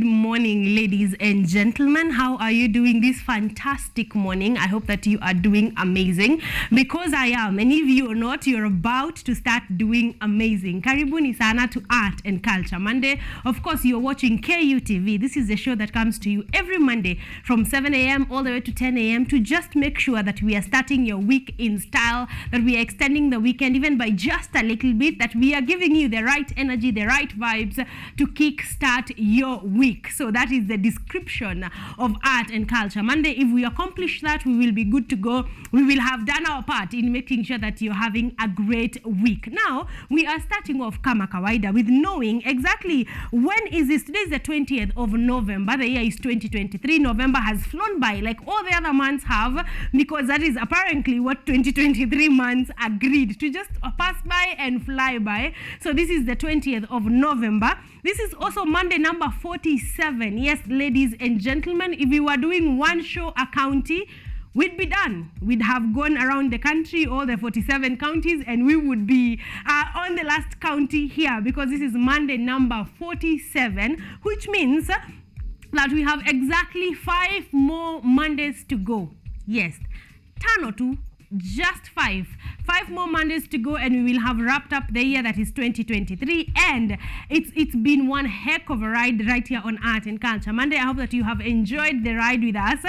Good morning, ladies and gentlemen. How are you doing this fantastic morning? I hope that you are doing amazing, because I am. And if you are not, you're about to start doing amazing. Karibuni sana to Art and Culture Monday. Of course, you're watching KUTV. This is a show that comes to you every Monday from 7 a.m. all the way to 10 a.m. to just make sure that we are starting your week in style, that we are extending the weekend even by just a little bit, that we are giving you the right energy, the right vibes to kickstart your week. So that is the description of Art and Culture Monday. If we accomplish that, we will be good to go. We will have done our part in making sure that you're having a great week. Now, we are starting off kama kawaida with knowing exactly when is this. Today is the 20th of November. The year is 2023. November has flown by like all the other months have, because that is apparently what 2023 months agreed to, just pass by and fly by. So this is the 20th of November. This is also Monday number 47. Yes, ladies and gentlemen, if we were doing one show a county, we'd be done. We'd have gone around the country, all the 47 counties, and we would be on the last county here, because this is Monday number 47, which means that we have exactly 5 more Mondays to go. Yes, 10 or 2. Just 5 more Mondays to go, and we will have wrapped up the year that is 2023. And it's been one heck of a ride right here on Art and Culture Monday. I hope that you have enjoyed the ride with us,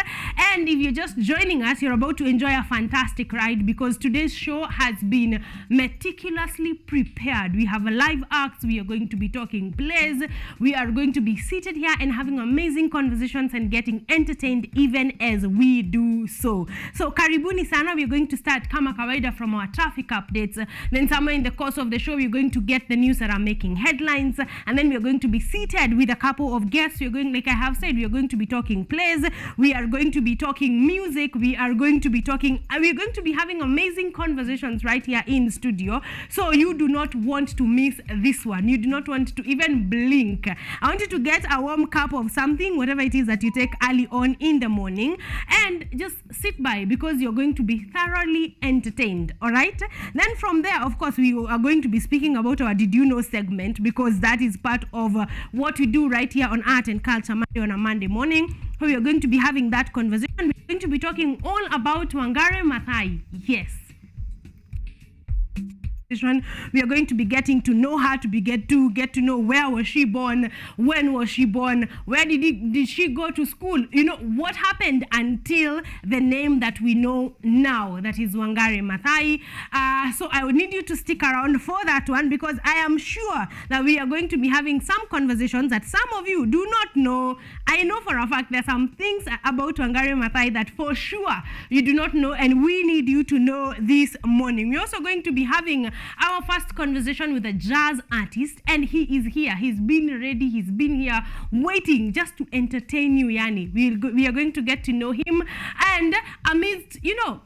and if you're just joining us, you're about to enjoy a fantastic ride, because today's show has been meticulously prepared. We have a live acts, we are going to be talking plays, we are going to be seated here and having amazing conversations and getting entertained even as we do so. So karibuni sana. We are going to start kama kawaida from our traffic updates. Then somewhere in the course of the show, we're going to get the news that are making headlines, and then we're going to be seated with a couple of guests. We're going, like I have said, we are going to be talking plays, we are going to be talking music, we are going to be having amazing conversations right here in studio. So you do not want to miss this one. You do not want to even blink. I want you to get a warm cup of something, whatever it is that you take early on in the morning, and just sit by, because you're going to be thoroughly entertained. All right, then from there, of course, we are going to be speaking about our Did You Know segment, because that is part of what we do right here on Art and Culture Monday on a Monday morning. So we are going to be having that conversation. We're going to be talking all about Wangari Maathai. Yes, we are going to be getting to know her, to get to know where was she born, when was she born, where did she go to school, you know, what happened until the name that we know now, that is Wangari Maathai. So I would need you to stick around for that one, because I am sure that we are going to be having some conversations that some of you do not know. I know for a fact there are some things about Wangari Maathai that for sure you do not know, and we need you to know this morning. We're also going to be having our first conversation with a jazz artist, and he is here. He's been ready. He's been here waiting just to entertain you, Yani. We are going to get to know him, and amidst, you know,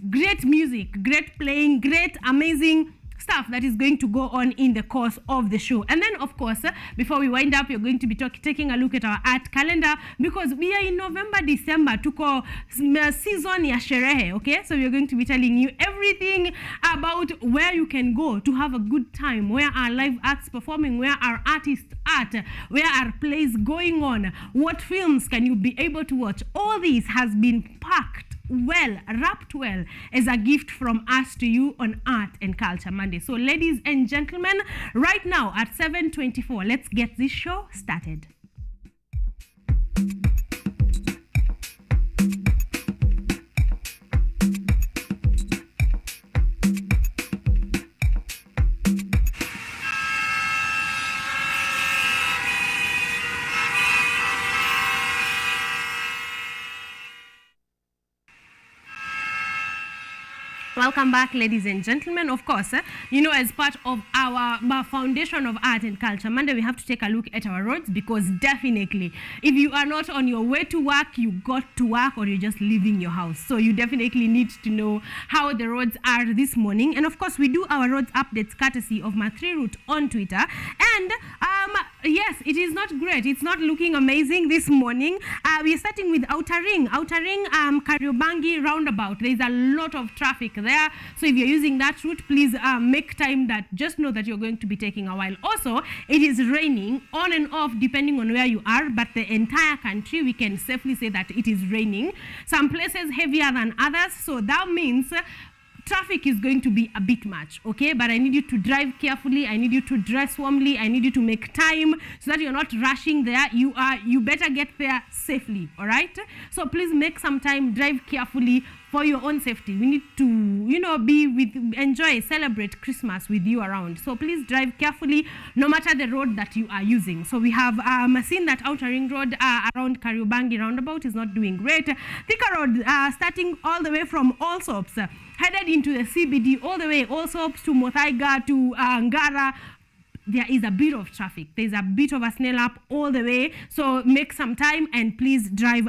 great music, great playing, great amazing stuff that is going to go on in the course of the show. And then, of course, before we wind up, you're going to be taking a look at our art calendar, because we are in November, December, tuko season ya sherehe, okay? So we're going to be telling you everything about where you can go to have a good time, where our live acts performing, where our artists art, where our plays going on, what films can you be able to watch. All this has been packed well, wrapped well, as a gift from us to you on Art and Culture Monday. So ladies and gentlemen, right now at 7:24, let's get this show started. Welcome back, ladies and gentlemen. Of course, you know, as part of our foundation of Art and Culture Monday, we have to take a look at our roads, because definitely, if you are not on your way to work, you got to work, or you're just leaving your house. So you definitely need to know how the roads are this morning. And of course, we do our roads updates courtesy of my 3 Route on Twitter. And Yes, it is not great. It's not looking amazing this morning. We are starting with Outer Ring. Outer Ring, Kariobangi roundabout. There is a lot of traffic there. So if you're using that route, please make time that just know that you're going to be taking a while. Also, it is raining on and off depending on where you are, but the entire country, we can safely say that it is raining. Some places heavier than others. So that means traffic is going to be a bit much, okay? But I need you to drive carefully. I need you to dress warmly. I need you to make time so that you're not rushing there. You better get there safely, all right? So please make some time, drive carefully for your own safety. We need to, enjoy, celebrate Christmas with you around. So please drive carefully no matter the road that you are using. So we have seen that Outer Ring Road around Kariobangi roundabout is not doing great. Thika Road starting all the way from Allsops, headed into the CBD, all the way Allsops to Muthaiga to Ngara. There is a bit of traffic. There's a bit of a snail up all the way. So make some time and please drive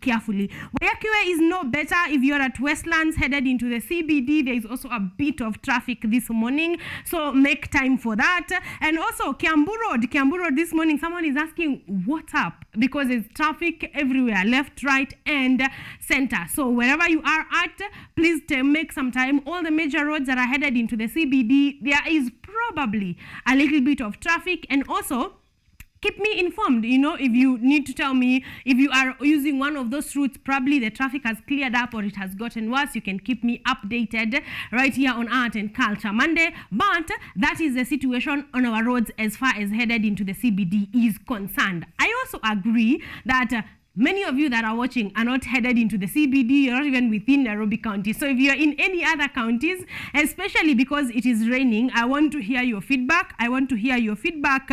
carefully. Wayakwe is no better if you're at Westlands headed into the CBD. There is also a bit of traffic this morning. So make time for that. And also Kiambu Road this morning, someone is asking what's up because there's traffic everywhere, left, right, and center. So wherever you are at, please make some time. All the major roads that are headed into the CBD, there is probably a little bit of traffic. And also keep me informed, if you need to tell me if you are using one of those routes, probably the traffic has cleared up or it has gotten worse. You can keep me updated right here on Art and Culture Monday. But that is the situation on our roads as far as headed into the CBD is concerned. I also agree that many of you that are watching are not headed into the CBD, or even within Nairobi County. So if you're in any other counties, especially because it is raining, I want to hear your feedback. I want to hear your feedback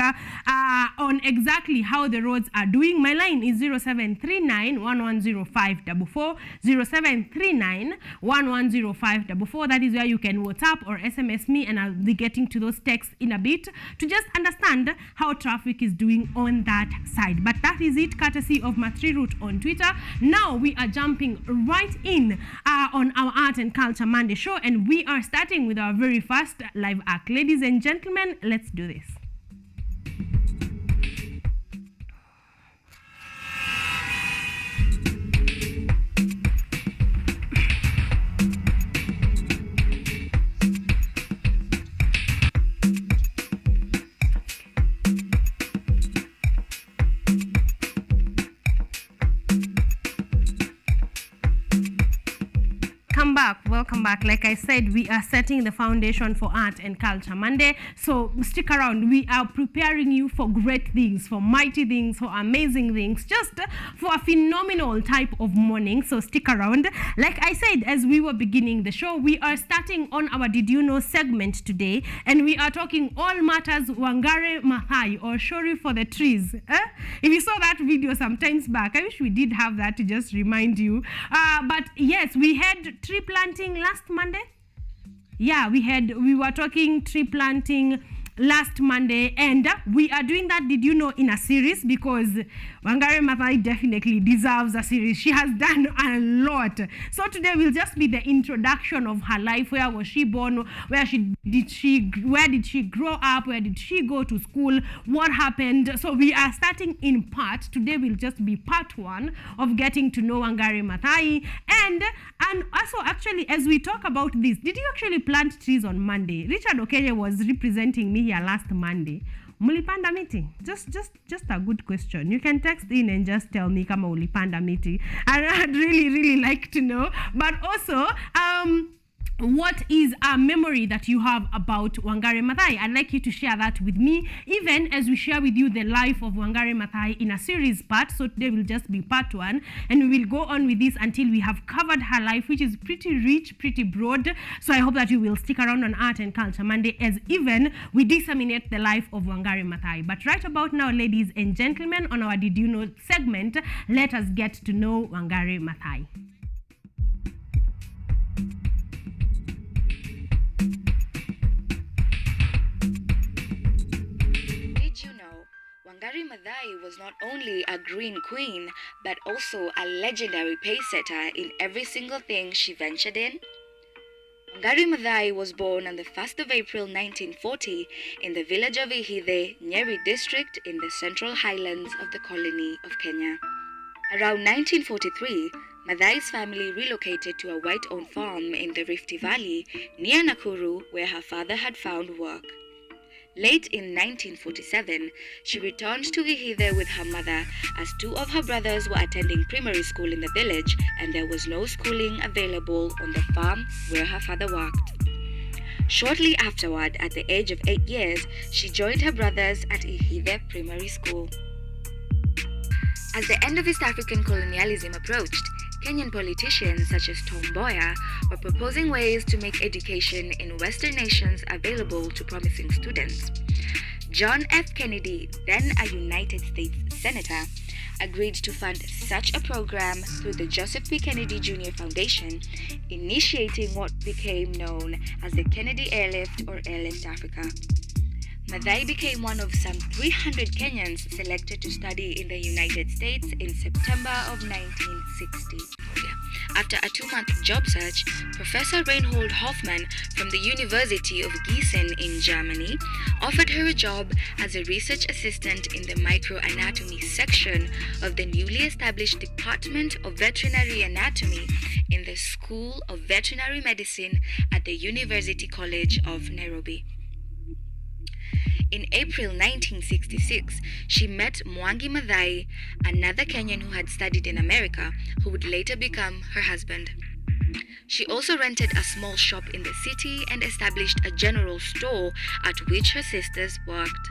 on exactly how the roads are doing. My line is 0739-110544, 0739-110544. That is where you can WhatsApp or SMS me, and I'll be getting to those texts in a bit to just understand how traffic is doing on that side. But that is it, courtesy of Matri Route on Twitter. Now we are jumping right in on our Art and Culture Monday show, and we are starting with our very first live act. Ladies and gentlemen, let's do this. Welcome back. Like I said, we are setting the foundation for Art and Culture Monday. So stick around. We are preparing you for great things, for mighty things, for amazing things, just for a phenomenal type of morning. So stick around. Like I said, as we were beginning the show, we are starting on our Did You Know segment today, and we are talking all matters Wangare Maathai, or Shori for the trees. If you saw that video sometimes back, I wish we did have that to just remind you. But yes, we had tree planting last Monday. Yeah, we were talking tree planting last Monday, and we are doing that, did you know, in a series, because Wangare Maathai definitely deserves a series. She has done a lot. So today will just be the introduction of her life. Where was she born? Where did she grow up? Where did she go to school? What happened? So we are starting in part. Today will just be part one of getting to know Wangare Maathai. And also, actually, as we talk about this, did you actually plant trees on Monday? Richard Okenye was representing me here last Monday. Mulipanda miti? Just a good question. You can text in and just tell me kama ulipanda miti. I'd really like to know. But also, what is a memory that you have about Wangare Maathai? I'd like you to share that with me, even as we share with you the life of Wangare Maathai in a series part. So today will just be part one, and we will go on with this until we have covered her life, which is pretty rich, pretty broad. So I hope that you will stick around on Art and Culture Monday as even we disseminate the life of Wangare Maathai. But right about now, ladies and gentlemen, on our Did You Know segment, let us get to know Wangare Maathai. Wangare Maathai was not only a green queen, but also a legendary pace setter in every single thing she ventured in. Wangari Maathai was born on the 1st of April 1940 in the village of Ihithe, Nyeri district in the central highlands of the colony of Kenya. Around 1943, Maathai's family relocated to a white-owned farm in the Rift Valley near Nakuru where her father had found work. Late in 1947, she returned to Ihithe with her mother as two of her brothers were attending primary school in the village and there was no schooling available on the farm where her father worked. Shortly afterward, at the age of 8 years, she joined her brothers at Ihithe Primary School. As the end of East African colonialism approached, Kenyan politicians such as Tom Mboya were proposing ways to make education in Western nations available to promising students. John F. Kennedy, then a United States Senator, agreed to fund such a program through the Joseph P. Kennedy Jr. Foundation, initiating what became known as the Kennedy Airlift or Airlift Africa. Maathai became one of some 300 Kenyans selected to study in the United States in September of 1960. After a 2-month job search, Professor Reinhold Hoffmann from the University of Gießen in Germany offered her a job as a research assistant in the microanatomy section of the newly established Department of Veterinary Anatomy in the School of Veterinary Medicine at the University College of Nairobi. In April 1966, she met Mwangi Maathai, another Kenyan who had studied in America, who would later become her husband. She also rented a small shop in the city and established a general store at which her sisters worked.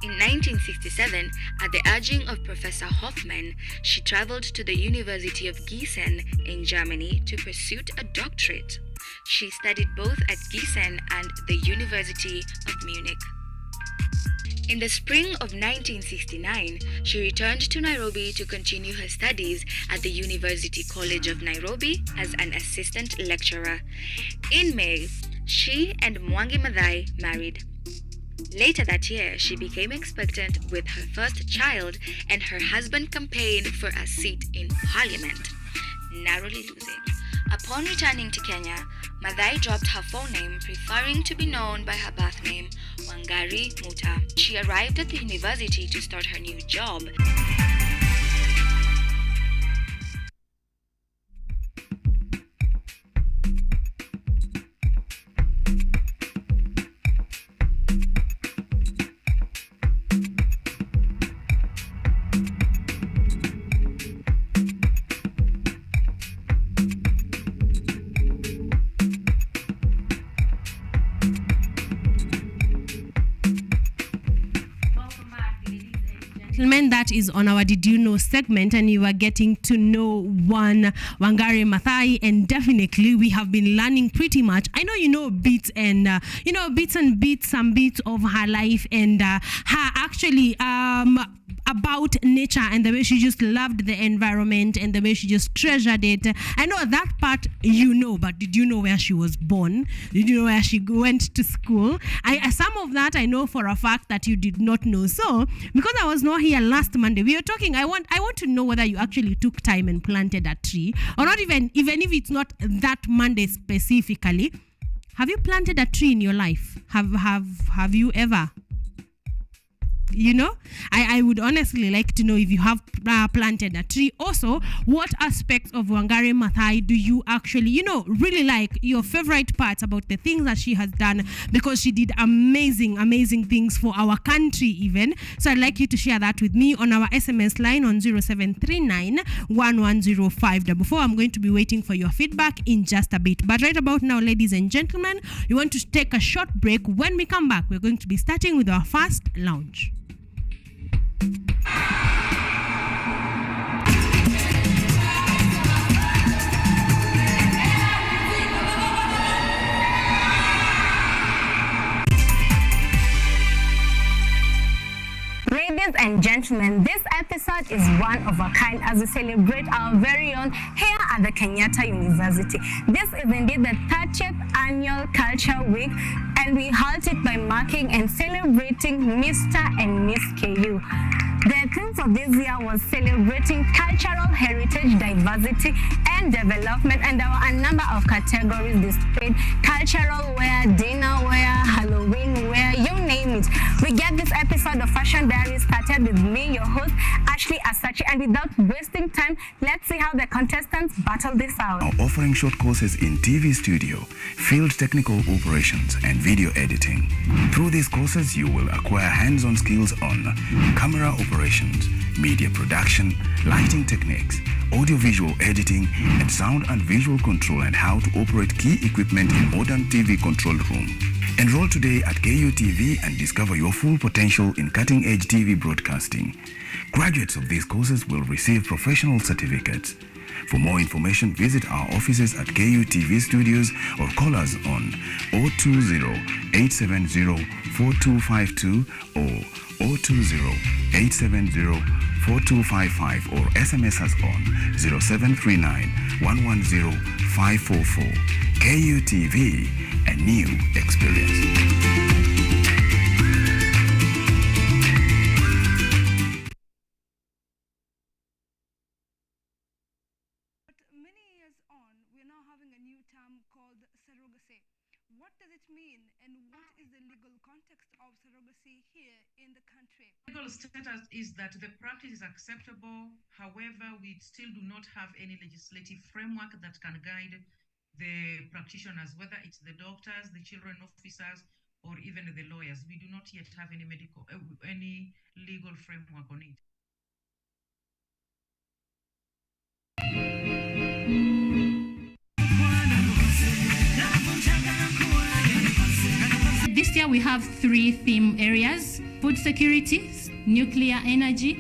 In 1967, at the urging of Professor Hoffmann, she traveled to the University of Gießen in Germany to pursue a doctorate. She studied both at Gießen and the University of Munich. In the spring of 1969, she returned to Nairobi to continue her studies at the University College of Nairobi as an assistant lecturer. In May, she and Mwangi Maathai married. Later that year, she became expectant with her first child and her husband campaigned for a seat in Parliament, narrowly losing. Upon returning to Kenya, Maathai dropped her phone name, preferring to be known by her birth name, Wangari Muta. She arrived at the university to start her new job. That is on our Did You Know segment, and you are getting to know one Wangari Maathai, and definitely we have been learning pretty much. I know you know bits and some bits of her life and her actually about nature and the way she just loved the environment and the way she just treasured it. I know that part you know, but did you know where she was born? Did you know where she went to school? Some of that I know for a fact that you did not know. So because I was not here last Monday, we were talking. I want to know whether you actually took time and planted a tree, or not even if it's not that Monday specifically. Have you planted a tree in your life? Have you ever? You know, I would honestly like to know if you have planted a tree. Also, what aspects of Wangari Maathai do you actually, really like, your favorite parts about the things that she has done, because she did amazing things for our country even. So I'd like you to share that with me on our SMS line on 0739 110544. I'm going to be waiting for your feedback in just a bit. But right about now, ladies and gentlemen, we want to take a short break. When we come back, we're going to be starting with our first lounge. Ladies and gentlemen, this episode is one of a kind as we celebrate our very own here at the Kenyatta University. This is indeed the 30th Annual Culture Week, and we halt it by marking and celebrating Mr. and Miss KU. The theme for this year was celebrating cultural heritage, diversity, and development, and there were a number of categories displayed: cultural wear, dinner wear, Halloween wear, you name it. We get this episode of Fashion Diary started with me, your host, Ashley Asachi, and without wasting time, let's see how the contestants battle this out. Now offering short courses in TV studio, field technical operations, and video editing. Through these courses, you will acquire hands-on skills on camera operations, media production, lighting techniques, audio-visual editing, and sound and visual control, and how to operate key equipment in modern TV control room. Enroll today at KUTV and discover your full potential in cutting-edge TV broadcasting. Graduates of these courses will receive professional certificates. For more information, visit our offices at KUTV Studios or call us on 020-870-4252 or 020-870-4255 or SMS us on 0739-110-544. KUTV, a new experience. What does it mean, and what is the legal context of surrogacy here in the country? Legal status is that the practice is acceptable. However, we still do not have any legislative framework that can guide the practitioners, whether it's the doctors, the children officers, or even the lawyers. We do not yet have any legal framework on it. This year we have 3 theme areas: food security, nuclear energy,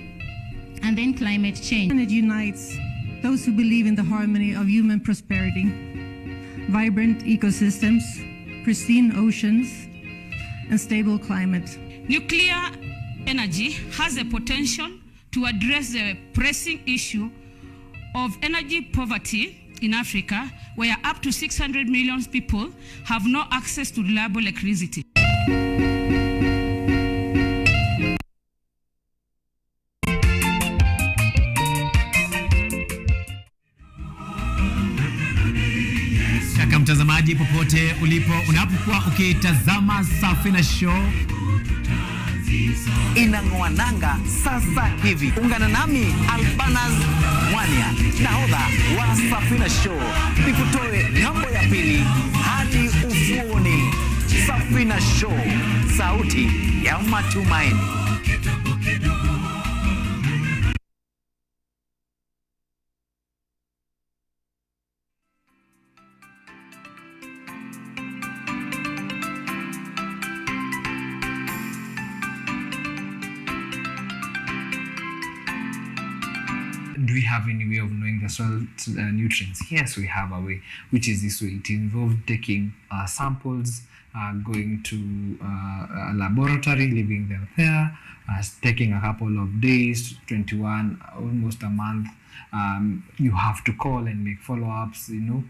and then climate change. It unites those who believe in the harmony of human prosperity, vibrant ecosystems, pristine oceans, and stable climate. Nuclear energy has the potential to address the pressing issue of energy poverty in Africa, where up to 600 million people have no access to reliable electricity. Kaka mtazamaji, popote ulipo, unapokuwa ukitazama Safina Show inang'oa nanga sasa hivi. Ungana nami Albanas Mwania, nahodha wa Safina Show, nikutoe ng'ambo ya pili hadi ufuoni. Safina Show, sauti ya matumaini. Do we have any way of knowing the soil nutrients? Yes, we have a way, which is this way. It involves taking samples, going to a laboratory, leaving them there, taking a couple of days, 21, almost a month. You have to call and make follow-ups, you know.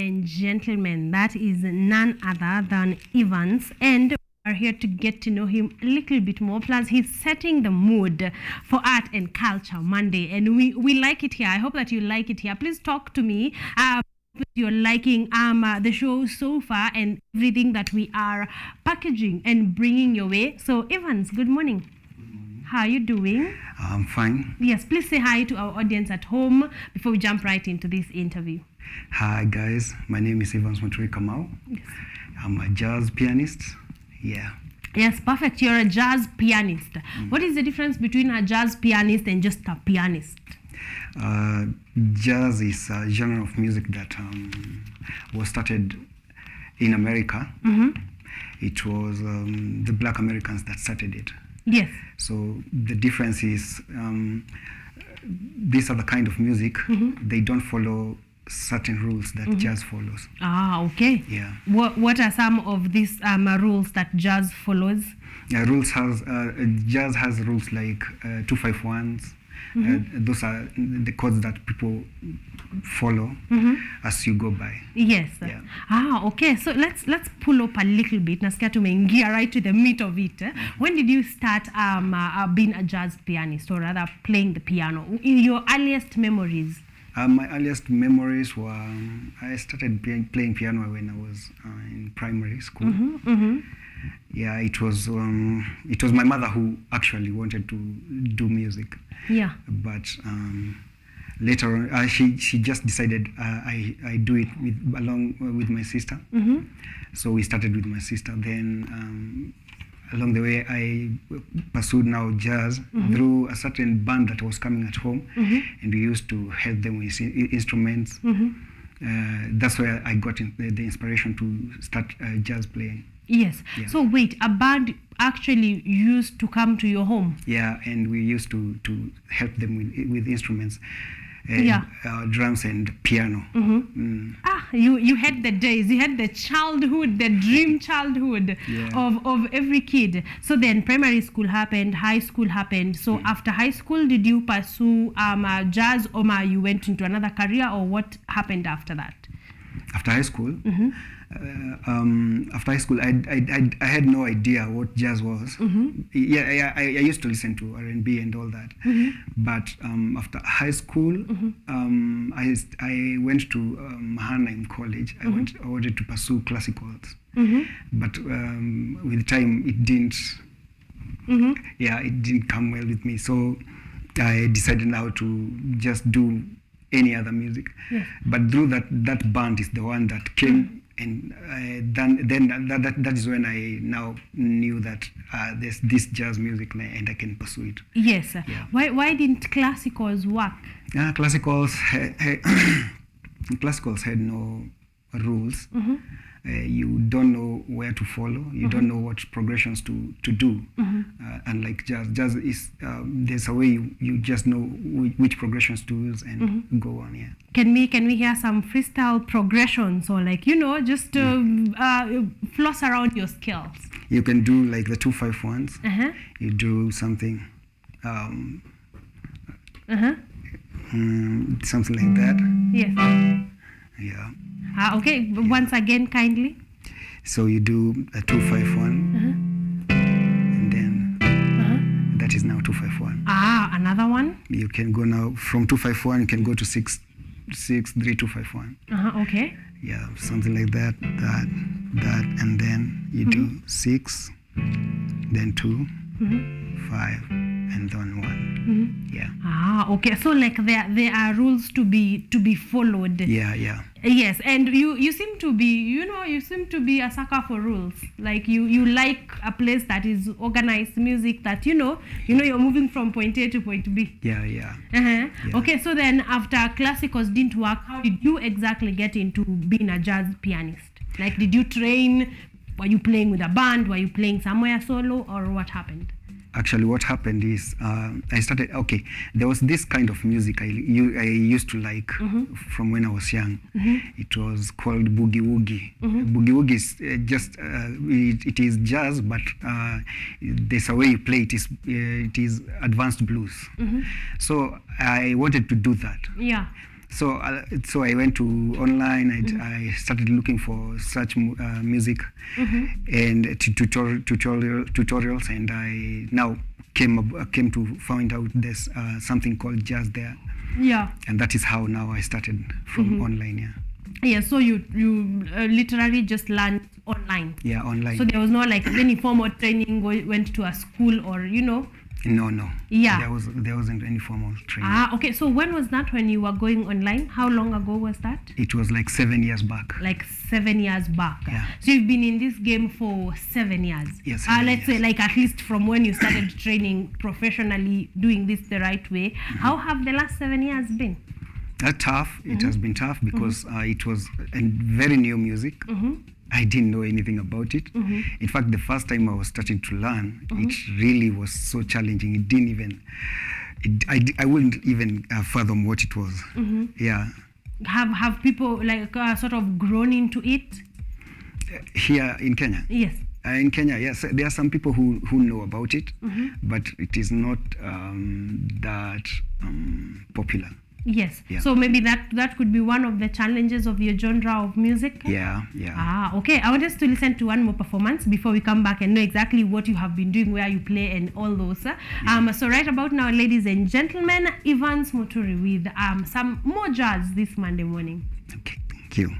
and gentlemen, that is none other than Evans, and are here to get to know him a little bit more. Plus, he's setting the mood for Art and Culture Monday, and we like it here. I hope that you like it here. Please talk to me. You're liking the show so far and everything that we are packaging and bringing your way. So, Evans, good morning. How are you doing? I'm fine. Yes, please say hi to our audience at home before we jump right into this interview. Hi, guys. My name is Evans Muturi Kamau. Yes. I'm a jazz pianist. Yeah. Yes, perfect. You're a jazz pianist. What is the difference between a jazz pianist and just a pianist? Jazz is a genre of music that was started in America. It was the Black Americans that started it. Yes. So the difference is these are the kind of music, they don't follow certain rules that jazz follows. Ah, okay. Yeah. What are some of these rules that jazz follows? Jazz has rules like 251s. Those are the codes that people follow as you go by. Yes. Yeah. Ah, okay. So let's pull up a little bit. Nasikia tumeingia right to the meat of it. When did you start being a jazz pianist, or rather playing the piano? Your earliest memories? My earliest memories were I started playing piano when I was in primary school. Yeah, it was my mother who actually wanted to do music. Yeah. But later on, she just decided I do it along with my sister. So we started with my sister. Then along the way, I pursued now jazz through a certain band that was coming at home, and we used to help them with instruments. That's where I got the inspiration to start jazz playing. Yes. Yeah. So wait, a band actually used to come to your home? Yeah, and we used to help them with instruments. Drums and piano. Ah, you had the days, you had the childhood, the dream childhood of every kid. So then primary school happened, high school happened. So after high school, did you pursue jazz, or you went into another career, or what happened after that? After high school? After high school, I had no idea what jazz was. I used to listen to R&B and all that. But after high school, I went to Mahana in college. I wanted to pursue classicals. But with time, it didn't. It didn't come well with me. So I decided now to just do any other music. But through that band is the one that came. And then that is when I now knew that there's this jazz music and I can pursue it. Yes. Yeah. Why didn't classicals work? Classicals had no rules. You don't know where to follow. You don't know what progressions to do. Unlike jazz is there's a way you just know which progressions to use and go on. Yeah. Can we hear some freestyle progressions, or just floss around your skills? You can do like the 251s. You do something. Something like that. Yes. Yeah. Okay, once again, kindly. So you do a 251, and then that is now 251. Another one? You can go now from 251, you can go to 63251. Okay. Yeah, something like that, and then you do 6, then 2, 5, and then 1. Yeah. Okay. So like there are rules to be followed. Yeah. Yes, and you seem to be a sucker for rules. Like you like a place that is organized music, that you're moving from point A to point B. Yeah. Okay, so then after classicals didn't work, how did you exactly get into being a jazz pianist? Like, did you train? Were you playing with a band? Were you playing somewhere solo, or what happened? Actually, what happened is I started. Okay, there was this kind of music I used to like from when I was young. It was called boogie woogie. Boogie woogie is just it is jazz, but there's a way you play it. It is advanced blues. So I wanted to do that. Yeah. So I went to online. I started looking for such music and tutorials, and I now came to find out there's something called jazz there. Yeah. And that is how now I started from online. Yeah. Yeah, so you literally just learned online. Yeah, online. So there was no like any formal training, went to a school or No. Yeah. There wasn't any formal training. Okay. So when was that when you were going online? How long ago was that? It was like 7 years back. Like 7 years back. Yeah. So you've been in this game for 7 years. Yes. Let's say like at least from when you started training professionally, doing this the right way. How have the last 7 years been? Tough. It has been tough because it was a very new music. I didn't know anything about it. In fact, the first time I was starting to learn, it really was so challenging. It didn't even, I wouldn't even fathom what it was. Yeah. Have people like sort of grown into it? Here in Kenya? Yes. In Kenya, yes, there are some people who know about it, but it is not that popular. Yes. Yeah. So maybe that could be one of the challenges of your genre of music. Yeah. Okay. I want us to listen to one more performance before we come back and know exactly what you have been doing, where you play, and all those. So right about now, ladies and gentlemen, Evans Muturi with some more jazz this Monday morning. Okay. Thank you.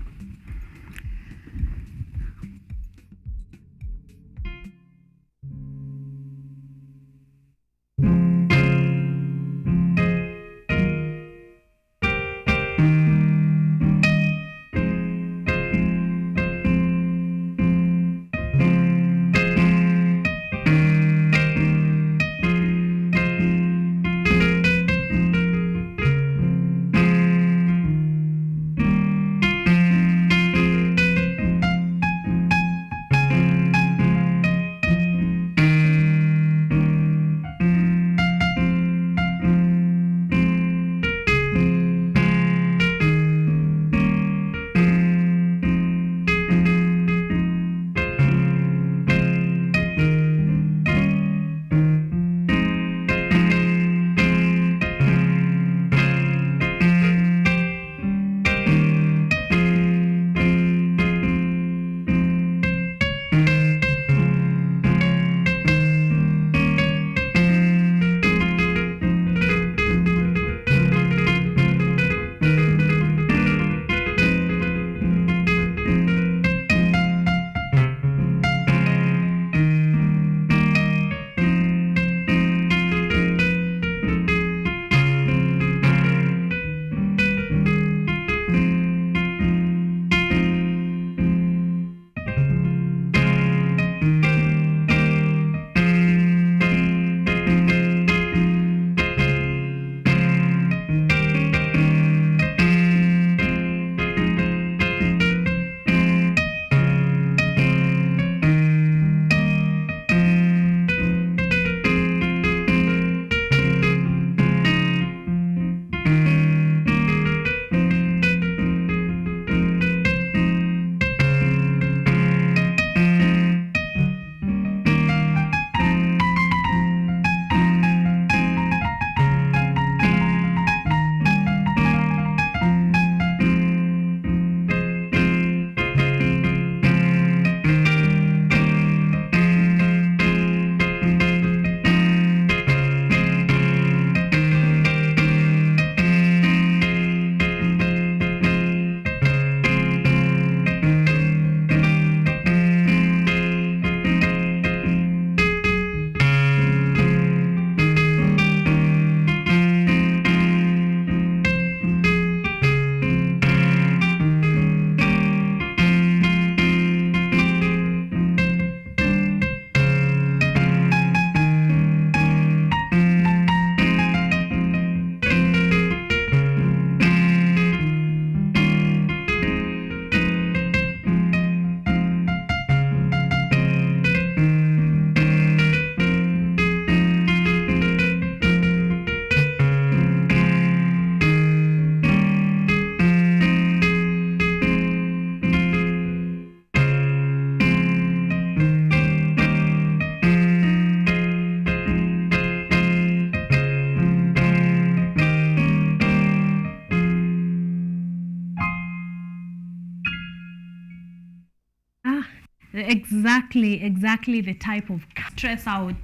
exactly the type of stress out.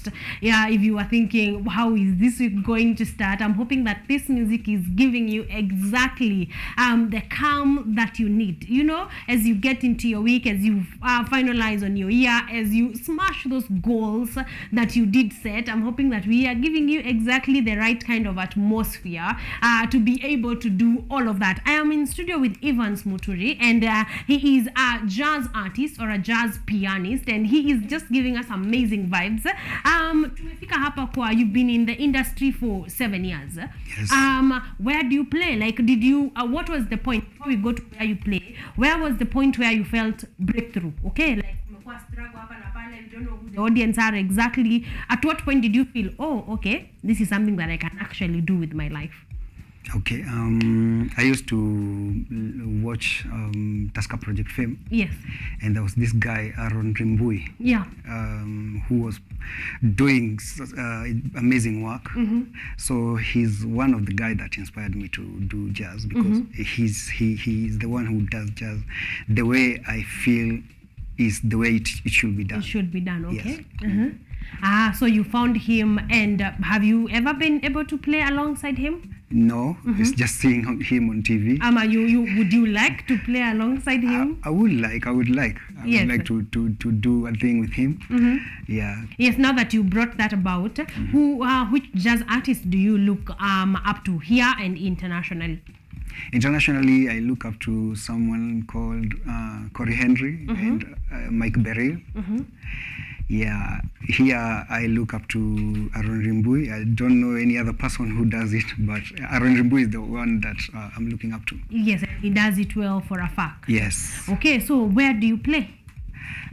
Yeah, if you are thinking, how is this week going to start? I'm hoping that this music is giving you exactly the calm that you need. You know, as you get into your week, as you finalize on your year, as you smash those goals that you did set, I'm hoping that we are giving you exactly the right kind of atmosphere to be able to do all of that. I am in studio with Evans Muturi, and he is a jazz artist or a jazz pianist, and he is just giving us amazing vibes. Tumefika hapa kwa, you've been in the industry for 7 years. Yes. Where do you play? Like, did you what was the point before we go to where you play? Where was the point where you felt breakthrough? Okay, like umekuwa struggle hapa na pale, you don't know who the audience are exactly. At what point did you feel, oh, okay, this is something that I can actually do with my life? Okay, I used to watch Tusker Project Fame. Yes. And there was this guy, Aaron Rimbui, yeah, who was doing amazing work. So he's one of the guys that inspired me to do jazz, because he's the one who does jazz the way I feel is the way it should be done. It should be done, okay. Yes. So you found him, and have you ever been able to play alongside him? No, it's just seeing him on TV. Would you like to play alongside him? I would like. Yes. Would like to do a thing with him. Yeah. Yes. Now that you brought that about, which jazz artist do you look up to here and internationally? Internationally, I look up to someone called Corey Henry and Mike Beryl. Yeah, here I look up to Aaron Rimbui. I don't know any other person who does it, but Aaron Rimbui is the one that I'm looking up to. Yes, he does it well for a fact. Yes. Okay, so where do you play?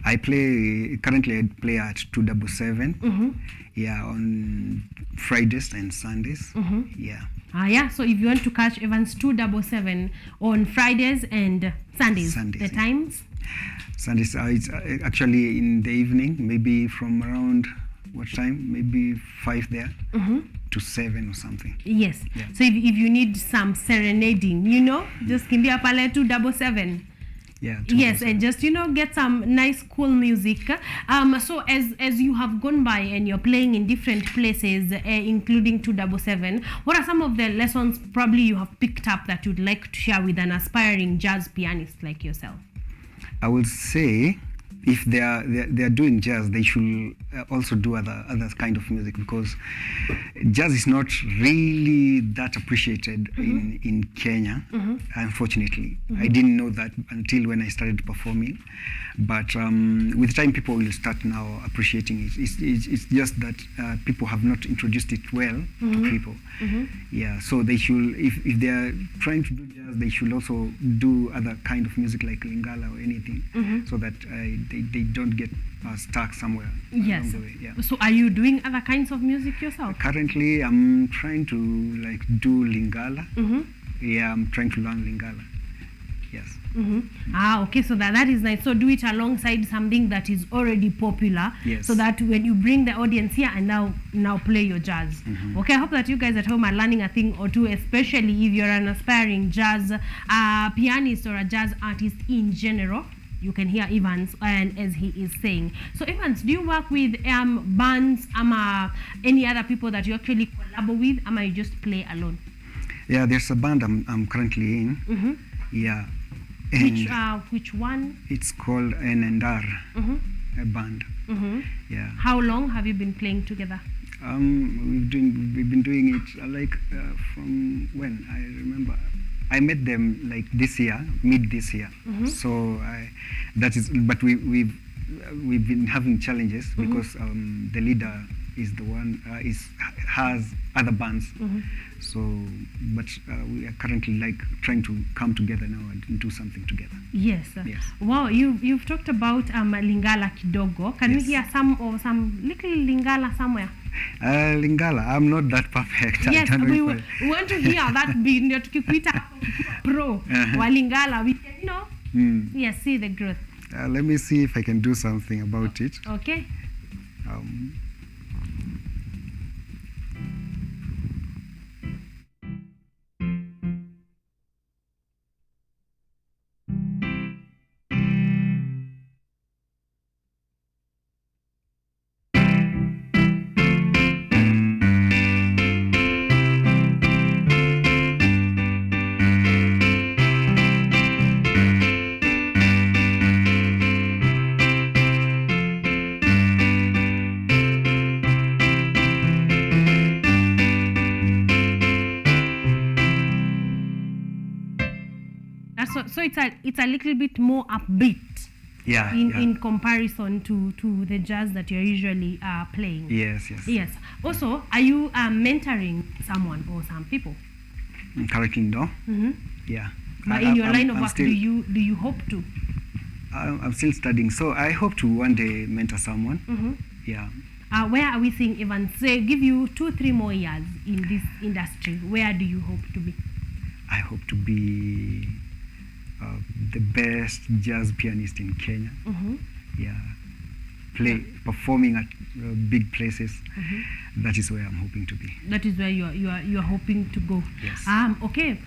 Currently I play at 277. Yeah, on Fridays and Sundays. Yeah. Yeah, so if you want to catch Evans 277 on Fridays and Sundays, the times? Sundays, it's actually in the evening, maybe from around, what time? Maybe 5 there to 7 or something. Yes. Yeah. So if you need some serenading, just kimbia pale 277. Yeah. Yes, and just get some nice cool music. So as you have gone by and you're playing in different places, including 277, what are some of the lessons probably you have picked up that you'd like to share with an aspiring jazz pianist like yourself? I would say, if they are doing jazz, they should also do other kind of music, because jazz is not really that appreciated in Kenya. Unfortunately, I didn't know that until when I started performing. But with time, people will start now appreciating it. It's just that people have not introduced it well to people. Yeah, so they should, if they are trying to do jazz, they should also do other kind of music like Lingala or anything, so that they don't get stuck somewhere along the way. Yeah. So are you doing other kinds of music yourself? Currently, I'm trying to do Lingala. Yeah, I'm trying to learn Lingala. Yes. Okay, so that is nice. So do it alongside something that is already popular, yes, so that when you bring the audience here and now play your jazz. Okay, I hope that you guys at home are learning a thing or two, especially if you're an aspiring jazz pianist or a jazz artist in general. You can hear Evans, and as he is saying. So Evans, do you work with bands, any other people that you actually collab with, or you just play alone? Yeah, there's a band I'm currently in. Yeah. And which one? It's called N&R, a band. Yeah. How long have you been playing together? We've been doing it from when I remember. I met them like mid this year. So but we've been having challenges because the leader is the one has other bands. So, but we are currently trying to come together now and do something together. Yes. Yes. Wow, you've talked about Lingala kidogo. Can we hear some little Lingala somewhere? Lingala, I'm not that perfect. Yes, we want to hear that beat. Ndio tukikuita pro wa Lingala, we can, yes, see the growth. Let me see if I can do something about it. Okay. it's a little bit more upbeat. Yeah. In comparison to the jazz that you're usually playing. Yes. Also, are you mentoring someone or some people? Currently, no. Yeah. But in your line of work, still, do you hope to? I'm still studying, so I hope to one day mentor someone. Yeah. Where are we seeing Evans? Say, give you 2-3 more years in this industry. Where do you hope to be? I hope to be the best jazz pianist in Kenya. Yeah. Performing at big places. That is where I'm hoping to be. That is where you are hoping to go. Yes. Okay.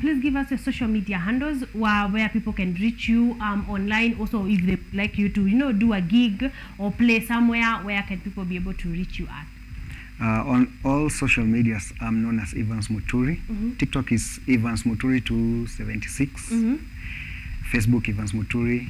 Please give us your social media handles where people can reach you online. Also, if they like you to do a gig or play somewhere, where can people be able to reach you at? On all social medias, I'm known as Evans Muturi. TikTok is Evans Muturi 276. Facebook Evans Muturi.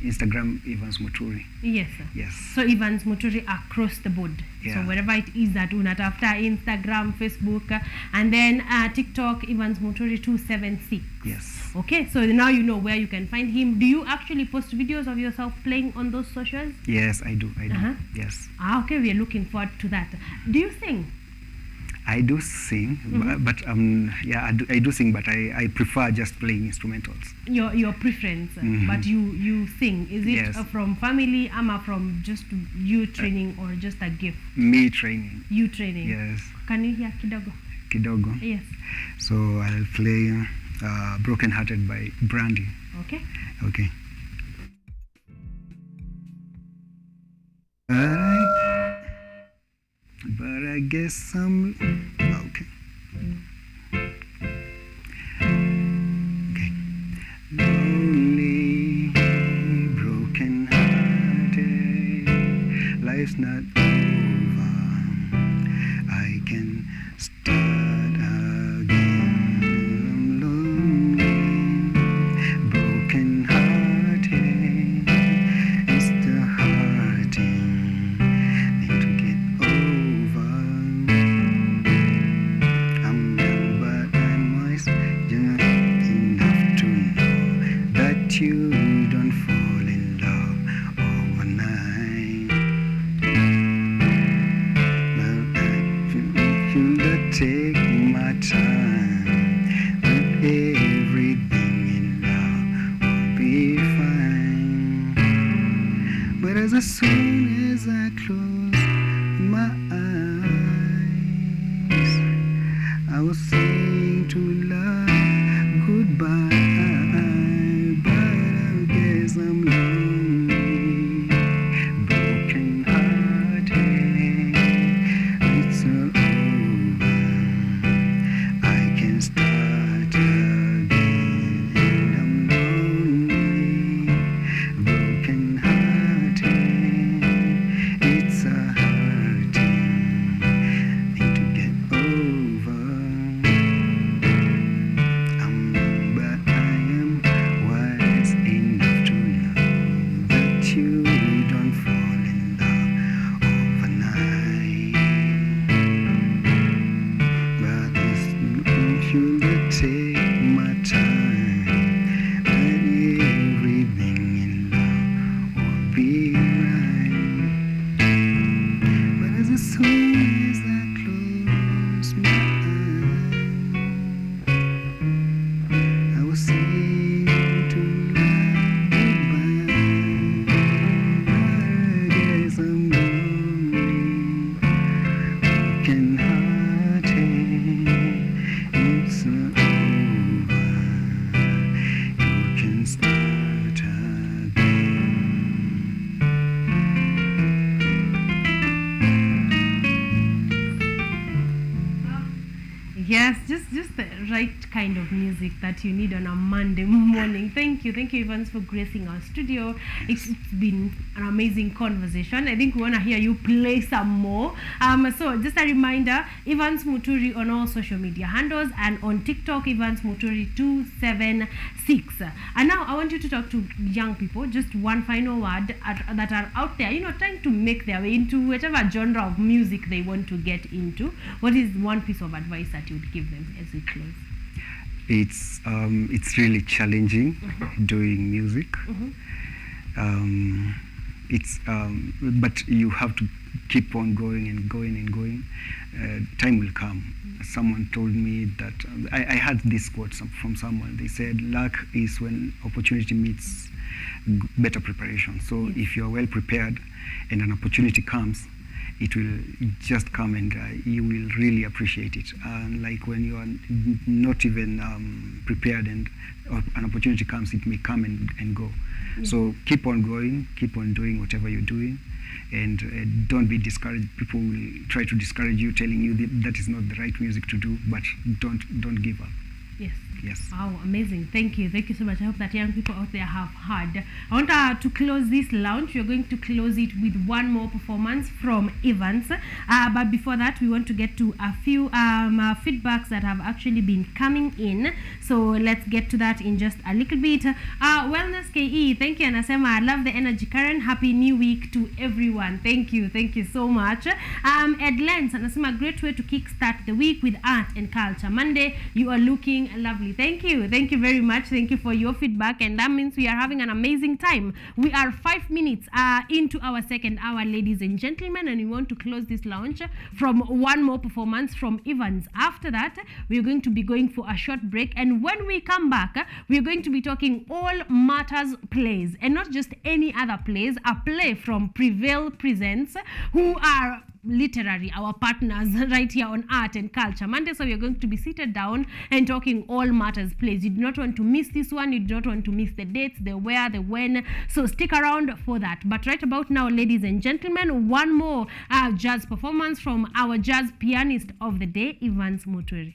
Instagram Evans Muturi. Yes, sir. Yes. So Evans Muturi across the board. Yeah. So wherever it is that unatafuta Instagram, Facebook, and then TikTok Evans Muturi 276. Yes. Okay, so now you know where you can find him. Do you actually post videos of yourself playing on those socials? Yes, I do. Yes. Okay, we are looking forward to that. Do you sing? I do sing, but I do sing, but I prefer just playing instrumentals. Your preference, but you sing. Is it from family, ama from just you training, or just a gift? Me training. You training. Yes. Can you hear kidogo? Kidogo. Yes. So I'll play "Broken Hearted" by Brandy. Okay. Okay. But I guess I'm okay. Lonely, broken hearted, life's not over. I can start again. I'm lonely, broken hearted, it's the hurting thing to get over. I'm young, but I'm wise, just enough to know that you don't fall in love overnight. But I feel that take my time, but everything in love will be fine. But as soon as I close my eyes, I will sing to love goodbye. But I guess I'm lonely, broken hearted. It's all over. I can start again, and I'm lonely, broken hearted. It's a hurting thing to get over. I'm young, but I am wise enough to know that you don't fall in love overnight. But if you take my time, then everything in love will be right. But as soon as I close my eyes, I will sing to love goodbye. I guess I'm lonely, broken hearted. It's over. You can start again. Yes, just the right kind of music that you need on a Monday morning. Thank you, Evans, for gracing our studio. It's been an amazing conversation. I think we want to hear you play some more. So just a reminder, Evans Muturi on all social media handles, and on TikTok, Evans Muturi 276. And now I want you to talk to young people. Just one final word that are out there, trying to make their way into whatever genre of music they want to get into. What is one piece of advice that you would give them as we close? It's really challenging doing music. But you have to keep on going and going and going. Time will come. Someone told me that I had this quote from someone. They said, "Luck is when opportunity meets better preparation." So if you're well prepared and an opportunity comes, it will just come, and you will really appreciate it. Like when you are not even prepared and an opportunity comes, it may come and go. So keep on going, keep on doing whatever you're doing, and don't be discouraged. People will try to discourage you, telling you that is not the right music to do, but don't give up. Yes. Wow, amazing. Thank you so much. I hope that young people out there have heard. I want to close this lounge. We're going to close it with one more performance from Evans, but before that we want to get to a few feedbacks that have actually been coming in, so let's get to that in just a little bit. Wellness KE, thank you. Anasema, I love the energy, Karen. Happy new week to everyone. Thank you so much. Ed Lenz anasema, great way to kickstart the week with art and culture. Monday, you are looking lovely. Thank you very much. Thank you for your feedback, and that means we are having an amazing time. We are 5 minutes into our second hour, ladies and gentlemen, and we want to close this lounge from one more performance from Evans. After that, we are going to be going for a short break, and when we come back, we are going to be talking All Matters plays, and not just any other plays, a play from Prevail Presents, who are literally our partners right here on Art and Culture Monday. So we are going to be seated down and talking All Matters plays. You do not want to miss this one. You do not want to miss the dates, the where, the when. So stick around for that. But right about now, ladies and gentlemen, one more jazz performance from our jazz pianist of the day, Evans Muturi.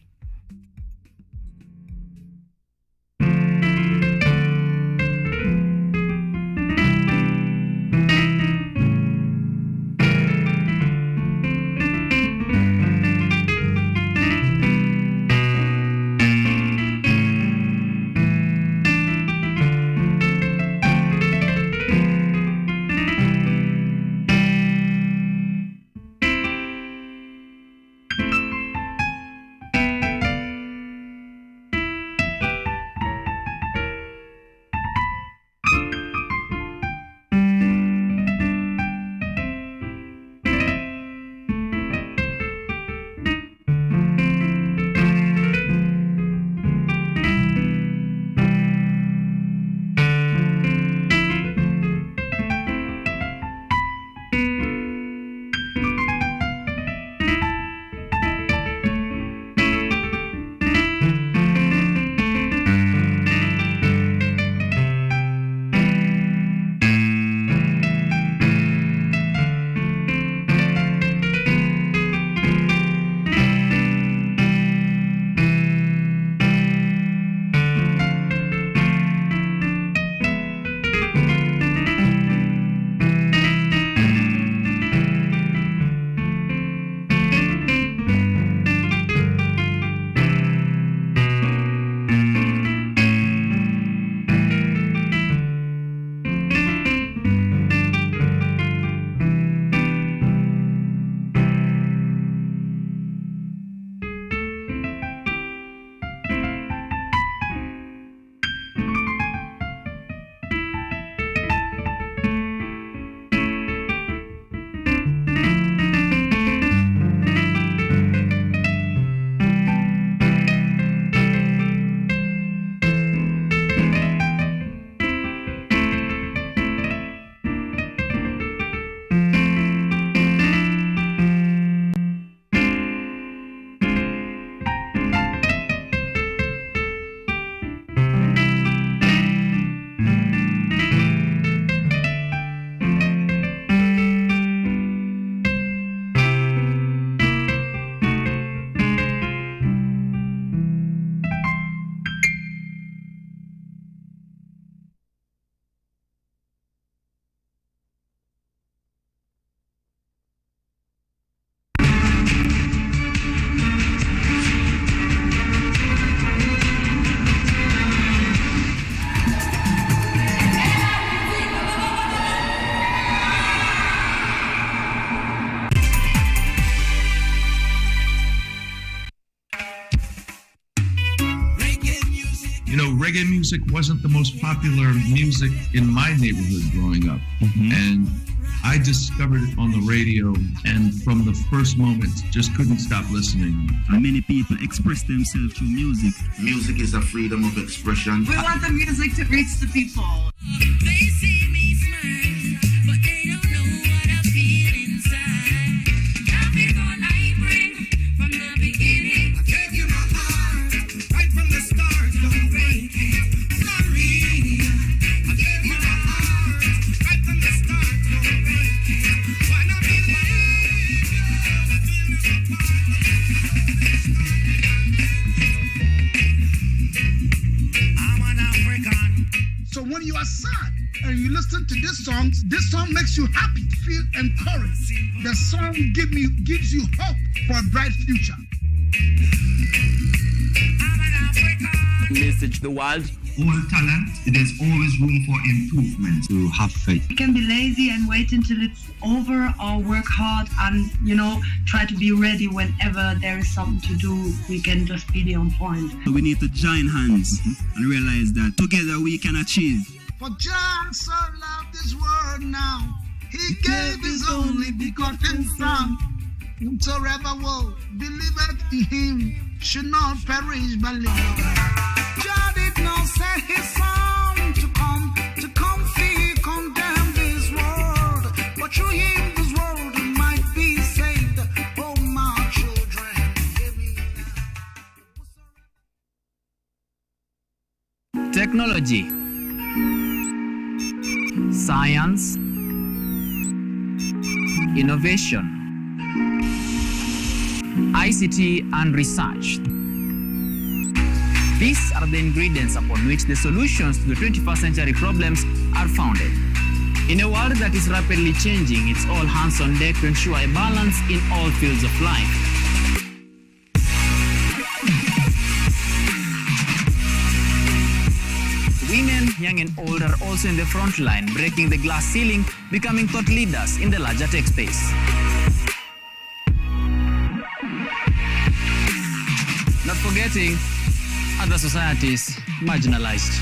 reggae music wasn't the most popular music in my neighborhood growing up. And I discovered it on the radio, and from the first moment, just couldn't stop listening. Many people express themselves through music. Music is a freedom of expression. We want the music to reach the people. They see me smile, but they don't know what I feel inside. Traffic all I bring from the beginning. I gave you my heart, right from the start. Don't break it, sorry. I gave you my heart, right from the start. Don't break it. Why not be my I'm an African. So when you are sad and you listen to this song makes you happy, feel encouraged. The song gives you hope for a bright future. Message the world. All talent, there's always room for improvement. To have faith. You can be lazy and wait until it's over, or work hard and, try to be ready whenever there is something to do. We can just be on point. So we need to join hands and realize that together we can achieve. For John so loved this world now, he gave his only begotten Son. Whosoever will believe in him should not perish but live. God did not send his Son to come free, condemn this world, but through him this world might be saved. Oh, my children, give me Technology, science, innovation, ICT and research. These are the ingredients upon which the solutions to the 21st century problems are founded. In a world that is rapidly changing, it's all hands on deck to ensure a balance in all fields of life. Women, young and old, are also in the front line, breaking the glass ceiling, becoming thought leaders in the larger tech space. Not forgetting other societies marginalized.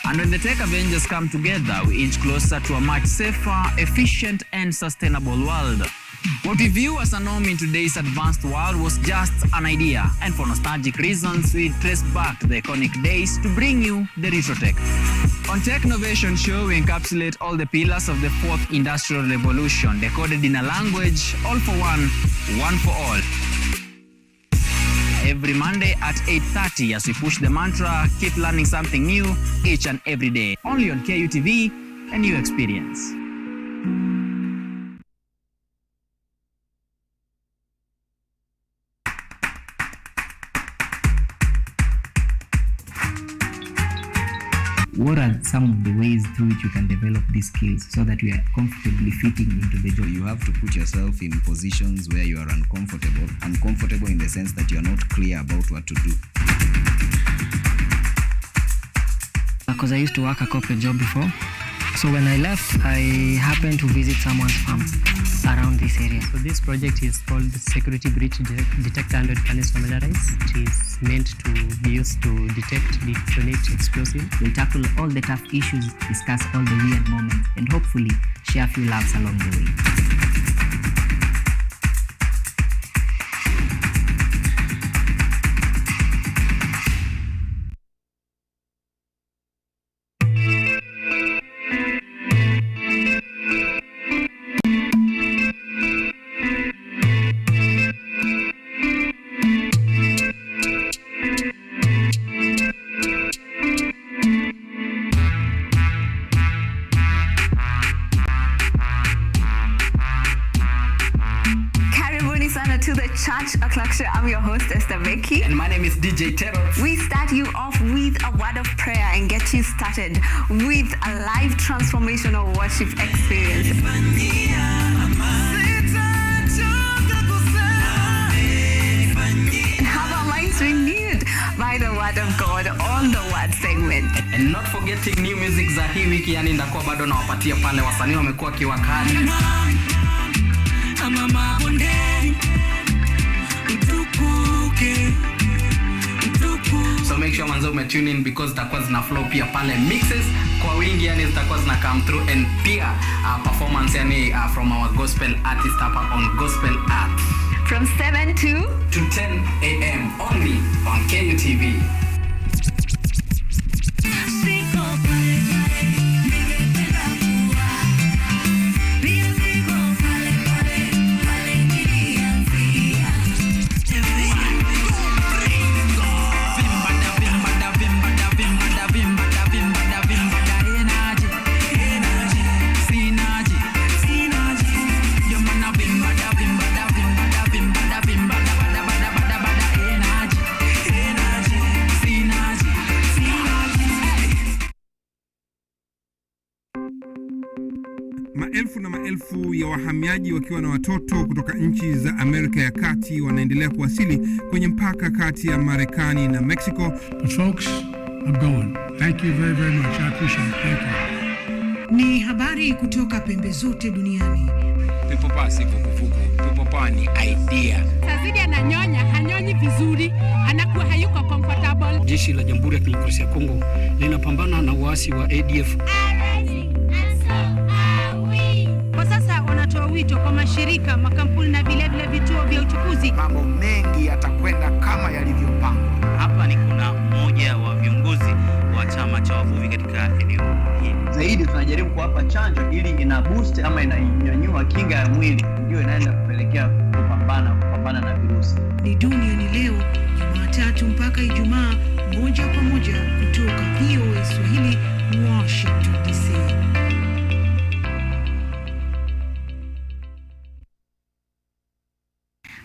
And when the tech Avengers come together, we inch closer to a much safer, efficient, and sustainable world. What we view as a norm in today's advanced world was just an idea, and for nostalgic reasons, we trace back to the iconic days to bring you the retro tech. On Tech Innovation Show, we encapsulate all the pillars of the fourth industrial revolution, decoded in a language, all for one for all. Every Monday at 8:30 as we push the mantra, keep learning something new each and every day. Only on KUTV, a new experience. What are some of the ways through which you can develop these skills so that you are comfortably fitting into the job? You have to put yourself in positions where you are uncomfortable. Uncomfortable in the sense that you are not clear about what to do. Because I used to work a corporate job before. So when I left, I happened to visit someone's farm around this area. So this project is called Security Breach Detector and Readiness Familiarize. It is meant to be used to detect, detonate explosive. We'll tackle all the tough issues, discuss all the weird moments, and hopefully share a few laughs along the way. I'm your host, Esther Becky. And my name is DJ Terror. We start you off with a word of prayer and get you started with a live transformational worship experience. And have our minds renewed by the word of God on the word segment. And not forgetting new music za hii wiki, yani ndakuwa bado nawapatia pale wasanii wamekuwa kiwakali. So make sure manzo umetune tune in because zitakuwa zina flow pia pale, mixes kwa wingi yani zitakuwa zina come through, and pia performance yani from our gospel artist hapa on Gospel Art from 7 to 10 a.m. only on KUTV. Maelfu na maelfu ya wahamiaji wakiwa na watoto kutoka nchi za Amerika ya Kati wanaendelea kuwasili kwenye mpaka kati ya Marekani na Mexico. But folks, I'm going. Thank you very, very much. I appreciate it. Thank you. Ni habari kutoka pembe zote duniani. People pass vuguvugu. People pass ni idea. Sazidi ananyonya, hanyonyi vizuri, anakuwa hayuko comfortable. Jeshi la Jamhuri ya Kidemokrasia ya Kongo linapambana na waasi wa ADF. Kwa sasa wanatoa wito kwa mashirika, makampuni na vile vile vituo vya uchukuzi. Mambo mengi yatakwenda kama yalivyopangwa. Hapa ni kuna mmoja wa viongozi wa chama cha wavuvi katika eneo hili. Zaidi tunajaribu kuwapa chanjo ili ina boost ama inanyanyua kinga ya mwili, ndio inaenda kupelekea kupambana na virusi. Ni duniani leo, Jumatatu mpaka Ijumaa, moja kwa moja kutoka VOA Swahili, Washington DC.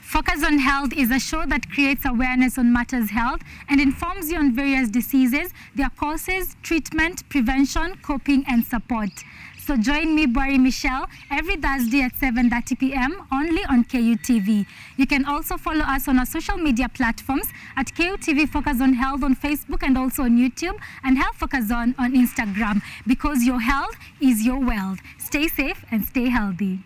Focus on Health is a show that creates awareness on matters health and informs you on various diseases, their causes, treatment, prevention, coping, and support. So join me, Boari Michelle, every Thursday at 7:30 p.m. only on KUTV. You can also follow us on our social media platforms at KUTV Focus on Health on Facebook and also on YouTube, and Health Focus on Instagram, because your health is your wealth. Stay safe and stay healthy.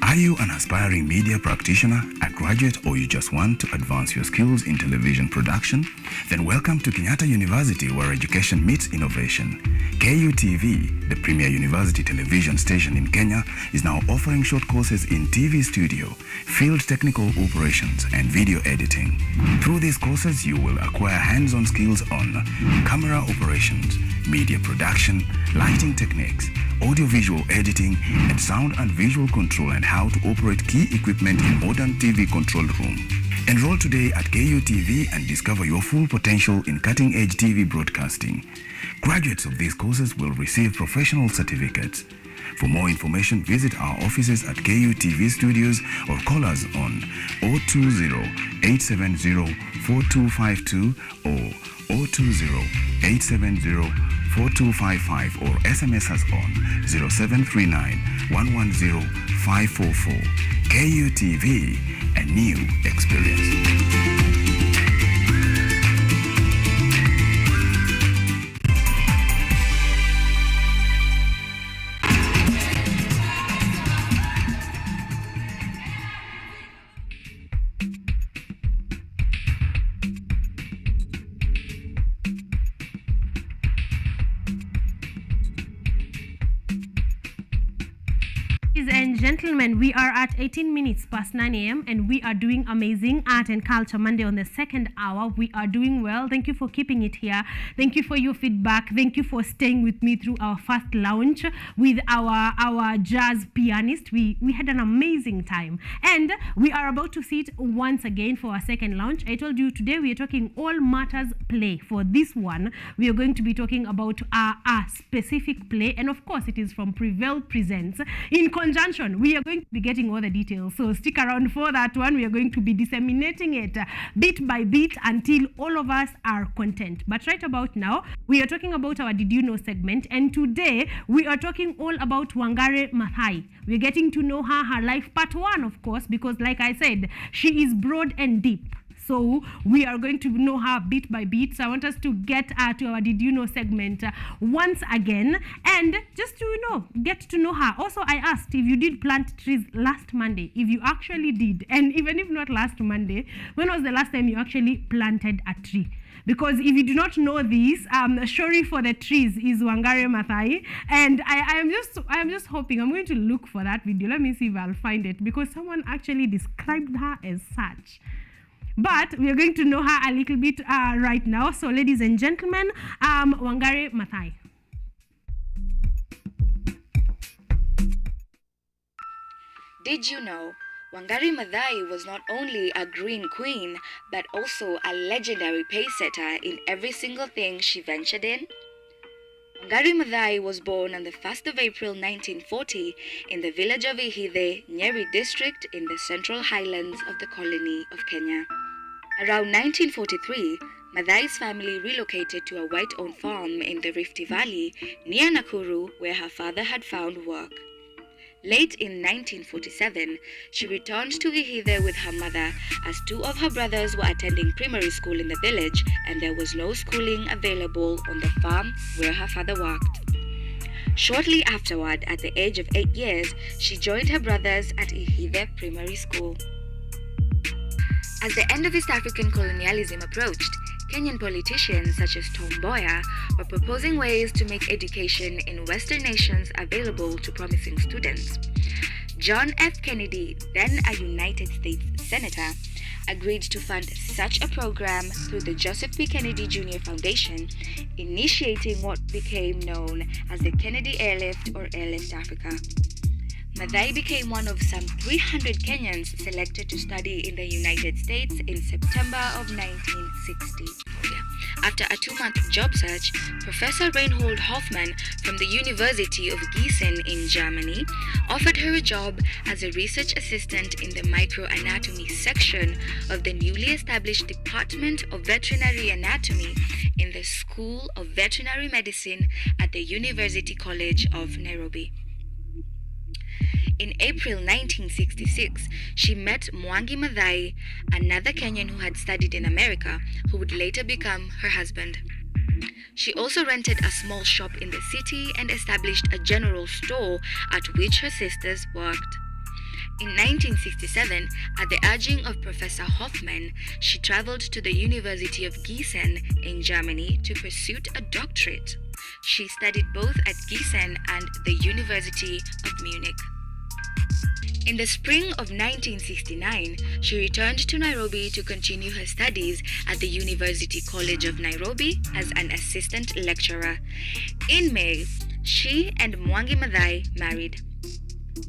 Are you an aspiring media practitioner, a graduate, or you just want to advance your skills in television production? Then welcome to Kenyatta University, where education meets innovation. KUTV, the premier university television station in Kenya, is now offering short courses in TV studio, field technical operations, and video editing. Through these courses, you will acquire hands-on skills on camera operations, media production, lighting techniques, audio-visual editing, and sound and visual control, and how to operate key equipment in modern TV control room. Enroll today at KUTV and discover your full potential in cutting-edge TV broadcasting. Graduates of these courses will receive professional certificates. For more information, visit our offices at KUTV Studios or call us on 020-870-4252 or 020-870-4255 or SMS us on 0739-110-544. KUTV, a new experience. Ladies and gentlemen, we are at 18 minutes past 9 a.m. and we are doing amazing Art and Culture Monday on the second hour. We are doing well. Thank you for keeping it here. Thank you for your feedback. Thank you for staying with me through our first launch with our jazz pianist. We had an amazing time, and we are about to sit once again for our second launch. I told you today we are talking all matters play. For this one, we are going to be talking about a specific play, and of course it is from Prevail Presents. In conjunction, we are going to be getting all the details, so stick around for that one. We are going to be disseminating it bit by bit until all of us are content. But right about now, we are talking about our Did You Know segment, and today we are talking all about Wangare Maathai. We're getting to know her life, part one, of course, because like I said, she is broad and deep. So we are going to know her bit by bit. So I want us to get to our Did You Know segment once again, and just to get to know her. Also, I asked if you did plant trees last Monday, if you actually did, and even if not last Monday, when was the last time you actually planted a tree? Because if you do not know this, Shori for the trees is Wangari Maathai, and I am just hoping I'm going to look for that video. Let me see if I'll find it, because someone actually described her as such. But we are going to know her a little bit right now. So, ladies and gentlemen, Wangari Maathai. Did you know Wangari Maathai was not only a green queen, but also a legendary pace-setter in every single thing she ventured in? Wangari Maathai was born on the 1st of April 1940 in the village of Ihithe, Nyeri district in the central highlands of the colony of Kenya. Around 1943, Maathai's family relocated to a white-owned farm in the Rift Valley near Nakuru, where her father had found work. Late in 1947, she returned to Ihithe with her mother, as two of her brothers were attending primary school in the village and there was no schooling available on the farm where her father worked. Shortly afterward, at the age of 8 years, she joined her brothers at Ihithe Primary School. As the end of East African colonialism approached, Kenyan politicians such as Tom Mboya were proposing ways to make education in Western nations available to promising students. John F. Kennedy, then a United States Senator, agreed to fund such a program through the Joseph P. Kennedy Jr. Foundation, initiating what became known as the Kennedy Airlift or Airlift Africa. Maathai became one of some 300 Kenyans selected to study in the United States in September of 1960. After a 2-month job search, Professor Reinhold Hoffmann from the University of Gießen in Germany offered her a job as a research assistant in the microanatomy section of the newly established Department of Veterinary Anatomy in the School of Veterinary Medicine at the University College of Nairobi. In April 1966, she met Mwangi Maathai, another Kenyan who had studied in America, who would later become her husband. She also rented a small shop in the city and established a general store at which her sisters worked. In 1967, at the urging of Professor Hoffmann, she traveled to the University of Gießen in Germany to pursue a doctorate. She studied both at Gießen and the University of Munich. In the spring of 1969, she returned to Nairobi to continue her studies at the University College of Nairobi as an assistant lecturer. In May, she and Mwangi Maathai married.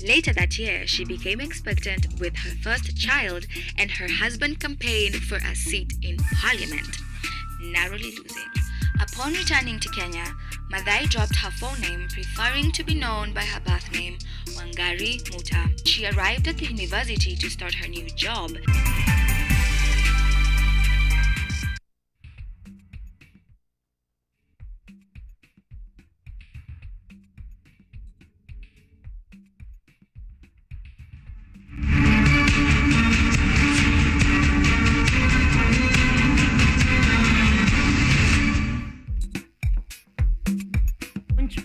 Later that year, she became expectant with her first child, and her husband campaigned for a seat in Parliament, narrowly losing. Upon returning to Kenya, Maathai dropped her phone name, preferring to be known by her birth name, Wangari Muta. She arrived at the university to start her new job.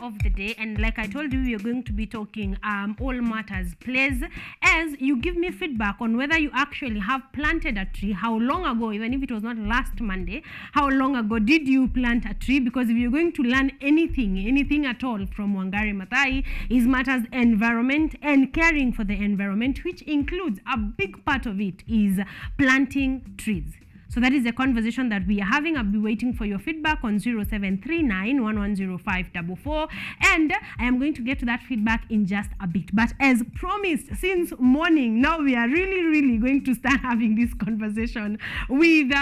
Of the day, and like I told you, we are going to be talking all matters. Please, as you give me feedback on whether you actually have planted a tree, how long ago, even if it was not last Monday, how long ago did you plant a tree? Because if you're going to learn anything at all from Wangari Maathai, is matters environment and caring for the environment, which includes a big part of it is planting trees. So that is the conversation that we are having. I'll be waiting for your feedback on 0739 110544, and I am going to get to that feedback in just a bit. But as promised, since morning, now we are really going to start having this conversation with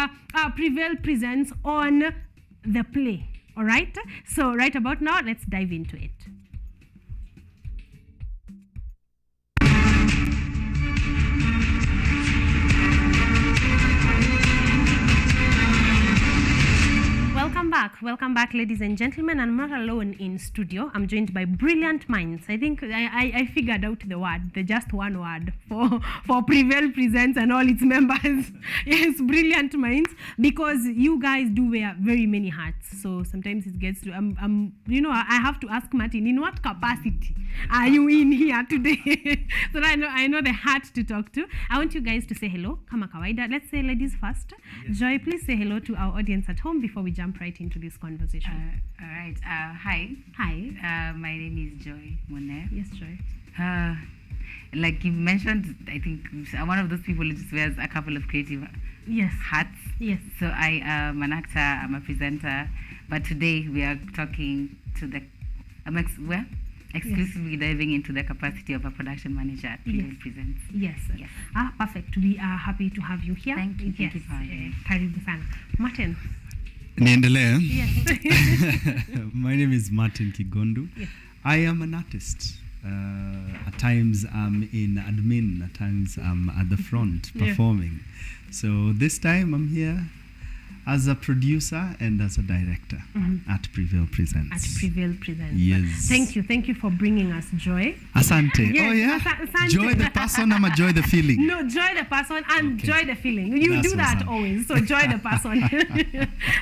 Prevail Presents on the play. All right? So right about now, let's dive into it. Welcome Welcome back, ladies and gentlemen. I'm not alone in studio. I'm joined by brilliant minds. I think I figured out the word, the just one word for Prevail Presents and all its members. Yes, brilliant minds, because you guys do wear very many hats. So sometimes it gets to, I have to ask Martin, in what capacity are you in here today? So I know the hat to talk to. I want you guys to say hello. Kama kawaida. Let's say ladies first. Yes. Joy, please say hello to our audience at home before we jump right into this conversation. All right. Hi. Hi. My name is Joy Monet. Yes, Joy. Like you mentioned, I think I'm one of those people who just wears a couple of creative hats. Yes. So I am an actor, I'm a presenter, but today we are talking to the, exclusively diving into the capacity of a production manager at Prevail Presents. Yes. Perfect. We are happy to have you here. Thank you. Thank you for having me. Karibu sana. Martin. Niendelee. Yes. My name is Martin Kigondu. Yes. I am an artist. At times I'm in admin, at times I'm at the front performing. So this time I'm here as a producer and as a director at Prevail Presents. At Prevail Presents. Yes. Thank you for bringing us Joy. Asante. Yes, oh yeah. Asante. Joy the person, I'm a joy the feeling. No, joy the person and joy the feeling. You That's do that always. So joy the person.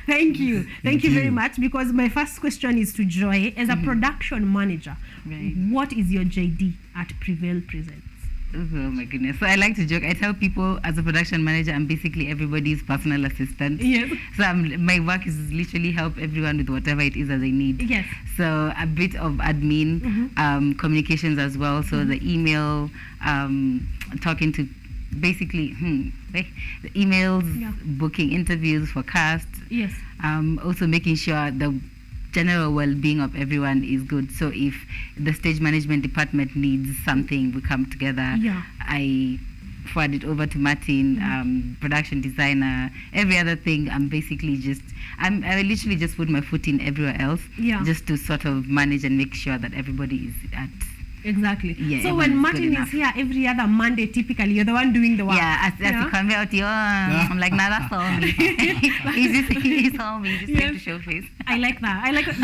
Thank you. Thank you very much, because my first question is to Joy. As a production manager, what is your JD at Prevail Presents? Oh my goodness. So I like to joke. I tell people as a production manager, I'm basically everybody's personal assistant. Yes. So my work is literally help everyone with whatever it is that they need. Yes. So a bit of admin, communications as well. So the email, talking to basically the emails, booking interviews for cast. Yes. Also making sure the general well-being of everyone is good. So if the stage management department needs something, we come together. I forward it over to Martin, production designer, every other thing. I'm basically I literally just put my foot in everywhere else, just to sort of manage and make sure that everybody is at. Exactly. Yeah, so when Martin is here every other Monday, typically you're the one doing the work. Yeah, as you convey out, I'm like, nah, that's all me. He's all me. Just have to show face. I like that. Because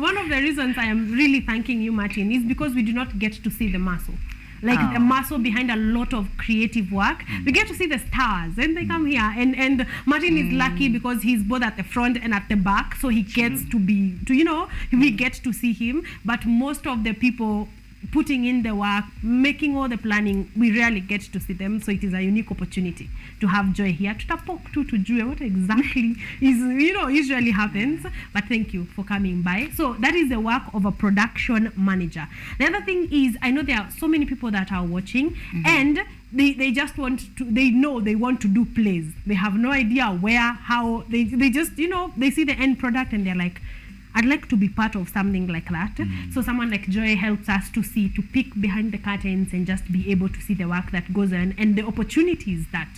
one of the reasons I am really thanking you, Martin, is because we do not get to see the muscle. Like the muscle behind a lot of creative work. We get to see the stars and they come here, and Martin is lucky because he's both at the front and at the back, so he gets we get to see him. But most of the people putting in the work, making all the planning, we rarely get to see them. So it is a unique opportunity to have Joy here to talk to Joy what exactly is usually happens. But thank you for coming by. So that is the work of a production manager. The other thing is, I know there are so many people that are watching and they just want to, they know they want to do plays. They have no idea where, how, they just, they see the end product and they're like, I'd like to be part of something like that. So someone like Joy helps us to peek behind the curtains and just be able to see the work that goes on and the opportunities that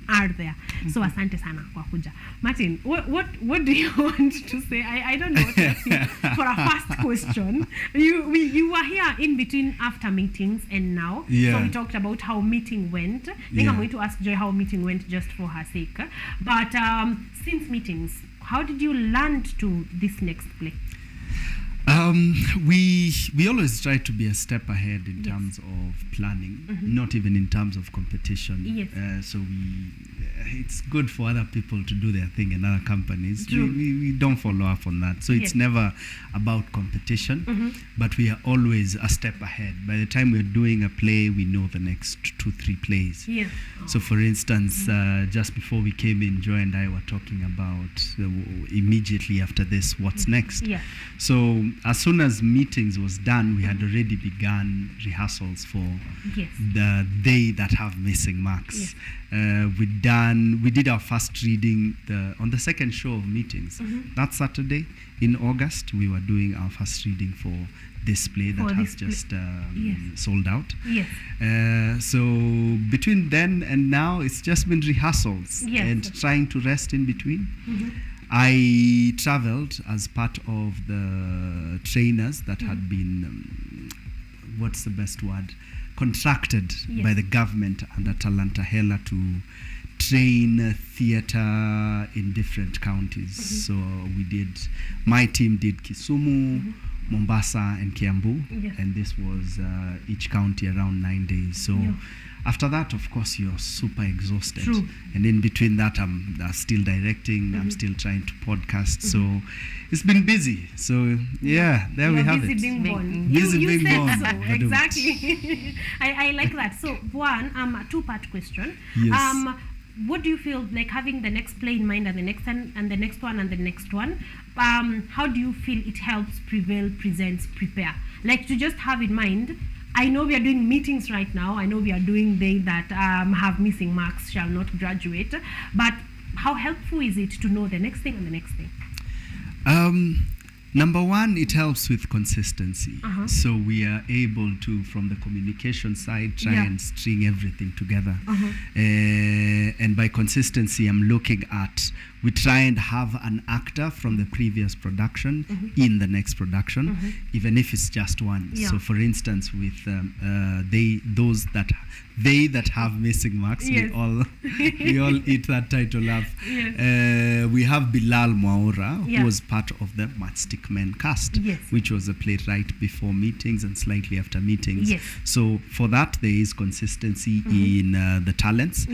are there. So asante sana kwa kuja. Martin, what do you want to say? I don't know what to say for a first question. You were here in between after meetings and now. So we talked about how meeting went. I think I'm going to ask Joy how meeting went just for her sake. But since meetings, how did you land to this next play? We always try to be a step ahead in terms of planning, not even in terms of competition. So it's good for other people to do their thing in other companies. We don't follow up on that. So it's never about competition, but we are always a step ahead. By the time we're doing a play, we know the next 2-3 plays. So for instance, just before we came in, Joy and I were talking about immediately after this, what's next. So as soon as meetings was done, we had already begun rehearsals for the day that have missing marks. We did our first reading on the second show of meetings. That Saturday in August, we were doing our first reading for this play that has just sold out. So between then and now, it's just been rehearsals and trying to rest in between. I traveled as part of the trainers that had been, what's the best word, contracted by the government under Talanta Hela to train theatre in different counties. So my team did Kisumu, Mombasa and Kiambu, and this was each county around 9 days. So after that, of course, you're super exhausted. True. And in between that, I'm still directing, I'm still trying to podcast. So it's been busy. So yeah, there we have busy it. Being born. Busy you being said born. so, exactly. I like that. So one, a two-part question. Yes. What do you feel like having the next play in mind and the next one and the next one and the next one? How do you feel it helps Prevail Presents prepare? Like to just have in mind, I know we are doing meetings right now. I know we are doing they that have missing marks shall not graduate. But how helpful is it to know the next thing and the next thing? Number one, it helps with consistency. So we are able to, from the communication side, try and string everything together. And by consistency, I'm looking at, we try and have an actor from the previous production in the next production, even if it's just one. So for instance, with they that have missing marks, we all eat that title up. We have Bilal Mwaura, who was part of the Matchstick Men cast, which was a playwright before meetings and slightly after meetings. So for that, there is consistency in the talents.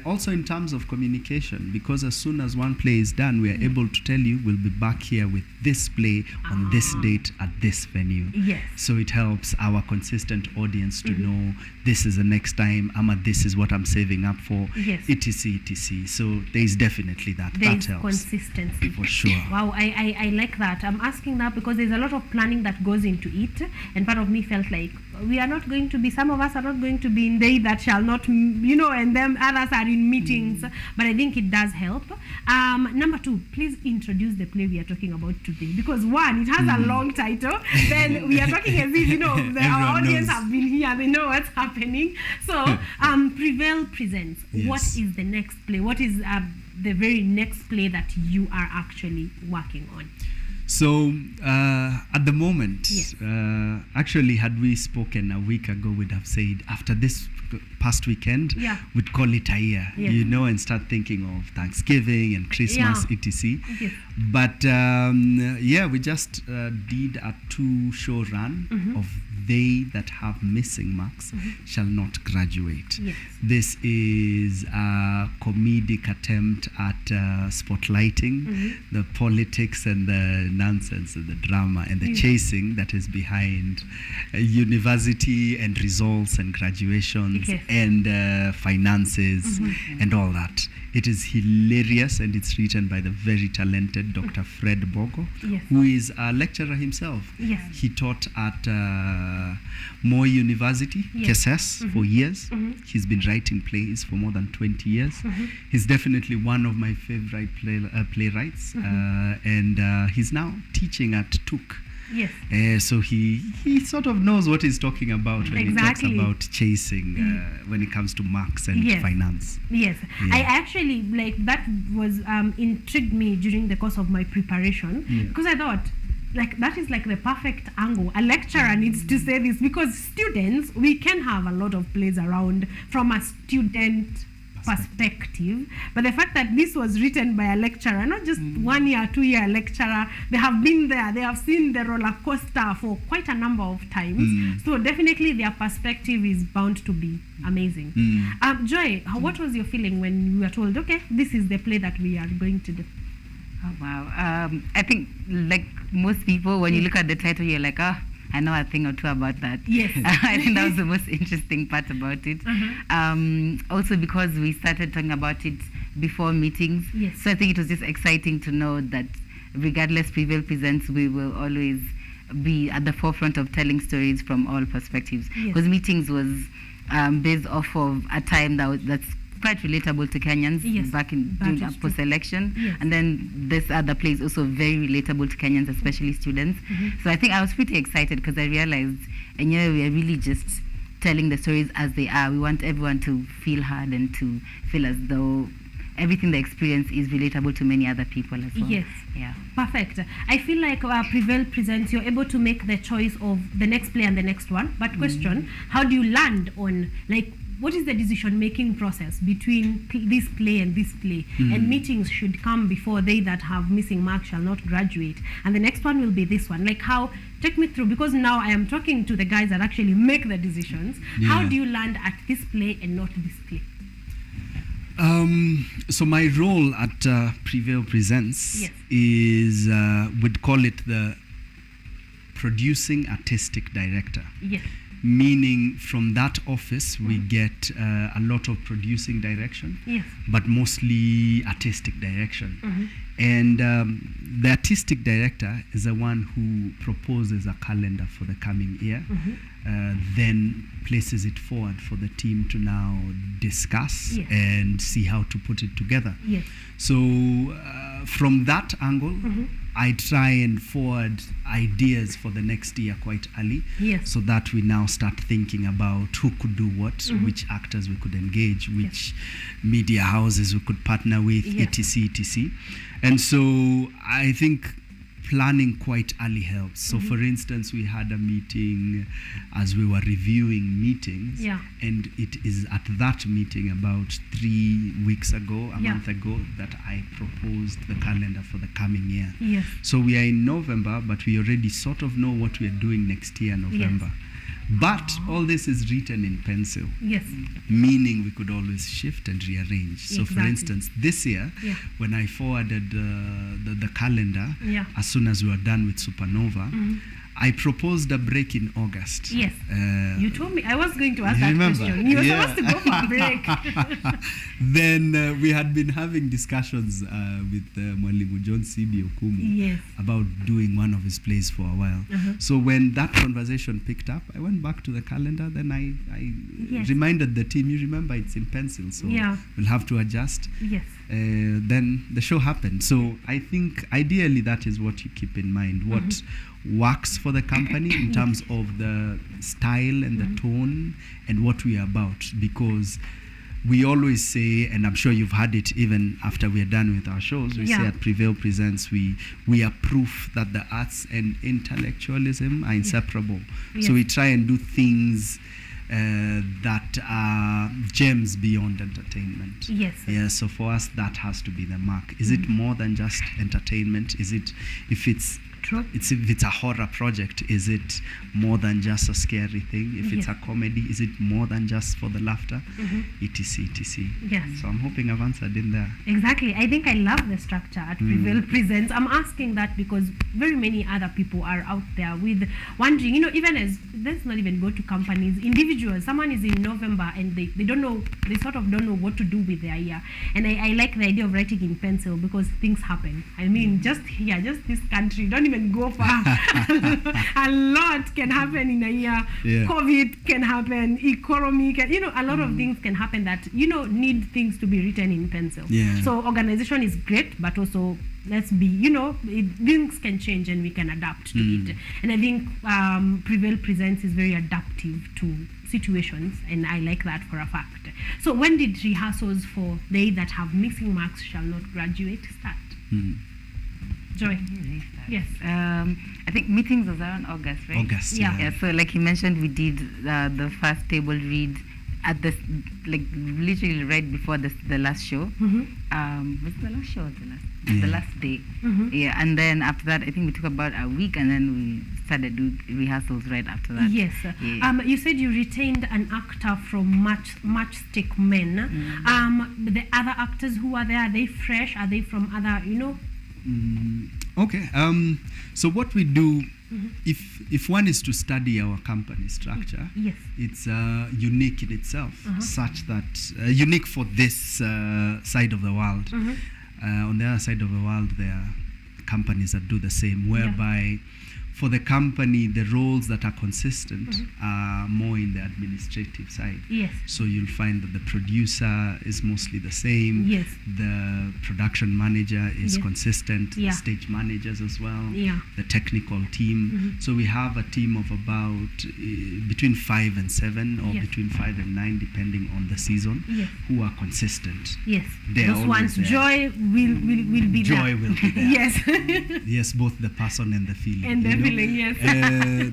Also in terms of communication, because as soon as one play is done, we are able to tell you we'll be back here with this play on this date at this venue. So it helps our consistent audience to know this is the next time, this is what I'm saving up for, etc, etc. So there is definitely that. There's that helps. Consistency. For sure. Wow, I like that. I'm asking that because there's a lot of planning that goes into it, and part of me felt like some of us are not going to be in day that shall not, and then others are in meetings, but I think it does help. Number two, please introduce the play we are talking about today, because one, it has a long title, then we are talking as if, our audience have been here, they know what's happening. So, Prevail Presents, what is the next play? What is the very next play that you are actually working on? So at the moment, actually, had we spoken a week ago, we'd have said after this past weekend, we'd call it a year, and start thinking of Thanksgiving and Christmas, etc. But we just did a 2-show run of They That Have Missing Marks Shall Not Graduate. This is a comedic attempt at spotlighting the politics and the nonsense and the drama and the chasing that is behind university and results and graduations and finances and all that. It is hilarious, and it's written by the very talented Dr. Fred Bogo, who is a lecturer himself. He taught at Moi University, KSS, for years. He's been writing plays for more than 20 years. He's definitely one of my favorite playwrights, and he's now teaching at TUC. So he sort of knows what he's talking about when he talks about chasing when it comes to marks and finance. I actually that was intrigued me during the course of my preparation, because I thought that is the perfect angle. A lecturer needs to say this, because students, we can have a lot of plays around from a student perspective, but the fact that this was written by a lecturer, not just 1 year, 2 year lecturer, they have been there, they have seen the roller coaster for quite a number of times, so definitely their perspective is bound to be amazing. Joy, what was your feeling when you were told, okay, this is the play that we are going to do? Oh, wow. I think like most people, when you look at the title, you're like, I know a thing or two about that. I think that was the most interesting part about it. Also because we started talking about it before meetings. So I think it was just exciting to know that regardless Prevail Presents, we will always be at the forefront of telling stories from all perspectives. Because meetings was based off of a time that's quite relatable to Kenyans back in post-election. And then this other play is also very relatable to Kenyans, especially students. So I think I was pretty excited because I realized, we are really just telling the stories as they are. We want everyone to feel heard and to feel as though everything they experience is relatable to many other people as well. Perfect. I feel like Prevail Presents, you're able to make the choice of the next play and the next one. But question, how do you land on what is the decision-making process between this play and this play? And meetings should come before they that have missing marks shall not graduate. And the next one will be this one. Like how, take me through, because now I am talking to the guys that actually make the decisions. How do you land at this play and not this play? So my role at Prevail Presents is, we'd call it the producing artistic director. Yes. Meaning from that office we get a lot of producing direction, but mostly artistic direction. And the artistic director is the one who proposes a calendar for the coming year, then places it forward for the team to now discuss and see how to put it together. So from that angle, I try and forward ideas for the next year quite early, so that we now start thinking about who could do what, which actors we could engage, which media houses we could partner with, etc., etc. And so I think planning quite early helps. So for instance, we had a meeting as we were reviewing meetings, and it is at that meeting about 3 weeks ago, a month ago, that I proposed the calendar for the coming year. So we are in November, but we already sort of know what we are doing next year, November. But all this is written in pencil, meaning we could always shift and rearrange. So for instance, this year, when I forwarded the calendar, as soon as we were done with Supernova, I proposed a break in August. Yes. You told me. I was going to ask that question. You were supposed to go for a break. Then we had been having discussions with Mwalimu John C.B. Okumu about doing one of his plays for a while. So when that conversation picked up, I went back to the calendar. Then I reminded the team, you remember it's in pencil, so we'll have to adjust. Then the show happened. So I think ideally that is what you keep in mind. What works for the company in terms of the style and the tone and what we are about, because we always say, and I'm sure you've heard it even after we are done with our shows, we say at Prevail Presents we are proof that the arts and intellectualism are inseparable. So we try and do things that are gems beyond entertainment. So for us that has to be the mark. Is it more than just entertainment? Is it, if it's a horror project, is it more than just a scary thing? If it's a comedy, is it more than just for the laughter? etc., etc. So I'm hoping I've answered in there. Exactly. I think I love the structure at Prevail Presents. I'm asking that because very many other people are out there with wondering, even as, let's not even go to companies, individuals, someone is in November and they don't know, they sort of don't know what to do with their year. And I like the idea of writing in pencil because things happen. I mean, just here, just this country, don't even go far. A lot can happen in a year. COVID can happen, economy can, a lot of things can happen that, need things to be written in pencil. So organization is great, but also let's be, things can change and we can adapt to it. And I think Prevail Presents is very adaptive to situations, and I like that for a fact. So when did rehearsals for They That Have Missing Marks Shall Not Graduate start? Joy? Yes. I think meetings was around August, right? August, yeah. So like you mentioned, we did the first table read at the, like literally right before the last show. Was it the last show or the last day? And then after that, I think we took about a week, and then we started doing rehearsals right after that. Yes. You said you retained an actor from Matchstick Men. The other actors who are there, are they fresh? Are they from other, Okay. So what we do, if one is to study our company structure, it's unique in itself, such that unique for this side of the world. On the other side of the world, there are companies that do the same, whereby for the company, the roles that are consistent are more in the administrative side. So you'll find that the producer is mostly the same. The production manager is consistent. The stage managers as well. The technical team. So we have a team of about between 5 and 7, or between 5 and 9, depending on the season, who are consistent. Those ones, there. Joy will be there. Joy will be there. Yes, both the person and the feeling. And the feeling,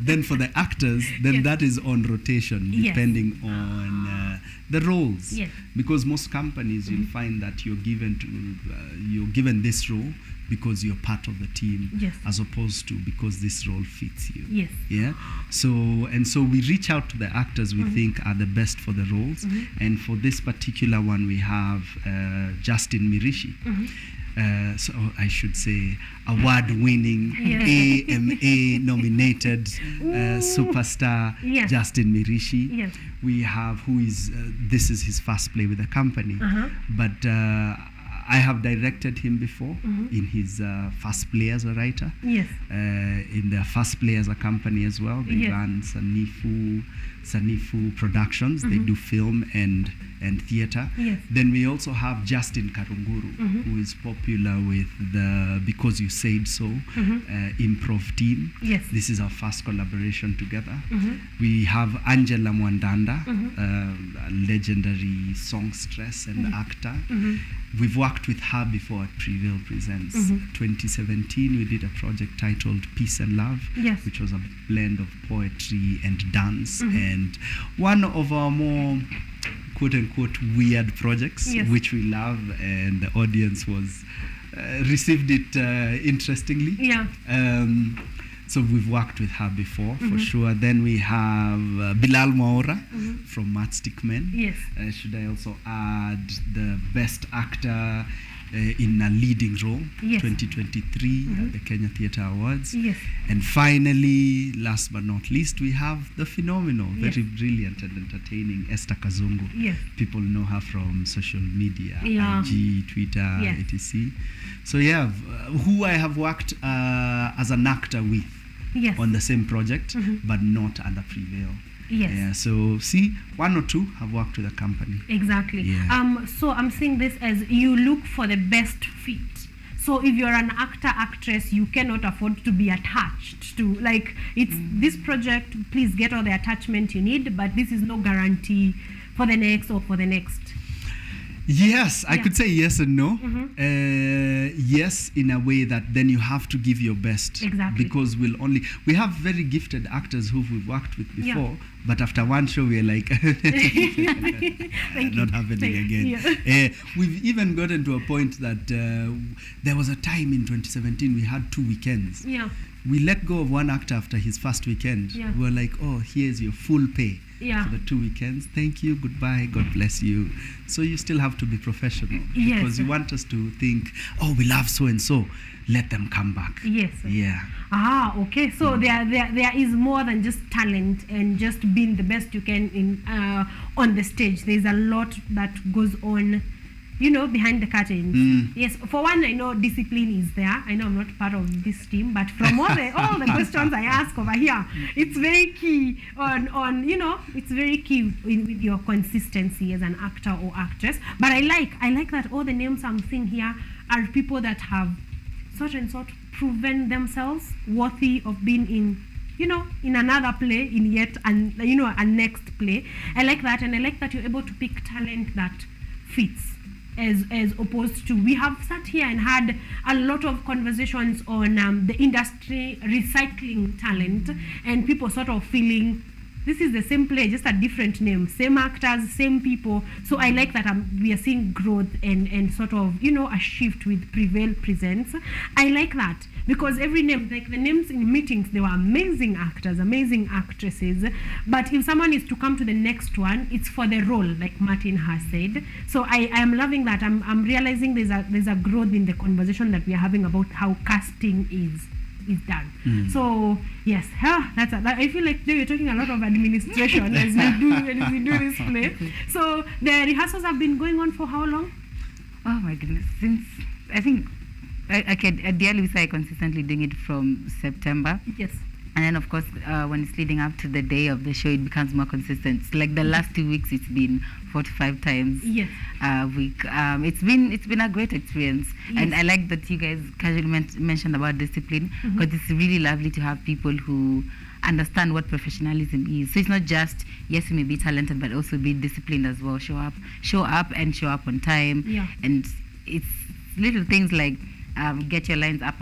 then for the actors, then that is on rotation, depending on the roles. Yes. Because most companies, you'll find that you're given this role because you're part of the team, yes, as opposed to because this role fits you. Yes. Yeah. So we reach out to the actors we think are the best for the roles, and for this particular one we have Justin Mirishi. So I should say award-winning, AMA nominated superstar, yes, Justin Mirishi. Yes. We have this is his first play with the company, but I have directed him before in his first play as a writer. Yes. In their first play as a company as well. They run Sanifu Productions. They do film and theatre. Yes. Then we also have Justin Karunguru, who is popular with the Because You Said So improv team. Yes. This is our first collaboration together. We have Angela Mwandanda, a legendary songstress and actor. We've worked with her before at Prevail Presents. 2017, we did a project titled Peace and Love, yes, which was a blend of poetry and dance, and one of our more quote-unquote weird projects, yes, which we love, and the audience was received it interestingly. Yeah. So we've worked with her before, for sure. Then we have Bilal Maura from Matchstick Men. Yes. Should I also add the best actor in a leading role, yes, 2023 at the Kenya Theatre Awards. Yes. And finally, last but not least, we have the phenomenal, yes, very brilliant and entertaining Esther Kazungu. Yes. People know her from social media, yeah, IG, Twitter, yes, etc. So yeah, who I have worked as an actor with, yes, on the same project, but not under Prevail. Yes. Yeah, so see, one or two have worked with a company. Exactly. Yeah. So I'm seeing this as you look for the best fit. So if you're an actor, actress, you cannot afford to be attached to, like, it's this project, please get all the attachment you need, but this is no guarantee for the next or for the next. Yes, I could say yes and no. Yes, in a way that then you have to give your best. Exactly. Because we have very gifted actors who we've worked with before, but after one show we're like, not happening again. Yeah. We've even gotten to a point that there was a time in 2017 we had 2 weekends. Yeah. We let go of one actor after his first weekend. Yeah. We were like, oh, here's your full pay. Yeah. For the 2 weekends. Thank you, goodbye, God bless you. So you still have to be professional. Yes. Because you want us to think, oh, we love so and so, let them come back. Yes. Yeah. Okay. So there is more than just talent and just being the best you can in on the stage. There's a lot that goes on, behind the curtains. Yes, for one, I know discipline is there. I know I'm not part of this team, but from all the questions I ask over here, it's very key on it's very key with your consistency as an actor or actress. But I like that all the names I'm seeing here are people that have sort proven themselves worthy of being in another play, in yet a next play. I like that, and I like that you're able to pick talent that fits. As opposed to, we have sat here and had a lot of conversations on the industry recycling talent, and people sort of feeling this is the same play, just a different name, same actors, same people. So I like that we are seeing growth and sort of, a shift with Prevail Presents. I like that because every name, like the names in meetings, they were amazing actors, amazing actresses. But if someone is to come to the next one, it's for the role, like Martin has said. So I am loving that. I'm realizing there's a growth in the conversation that we are having about how casting is done. So yes, I feel like you're talking a lot of administration as we do this play. So the rehearsals have been going on for how long? Oh my goodness, since I think I can ideally say consistently doing it from September. Yes. And then, of course, when it's leading up to the day of the show, it becomes more consistent. Like the last 2 weeks, it's been 4 to 5 times a week. It's been a great experience, and I like that you guys casually mentioned about discipline, because it's really lovely to have people who understand what professionalism is. So it's not just, yes, you may be talented, but also be disciplined as well. Show up and show up on time. Yeah. And it's little things like get your lines up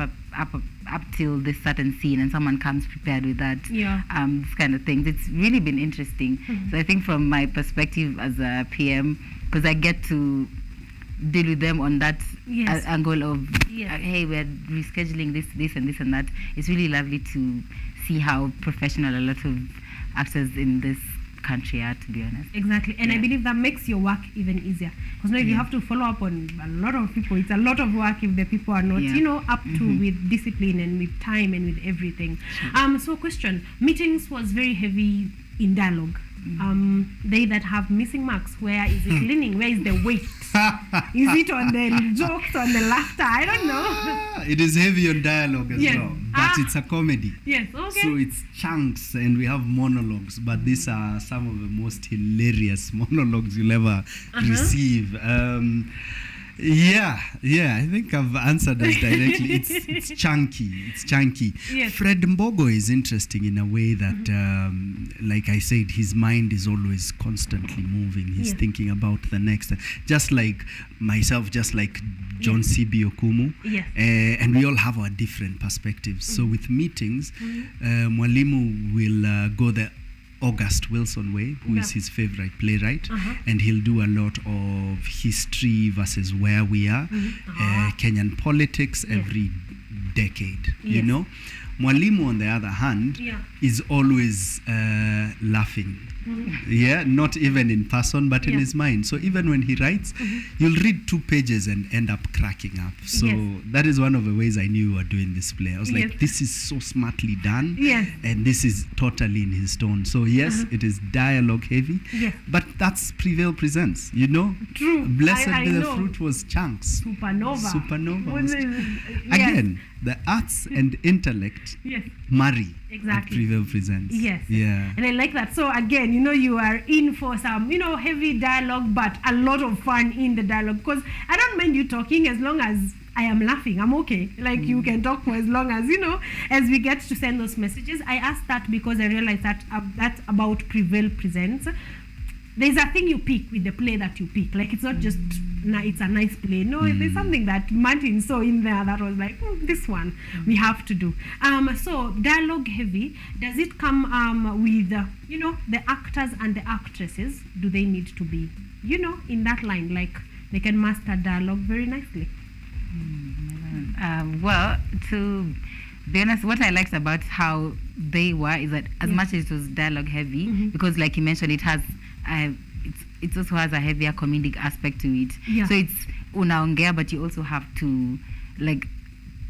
till this certain scene, and someone comes prepared with that. This kind of things. It's really been interesting. So I think from my perspective as a PM, because I get to deal with them on that angle of hey, we're rescheduling this and that. It's really lovely to see how professional a lot of actors in this country are, to be honest. Exactly. And I believe that makes your work even easier, because now if you have to follow up on a lot of people, it's a lot of work if the people are not up to with discipline and with time and with everything. So question, meetings was very heavy in dialogue. They that have missing marks, where is it leaning? Where is the weight? Is it on the jokes, on the laughter? I don't know. It is heavy on dialogue as well, but it's a comedy. Yes, okay. So it's chunks and we have monologues, but these are some of the most hilarious monologues you'll ever receive. I think I've answered that directly. It's chunky. Yes. Fred Mbogo is interesting in a way that, like I said, his mind is always constantly moving. He's thinking about the next. Just like myself, just like John C.B. Okumu. Yes. And we all have our different perspectives. So with meetings, Mwalimu will go the August Wilson way, who is his favorite playwright, and he'll do a lot of history versus where we are, Kenyan politics every decade, you know. Mwalimu, on the other hand, is always laughing. Not even in person, but in his mind. So even when he writes, you'll read 2 pages and end up cracking up. So that is one of the ways I knew you were doing this play. I was like, this is so smartly done, and this is totally in his tone. So yes, it is dialogue heavy, but that's Prevail Presents, you know. True. Blessed I be the know. Fruit was Chunks. Supernova. Again, the arts and intellect marry. Exactly. Prevail Presents. Yes. Yeah. And I like that. So again, you are in for some, heavy dialogue, but a lot of fun in the dialogue, because I don't mind you talking as long as I am laughing. I'm okay. Like you can talk for as long as, as we get to send those messages. I asked that because I realized that that's about Prevail Presents. There's a thing you pick with the play that you pick. Like, it's not just, it's a nice play. No, there's something that Martin saw in there that was like, this one we have to do. So, dialogue heavy, does it come with, the actors and the actresses? Do they need to be, in that line? Like, they can master dialogue very nicely. Well, to be honest, what I liked about how they were is that as much as it was dialogue heavy, because like you mentioned, it has it also has a heavier comedic aspect to it. So it's unaongea, but you also have to, like,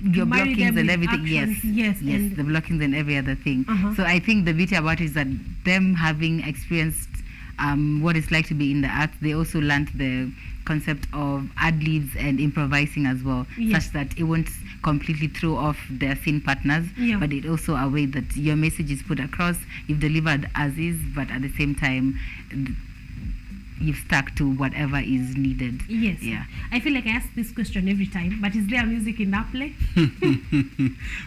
your blockings and everything. Yes, the blockings and every other thing. So I think the beauty about it is that them having experienced what it's like to be in the arts, they also learned the concept of ad-libs and improvising as well, such that it won't completely throw off their scene partners, but it also a way that your message is put across, you've delivered as is, but at the same time you've stuck to whatever is needed. Yes. Yeah. I feel like I ask this question every time, but is there music in that play?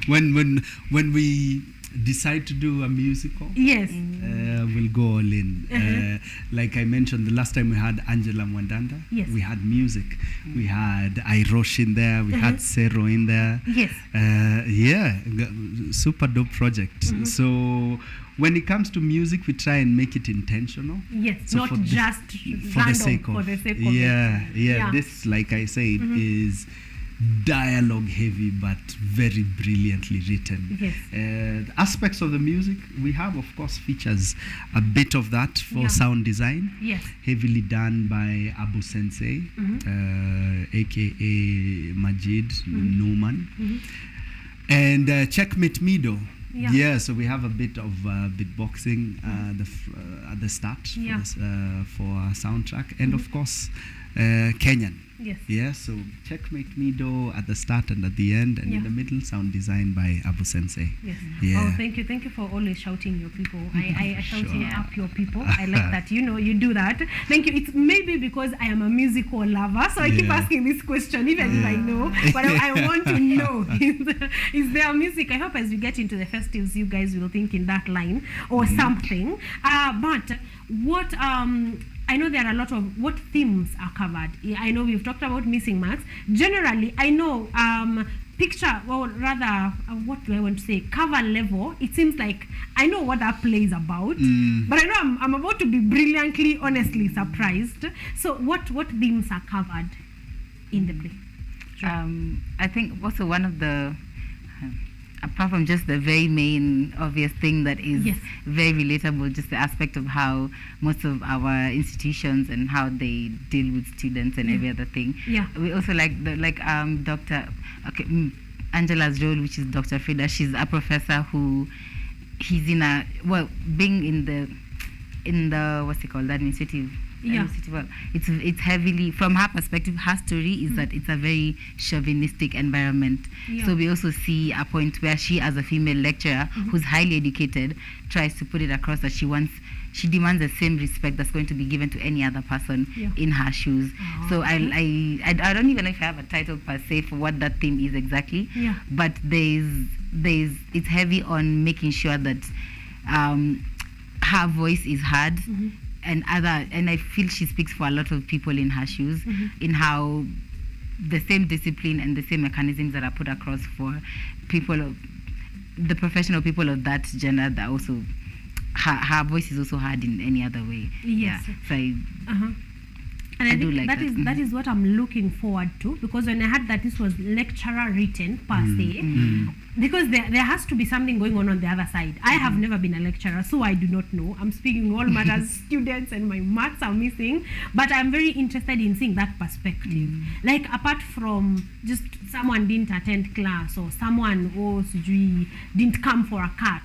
when we decide to do a musical, we'll go all in. Like I mentioned, the last time we had Angela Mwandanda, we had music. We had Airosh in there, we had Sero in there. Super dope project. So when it comes to music, we try and make it intentional. So not just for the sake of it. This, like I said, is dialogue heavy but very brilliantly written. Aspects of the music we have, of course, features a bit of that for sound design, heavily done by Abu Sensei, aka Majid Numan, and Checkmate Mido. So we have a bit of beatboxing at the start for our soundtrack, and of course Kenyan. So Checkmate Mido at the start and at the end, and in the middle, sound design by Abu Sensei. Oh, thank you for always shouting your people. I shouting up your people. I like that. You do that. Thank you. It's maybe because I am a musical lover, so I keep asking this question, even if I know. But I want to know: is there music? I hope as we get into the festives, you guys will think in that line or something. But what I know there are a lot of what themes are covered. I know we've talked about missing marks. Generally, I know picture, or rather, what do I want to say? Cover level. It seems like I know what that play is about, but I know I'm about to be brilliantly, honestly surprised. So, what themes are covered in the play? I think also one of the apart from just the very main obvious thing that is very relatable, just the aspect of how most of our institutions and how they deal with students and every other thing. We also like Dr. Angela's role, which is Dr. Frida. She's a professor who being in the what's it called, administrative. Well, it's heavily, from her perspective, her story is that it's a very chauvinistic environment. So we also see a point where she, as a female lecturer who's highly educated, tries to put it across that she demands the same respect that's going to be given to any other person in her shoes. So I don't even know if I have a title per se for what that theme is exactly, but it's heavy on making sure that her voice is heard. And I feel she speaks for a lot of people in her shoes, in how the same discipline and the same mechanisms that are put across for the professional people of that gender, that also her voice is also heard in any other way. So and I think that is what I'm looking forward to, because when I heard that this was lecturer written per se, because there has to be something going on the other side. I have never been a lecturer, so I do not know. I'm speaking all matters students, and my marks are missing, but I'm very interested in seeing that perspective. Like, apart from just someone didn't attend class, or someone didn't come for a cut,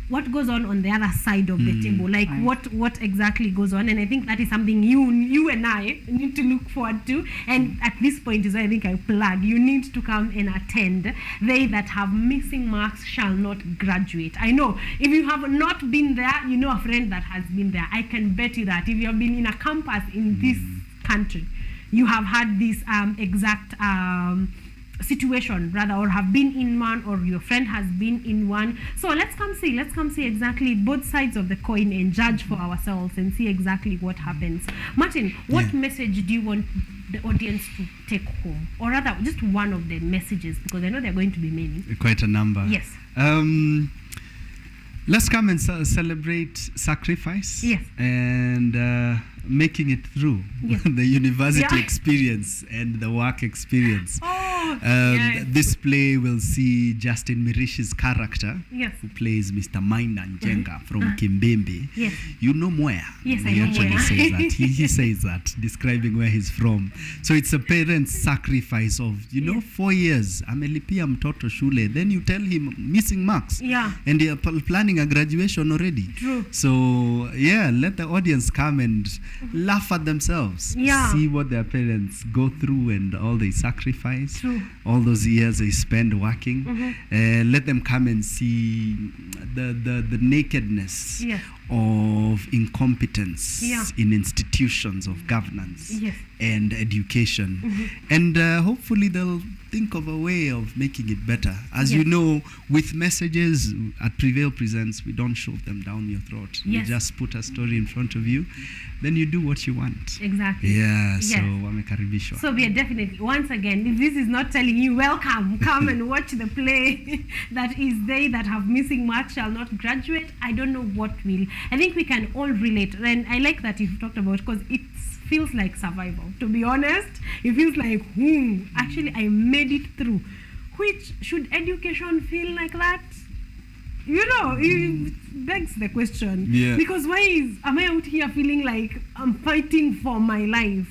what goes on the other side of the table? Like, what exactly goes on? And I think that is something you and I need to look forward to. And at this point is where I think I plug. You need to come and attend. They that have missing marks shall not graduate. I know if you have not been there, you know a friend that has been there. I can bet you that if you have been in a campus in this country, you have had this exact situation, rather, or have been in one, or your friend has been in one. So let's come see exactly both sides of the coin and judge for ourselves and see exactly what happens. Martin, what message do you want the audience to take home, or rather just one of the messages, because I know there are going to be many. Quite a number. Yes. Let's come and celebrate sacrifice and making it through the university experience and the work experience. This play will see Justin Mirish's character, who plays Mr. Maina Njenga from Kimbembe. You know Mwea. He actually says that. He says that, describing where he's from. So it's a parent's sacrifice of 4 years. Amelipia mtoto shule. Then you tell him missing marks. And you're planning a graduation already. True. So let the audience come and laugh at themselves. See what their parents go through and all they sacrifice. True. All those years they spend working. Let them come and see the nakedness of incompetence in institutions of governance and education. And hopefully they'll think of a way of making it better. As you know, with messages at Prevail Presents, we don't shove them down your throat. We just put a story in front of you, then you do what you want. Exactly. So wamekaribishwa. So we are definitely, once again, if this is not telling you welcome, come and watch the play that is they that have missing marks shall not graduate, I don't know what will. I think we can all relate. And I like that you've talked about, because it feels like survival. To be honest, it feels like, actually I made it through. Which, should education feel like that? It begs the question. Because am I out here feeling like I'm fighting for my life?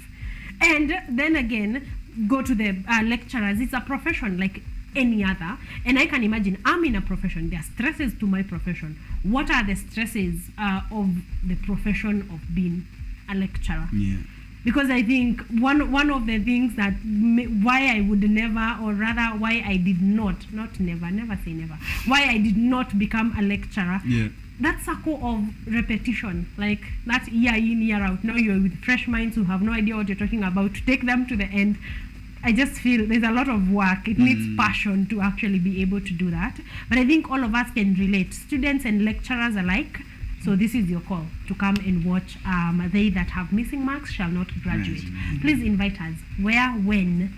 And then again, go to the lecturers. It's a profession like any other. And I can imagine I'm in a profession. There are stresses to my profession. What are the stresses of the profession of being a lecturer? Because I think one of the things that why I would never, or rather why I did not never say never, why I did not become a lecturer, that circle of repetition, like that year in, year out. Now you're with fresh minds who have no idea what you're talking about, to take them to the end. I just feel there's a lot of work. It needs passion to actually be able to do that. But I think all of us can relate, students and lecturers alike. So this is your call to come and watch. They that have missing marks shall not graduate. Please invite us. Where, when,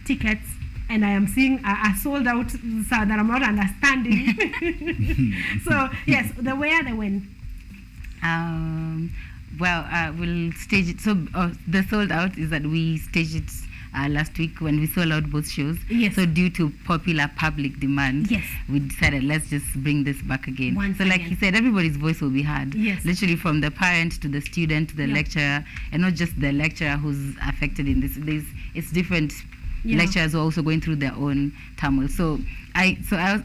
tickets, and I am seeing a sold out, so that I'm not understanding. So yes, the where, the when. We'll stage it. So the sold out is that we staged it last week when we sold out both shows. Yes. So due to popular public demand, yes, we decided let's just bring this back again. Once like again. he said, everybody's voice will be heard. Yes. Literally from the parent to the student to the lecturer, and not just the lecturer who's affected in this. It's different. Lecturers are also going through their own turmoil. So I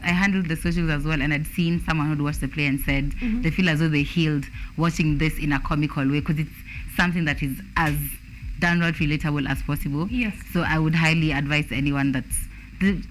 handled the socials as well, and I'd seen someone who'd watched the play and said they feel as though they healed watching this in a comical way, because it's something that is as downright relatable as possible. Yes. So I would highly advise anyone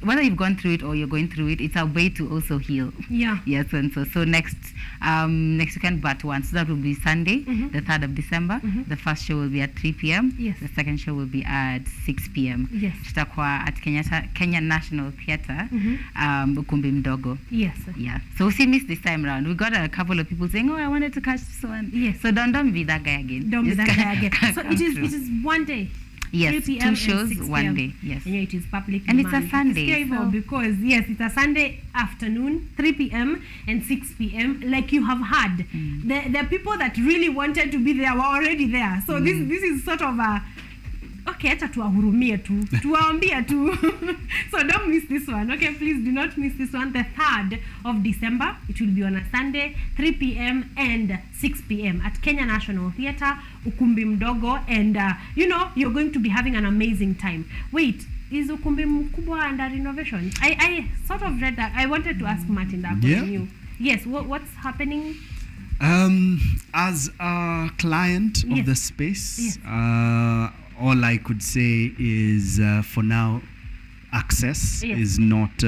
whether you've gone through it or you're going through it, it's a way to also heal. Yeah. Yes, and so next weekend, but once, so that will be Sunday, the 3rd of December. The first show will be at 3 p.m. Yes. The second show will be at 6 p.m. Yes. Tutakuwa at Kenya National Theatre, ukumbi mdogo. Yes. Yeah. So we miss this time around. We got a couple of people saying, "Oh, I wanted to catch this one." Yes. So don't be that guy again. Don't be that guy again. So it is one day. Yes, 3 p.m. 2 shows, 6 1 p.m. day. Yes. And it is public and demand. It's a Sunday. So because yes, it's a Sunday afternoon, 3 p.m. and 6 p.m. Like you have heard, the people that really wanted to be there were already there. So this is sort of a okay, acha tuwahurumie tu, tuwaambie tu. So don't miss this one. Okay, please do not miss this one. The 3rd of December, it will be on a Sunday, 3 p.m. and 6 p.m. at Kenya National Theatre, ukumbi mdogo, and you're going to be having an amazing time. Wait, is ukumbi mkubwa under renovation? I sort of read that. I wanted to ask Martin that from you. Yes, what's happening? As a client of the space, all I could say is for now, access is not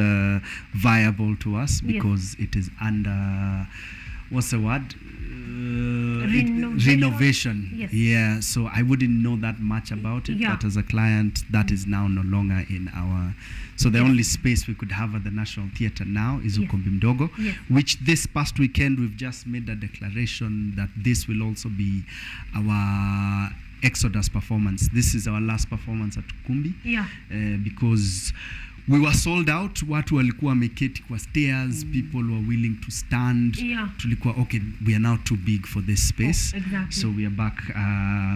viable to us because it is under, what's the word? Renovation. Yes. Yeah, so I wouldn't know that much about it, but as a client, that is now no longer in our. So the only space we could have at the National Theatre now is Ukumbi Mdogo, which this past weekend we've just made a declaration that this will also be our Exodus performance. This is our last performance at Ukumbi because we were sold out. Watu walikuwa wameketi kwa stairs, people were willing to stand. Tulikuwa okay, we are now too big for this space. So we are back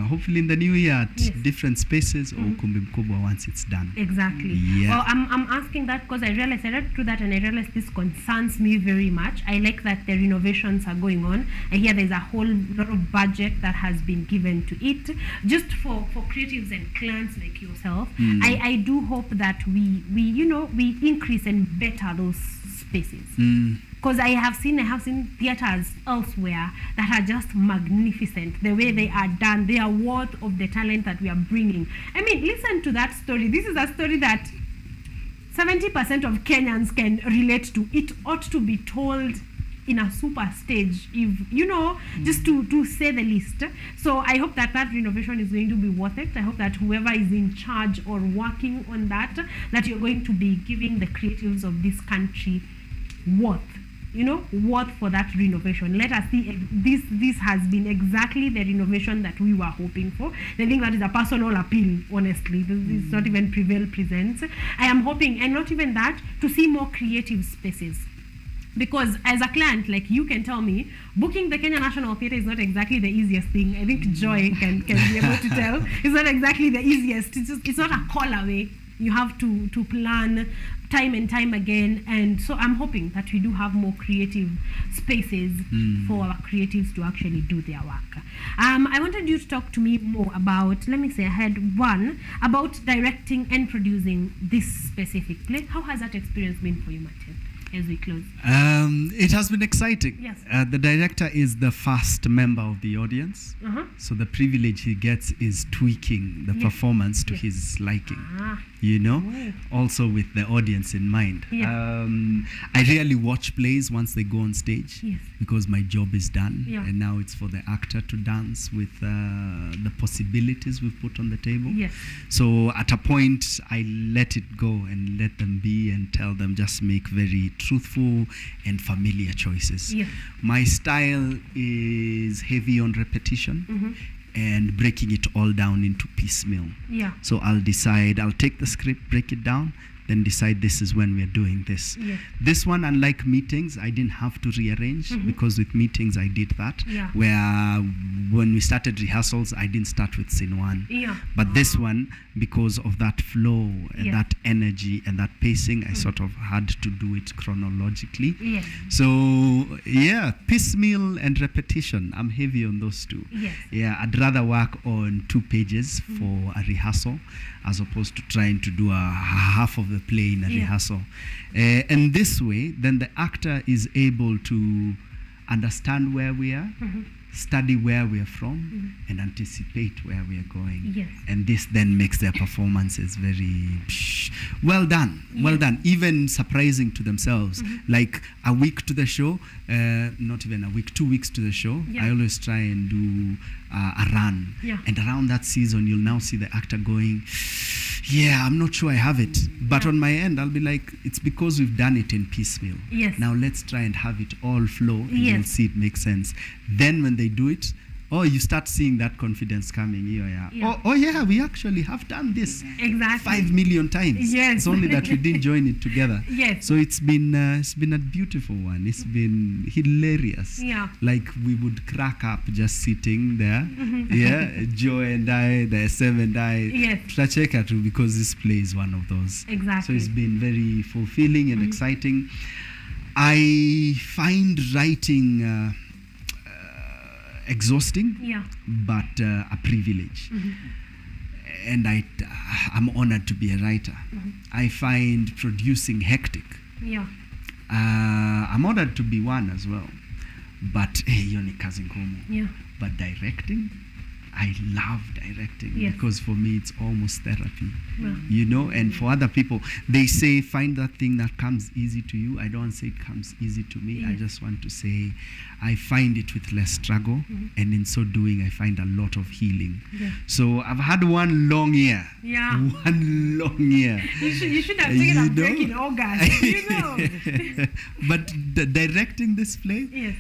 hopefully in the new year at different spaces or Ukumbi Mkubwa once it's done. Well, I'm asking that because I realized I read through that and I realized this concerns me very much. I like that the renovations are going on. I hear there's a whole lot of budget that has been given to it just for creatives and clients like yourself. I do hope that we increase and better those spaces. Because I have seen theaters elsewhere that are just magnificent. The way they are done, they are worth of the talent that we are bringing. I mean, listen to that story. This is a story that 70% of Kenyans can relate to. It ought to be told in a super stage, if just to say the least. So I hope that renovation is going to be worth it. I hope that whoever is in charge or working on that you're going to be giving the creatives of this country worth for that renovation. Let us see, this has been exactly the renovation that we were hoping for. I think that is a personal appeal, honestly. This is not even Prevail Presents. I am hoping, and not even that, to see more creative spaces. Because as a client, like you can tell me, booking the Kenya National Theatre is not exactly the easiest thing. I think Joy can be able to tell. It's not exactly the easiest. It's not a call away. You have to plan time and time again. And so I'm hoping that we do have more creative spaces for our creatives to actually do their work. I wanted you to talk to me more about, I had one about directing and producing this specific play. How has that experience been for you, Martin? As we close. It has been exciting. Yes. The director is the first member of the audience. So the privilege he gets is tweaking the performance to his liking. Also with the audience in mind. I rarely watch plays once they go on stage because my job is done. And now it's for the actor to dance with the possibilities we've put on the table. So at a point, I let it go and let them be and tell them just make very truthful and familiar choices. Yeah. My style is heavy on repetition and breaking it all down into piecemeal. Yeah. So I'll take the script, break it down, then decide this is when we're doing this. Yeah. This one, unlike meetings, I didn't have to rearrange because with meetings I did that. Yeah. Where when we started rehearsals, I didn't start with scene one. Yeah. But this one, because of that flow and that energy and that pacing, I sort of had to do it chronologically. Yes. So yeah, piecemeal and repetition. I'm heavy on those two. Yes. Yeah, I'd rather work on 2 pages for a rehearsal as opposed to trying to do a half of the play in a rehearsal. And this way, then the actor is able to understand where we are, study where we are from, and anticipate where we are going. Yes. And this then makes their performances very well done. Well done, even surprising to themselves. Like a week to the show, not even a week, 2 weeks to the show, I always try and do a run. Yeah. And around that season, you'll now see the actor going, yeah, I'm not sure I have it. But on my end, I'll be like, it's because we've done it in piecemeal. Yes. Now let's try and have it all flow, and Yes. you'll see it makes sense. Then when they do it, you start seeing that confidence coming. Yeah, we actually have done this Exactly. 5 million times. Yes. It's only that we didn't join it together. Yes. So it's been a beautiful one. It's been hilarious. Yeah. Like we would crack up just sitting there. Yeah, Joe and I, the SM and I. Yes. Tutacheka too, because this play is one of those. Exactly. So it's been very fulfilling and exciting. I find writing exhausting, but a privilege. And I'm honored to be a writer. I find producing hectic. Yeah. I'm honored to be one as well. But hiyo ni kazi ngumu. Yeah. But directing, I love directing because for me it's almost therapy. Yeah. You know, and for other people, they say find that thing that comes easy to you. I don't say it comes easy to me. I just want to say I find it with less struggle, and in so doing I find a lot of healing. Yeah. So I've had one long year. Yeah. One long year. You should have taken a break in August. You know. But directing this play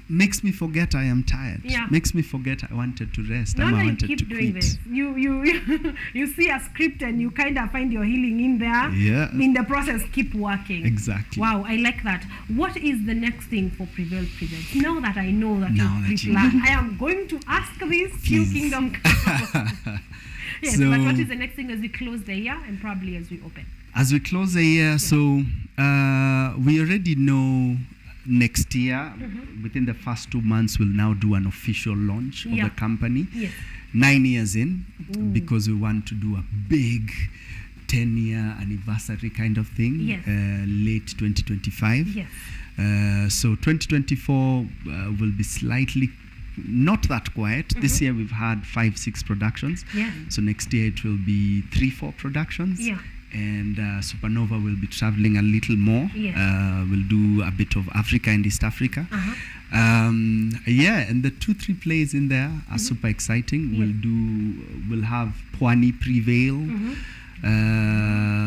makes me forget I am tired. Yeah. Makes me forget I wanted to rest. No, I you wanted keep to doing quit. this. You see a script and you kind of find your healing in there. Yeah. In the process, keep working. Exactly. Wow, I like that. What is the next thing for Prevail Presents? Now that I know that Now you're that you pre-planned, know. I am going to ask this few Please. Kingdom Come. Yes, So- but what is the next thing as we close the year and probably as we open? As we close the year, so we already know next year, within the first 2 months, we'll now do an official launch of the company. Yes. 9 years in, because we want to do a big 10-year anniversary kind of thing, Yes. late 2025. Yes. So 2024 will be slightly not that quiet. This year we've had 5-6 productions. Yeah. So next year it will be 3-4 productions. Yeah. And Supernova will be traveling a little more. Yes. We'll do a bit of Africa and East Africa. And the 2-3 plays in there are super exciting. We'll have Pwani Prevail.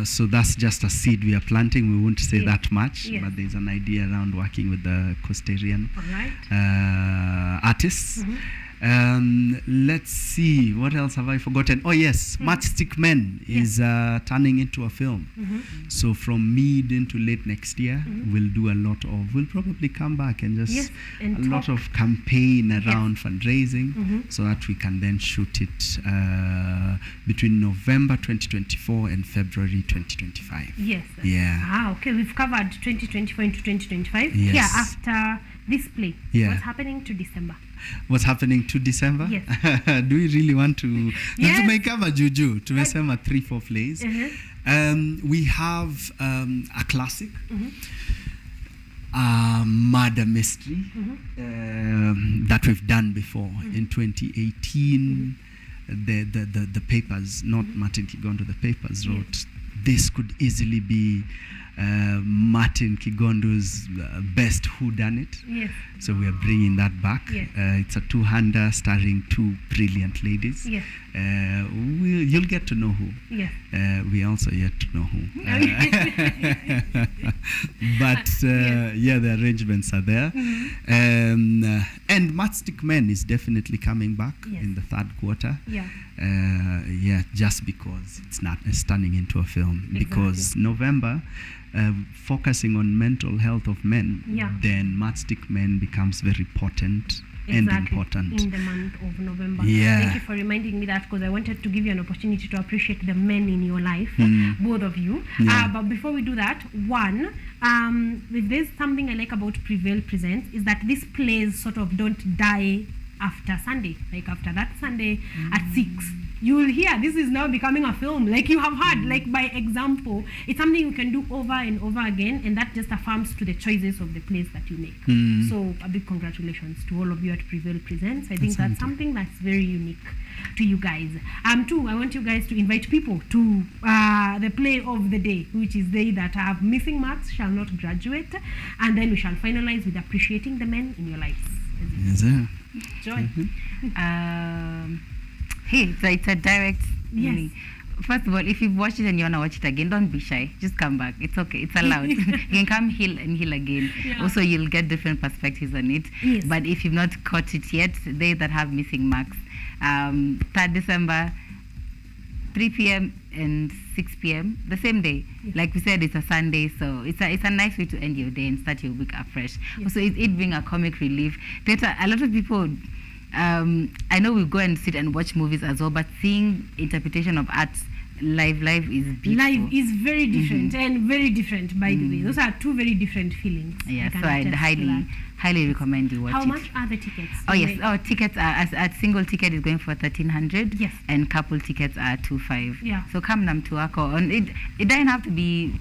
So that's just a seed we are planting. We won't say that much, but there's an idea around working with the Costarian artists. Let's see, what else have I forgotten? Oh yes, Matchstick Men is turning into a film. So from mid into late next year, we'll do a lot of, we'll probably come back and just and a lot talk. of campaign around fundraising, so that we can then shoot it between November 2024 and February 2025. Yes. Yeah. Okay, we've covered 2024 into 2025. Yes. Yeah, after this play, Yeah. what's happening to December? What's happening to December? Yes. Do we really want to? Yes. Tumekava juju. Tumesema 3-4 plays. We have a classic, murder mystery that we've done before in 2018. The papers, not Martin Kigondo, the papers wrote this could easily be Martin Kigondo's best whodunit. Yes. So we are bringing that back. Yes. It's a two-hander starring 2 brilliant ladies. Yes. You'll get to know who. Yes. We also yet to know who. But the arrangements are there. And Matchstick Men is definitely coming back in the third quarter. Just because it's turning into a film. Exactly. Because November, focusing on mental health of men, then Matchstick Men becomes very potent. And important in the month of November. Yeah. Thank you for reminding me that, because I wanted to give you an opportunity to appreciate the men in your life, both of you. But before we do that, if there's something I like about Prevail Presents is that these plays sort of don't die after Sunday. Like after that Sunday at 6, you will hear this is now becoming a film. Like you have heard, like by example, it's something you can do over and over again, and that just affirms to the choices of the plays that you make. So a big congratulations to all of you at Prevail Presents. I think that's something that's very unique to you guys. Too, I want you guys to invite people to the play of the day, which is they that have missing marks shall not graduate, and then we shall finalize with appreciating the men in your lives. Joy. Hey, so it's a direct. Yes. First of all, if you've watched it and you want to watch it again, don't be shy. Just come back. It's okay. It's allowed. You can come heal again. Yeah. Also, you'll get different perspectives on it. Yes. But if you've not caught it yet, they that have missing marks, 3rd December, 3 p.m. and 6 p.m. the same day. Yes. Like we said, it's a Sunday, so it's a nice way to end your day and start your week afresh. Yes. Also, it being a comic relief. Theater, a lot of people, I know we go and sit and watch movies as well, but seeing interpretation of art live is beautiful. Live is very different and very different, by the way. Those are two very different feelings. Yeah, so I'd highly recommend you watch it. How much are the tickets? Oh yes, tickets are at single ticket is going for 1,300. Yes. And couple tickets are 2,500. Yeah. So come nam to wako. And it doesn't have to be.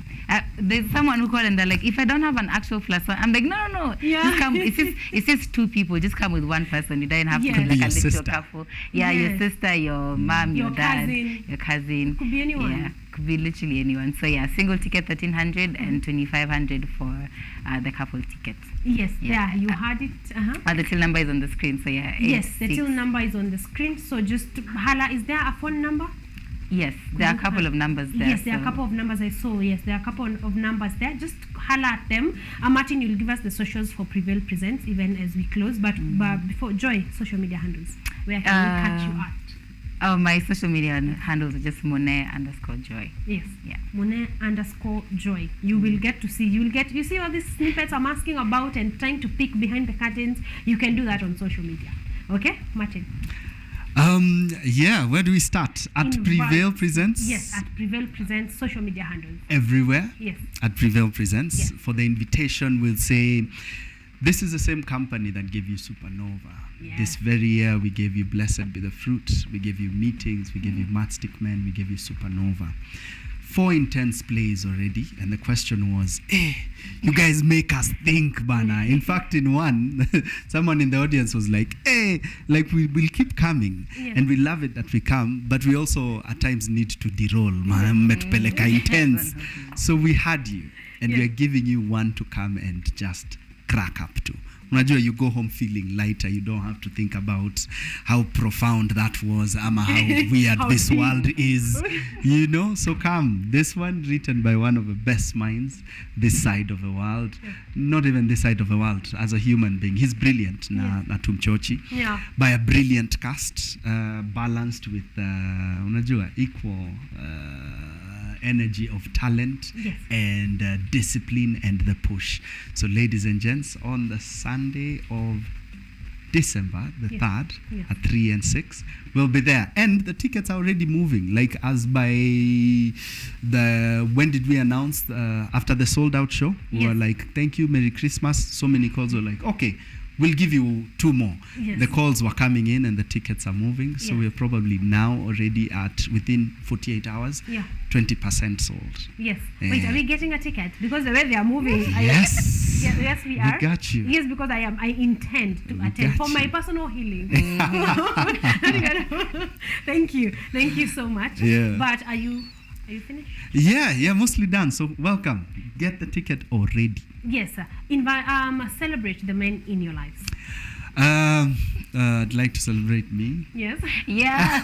There's someone who called and they're like, if I don't have an actual plus one, I'm like, no. Yeah. Just come. It's just 2 people. Just come with one person. It doesn't have to be like a little couple. Yeah, your sister, your mom, your dad, your cousin. Could be anyone. Yeah. Could be literally anyone. So yeah, single ticket 1,300 and 2,500 for the couple tickets. Yes, yeah, you had it. The till number is on the screen. So yeah. Yes, the till number is on the screen. So just holla. Is there a phone number? Yes, there are a couple of numbers there. Yes, there are a couple of numbers I saw. Yes, there are a couple of numbers there. Just holla at them. Martin, you'll give us the socials for Prevail Presents even as we close. But before, Joy, social media handles. Where can we catch you at? Oh, my social media handles are just Monet_Joy. Yes. Yeah. Monet_Joy. You will get to see. You see all these snippets I'm asking about and trying to peek behind the curtains. You can do that on social media. Okay, Martin. Where do we start? At Prevail Presents? Yes, at Prevail Presents, social media handles. Everywhere? Yes. At Prevail Presents. Yes. For the invitation, we'll say, this is the same company that gave you Supernova. Yeah. This very year, we gave you Blessed Be the Fruit. We gave you Meetings. We gave you Matchstick Men. We gave you Supernova. 4 intense plays already, and the question was, you guys make us think, bana. In fact, in one, someone in the audience was like, like we will keep coming, and we love it that we come, but we also at times need to deroll, metupeleka intense. So we had you, and we are giving you one to come and just crack up to. You go home feeling lighter. You don't have to think about how profound that was, how weird this world is, So come. This one written by one of the best minds this side of the world. Not even this side of the world. As a human being, he's brilliant. Na tumchochi. Yeah. By a brilliant cast, balanced with equal energy of talent and discipline and the push. So ladies and gents, on the Sunday of December the 3rd at 3 and 6, we'll be there. And the tickets are already moving. Like as by when did we announce after the sold out show? We were like, thank you, Merry Christmas. So many calls were like, okay, we'll give you 2 more. Yes. The calls were coming in and the tickets are moving. So we're probably now already at within 48 hours, 20% sold. Yes. Wait, are we getting a ticket? Because the way they are moving. Yes. Yes, we are. We got you. Yes, because I intend to attend for my personal healing. Thank you so much. Yeah. But are you finished? Yeah, mostly done. So welcome. Get the ticket already. Yes, celebrate the men in your lives. I'd like to celebrate me. Yes. Yeah.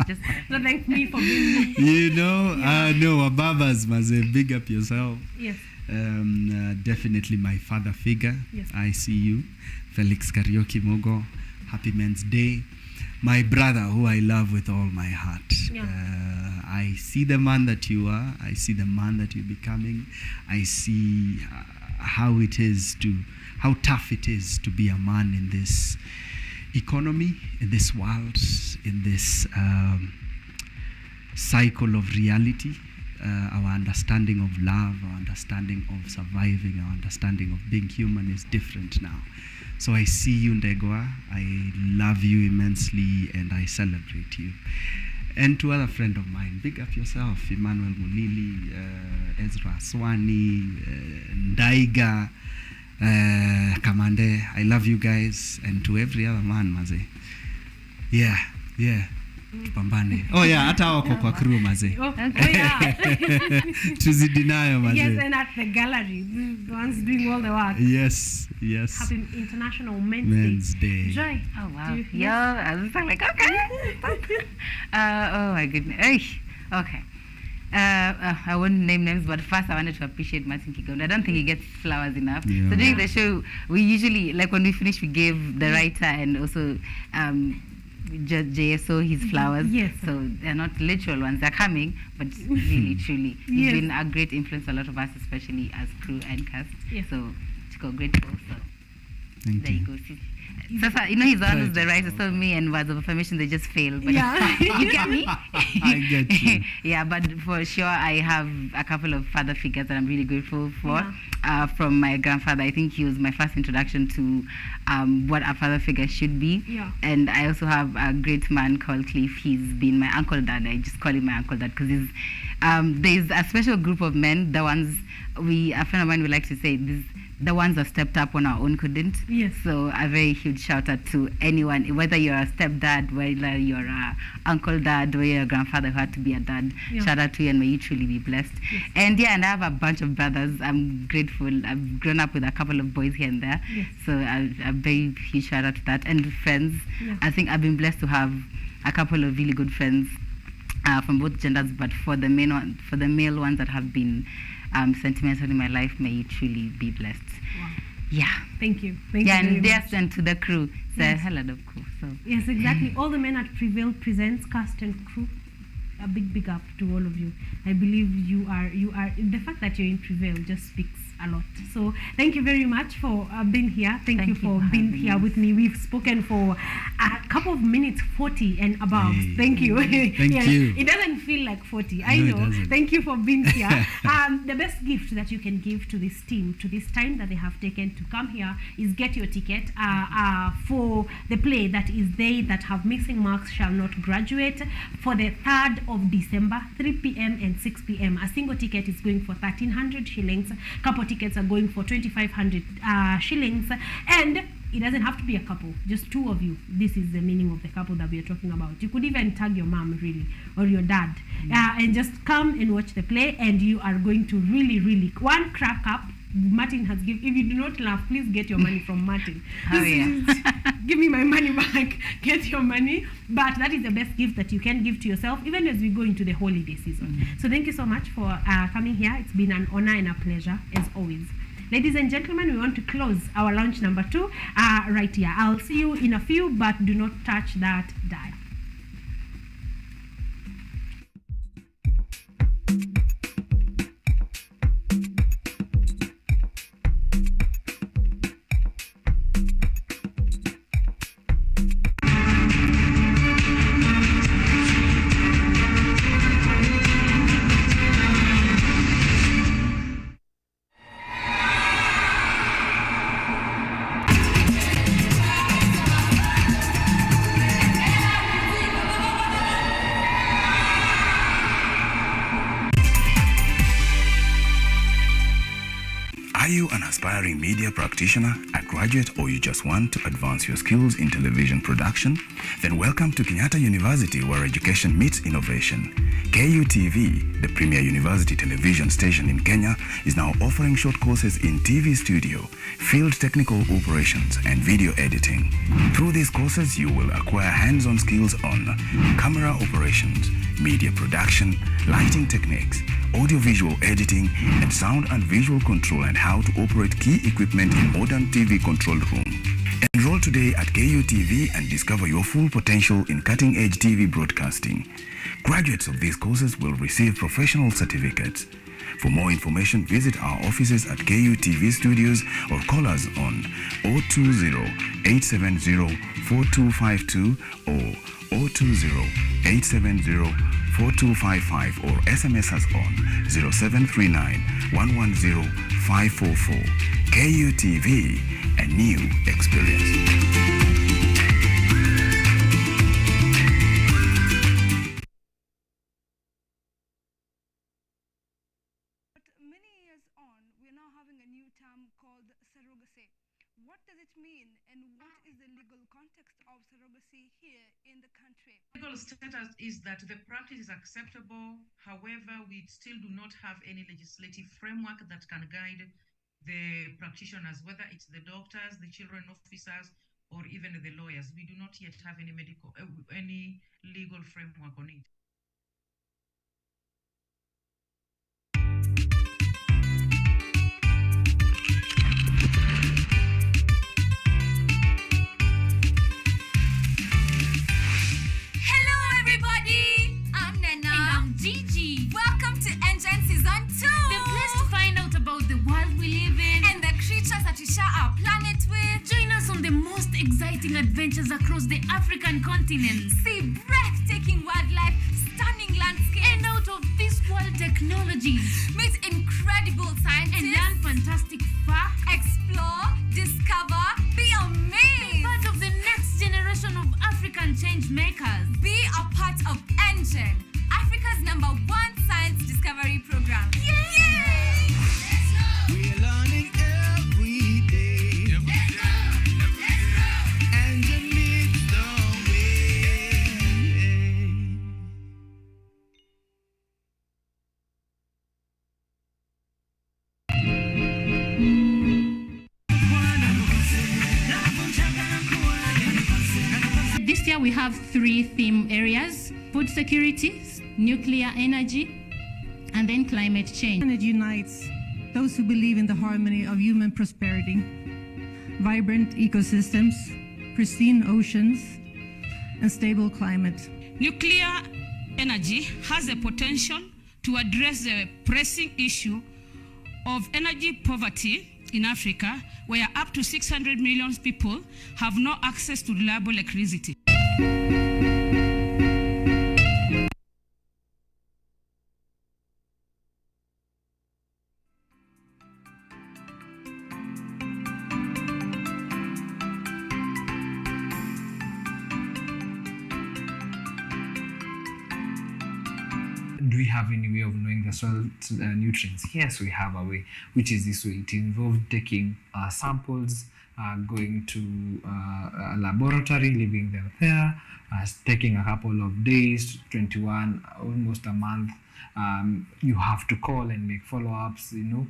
Just so thank me for being me. You know, no, Ababas, Maze, big up yourself. Yes. Definitely my father figure. Yes. I see you. Felix Karaoke Mogo. Happy Men's Day. My brother, who I love with all my heart. Yeah. I see the man that you are. I see the man that you're becoming. I see how tough it is to be a man in this economy, in this world, in this cycle of reality. Our understanding of love, our understanding of surviving, our understanding of being human is different now. So I see you, Ndegwa. I love you immensely and I celebrate you. And to other friend of mine, big up yourself, Emmanuel Mulili, Ezra Swani, Ndaiga, Kamande. I love you guys. And to every other man, Maze. Yeah. Pambane. Oh yeah, hata wako kwa crew Maze. Oh yeah. Tuzidi nayo Maze. Yes, and at the gallery, the ones doing all the work. Yes. Happy International Men's Day. Joy. Oh wow. I was like, okay. Oh my goodness. Okay. I won't name names, but first I wanted to appreciate Martin Kigonda. I don't think he gets flowers enough. Yeah. So during the show, we usually, like when we finish, we gave the writer and also JSO his flowers. Yes. So they're not literal ones. They're coming, but really, truly, he's been a great influence on a lot of us, especially as crew and cast. Yes. So Chico, grateful. So thank there you go. So far, you know, he's the one who's the writer, so me and words of affirmation, they just fail. But yeah. You get me? I get you. Yeah, but for sure, I have a couple of father figures that I'm really grateful for. From my grandfather, I think he was my first introduction to what a father figure should be. Yeah. And I also have a great man called Cliff. He's been my uncle dad. I just call him my uncle dad because there's a special group of men, the ones a friend of mine would like to say, the ones that stepped up when our own couldn't. Yes. So a very huge shout out to anyone, whether you're a stepdad, whether you're a uncle dad, or you're a grandfather who had to be a dad. Yeah. Shout out to you and may you truly be blessed. Yes. And I have a bunch of brothers. I'm grateful. I've grown up with a couple of boys here and there. Yes. So a very huge shout out to that. And friends. Yeah. I think I've been blessed to have a couple of really good friends from both genders, but for the male ones that have been sentimental in my life, may you truly be blessed. Wow. Yeah. Thank you. Thank you and very yes, much. and to the crew, Yes. hello of crew. So Yes, exactly. All the men at Prevail presents cast and crew. A big up to all of you. I believe you are the fact that you're in Prevail just speaks a lot. So thank you very much for being here. Thank you for being here with me. We've spoken for a couple of minutes, 40 and above. Hey. Thank you. Thank you. It doesn't feel like 40. I No, it know. doesn't. Thank you for being here. The best gift that you can give to this team, to this time that they have taken to come here, is get your ticket for the play that is They That Have Missing Marks Shall Not Graduate for the 3rd of December, 3 p.m. and 6 p.m. A single ticket is going for 1,300 shillings. Couple tickets are going for 2,500 shillings. And it doesn't have to be a couple, just two of you. This is the meaning of the couple that we are talking about. You could even tag your mom, really, or your dad, and just come and watch the play, and you are going to really, one crack up. Martin has given. If you do not laugh, please get your money from Martin. Oh, yeah. Give me my money back. Get your money. But that is the best gift that you can give to yourself, even as we go into the holiday season. So thank you so much for coming here. It's been an honor and a pleasure, as always. Ladies and gentlemen, we want to close our launch number 2 right here. I'll see you in a few, but do not touch that dial. Are you an aspiring media practitioner, a graduate, or you just want to advance your skills in television production? Then welcome to Kenyatta University, where education meets innovation. KUTV, the premier university television station in Kenya, is now offering short courses in TV studio, field technical operations, and video editing. Through these courses, you will acquire hands-on skills on camera operations, media production, lighting techniques, audio-visual editing, and sound and visual control, and how to operate key equipment in modern TV control room. Enroll today at KUTV and discover your full potential in cutting-edge TV broadcasting. Graduates of these courses will receive professional certificates. For more information, visit our offices at KUTV Studios or call us on 020-870-4252 or 020-870-4255 or SMS us on 0739-110-544. KUTV, a new experience. What does it mean, and what is the legal context of surrogacy here in the country? Legal status is that the practice is acceptable. However, we still do not have any legislative framework that can guide the practitioners, whether it's the doctors, the children officers, or even the lawyers. We do not yet have any legal framework on it. Gigi. Welcome to Engine Season 2. The place to find out about the world we live in and the creatures that we share our planet with. Join us on the most exciting adventures across the African continent. See breathtaking wildlife, stunning landscapes, and out of this world technologies. Meet incredible scientists and learn fantastic facts. Explore, discover, be amazed. Be part of the next generation of African change makers. Be a part of Engine, Africa's #1 science discovery program. Yay! We're learning every day. And it leads the way. This year we have 3 theme areas: food security, nuclear energy, and then climate change. And it unites those who believe in the harmony of human prosperity, vibrant ecosystems, pristine oceans, and stable climate. Nuclear energy has the potential to address the pressing issue of energy poverty in Africa, where up to 600 million people have no access to reliable electricity. Do we have any way of knowing the soil nutrients? Yes, we have a way, which is this way. It involves taking samples, going to a laboratory, leaving them there, taking a couple of days, 21, almost a month. You have to call and make follow-ups, you know.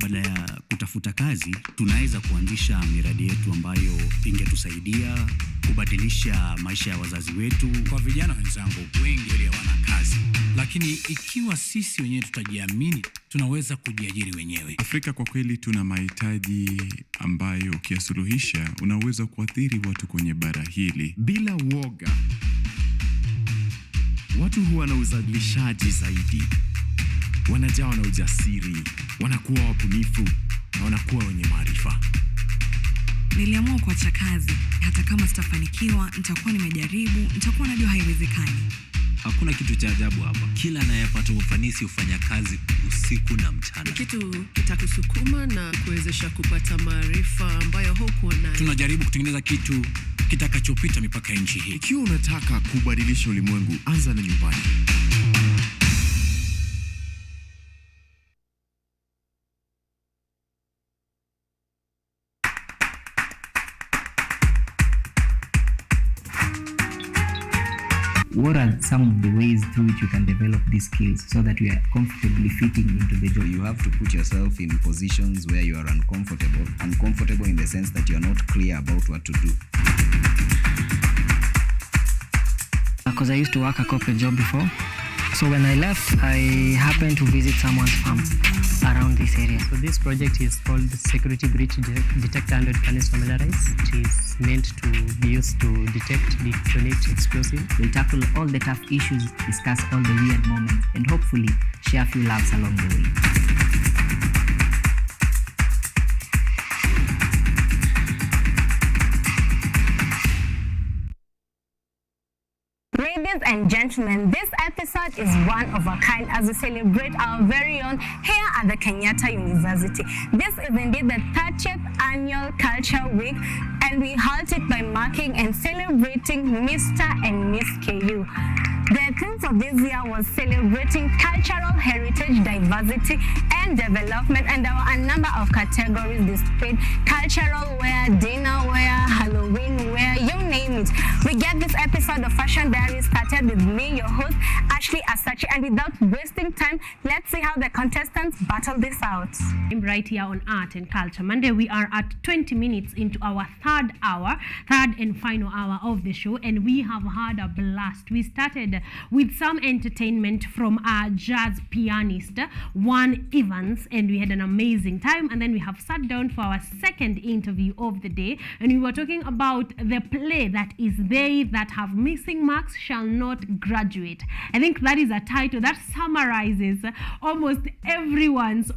Badala ya kutafuta kazi, tunaweza kuanzisha miradi yetu ambayo ingetusaidia kubadilisha maisha ya wazazi wetu. Kwa vijana wenzangu, wengi hawana kazi, lakini ikiwa sisi wenyewe tutajiamini, tunaweza kujiajiri wenyewe. Afrika kwa kweli tuna mahitaji ambayo ukiyasuluhisha unaweza kuathiri watu kwenye bara hili. Bila uoga, watu huwa na uzalishaji zaidi. Wanajawa na ujasiri, wanakuwa wabunifu na wanakuwa wenye maarifa. Niliamua kuacha kazi. Hata kama sitafanikiwa, nitakuwa nimejaribu, nitakuwa najua haiwezekani. Hakuna kitu cha ajabu hapa. Kila anayepata ufanisi hufanya kazi usiku na mchana. Kitu kitakusukuma na kuwezesha kupata maarifa ambayo hukuwa nayo. Tunajaribu kutengeneza kitu kitakachopita mipaka ya nchi hii. Ikiwa unataka kubadilisha ulimwengu, anza na nyumbani. What are some of the ways through which you can develop these skills so that you are comfortably fitting into the job? You have to put yourself in positions where you are uncomfortable. Uncomfortable in the sense that you are not clear about what to do. Because I used to work a corporate job before. So when I left, I happened to visit someone's farm around this area. So this project is called Security Breach Detector and Readiness Familiarize. It is meant to be used to detect, detonate explosive. We'll tackle all the tough issues, discuss all the weird moments, and hopefully share a few laughs along the way. Ladies and gentlemen, this episode is one of a kind as we celebrate our very own here at the Kenyatta University. This is indeed the 30th Annual Culture Week, and we halt it by marking and celebrating Mr. and Miss KU. The theme for this year was celebrating cultural heritage, diversity, and development, and there were a number of categories displayed: cultural wear, dinner wear, Halloween wear, you name it. We get this episode of Fashion Diary started with me, your host, Ashley Asachi, and without wasting time, let's see how the contestants battle this out. Right here on Art and Culture Monday, we are at 20 minutes into our third and final hour of the show, and we have had a blast. We started with some entertainment from our jazz pianist, Juan Evans, and we had an amazing time. And then we have sat down for our second interview of the day, and we were talking about the play that is They That Have Missing Marks Shall Not Graduate. I think that is a title that summarizes almost everyone's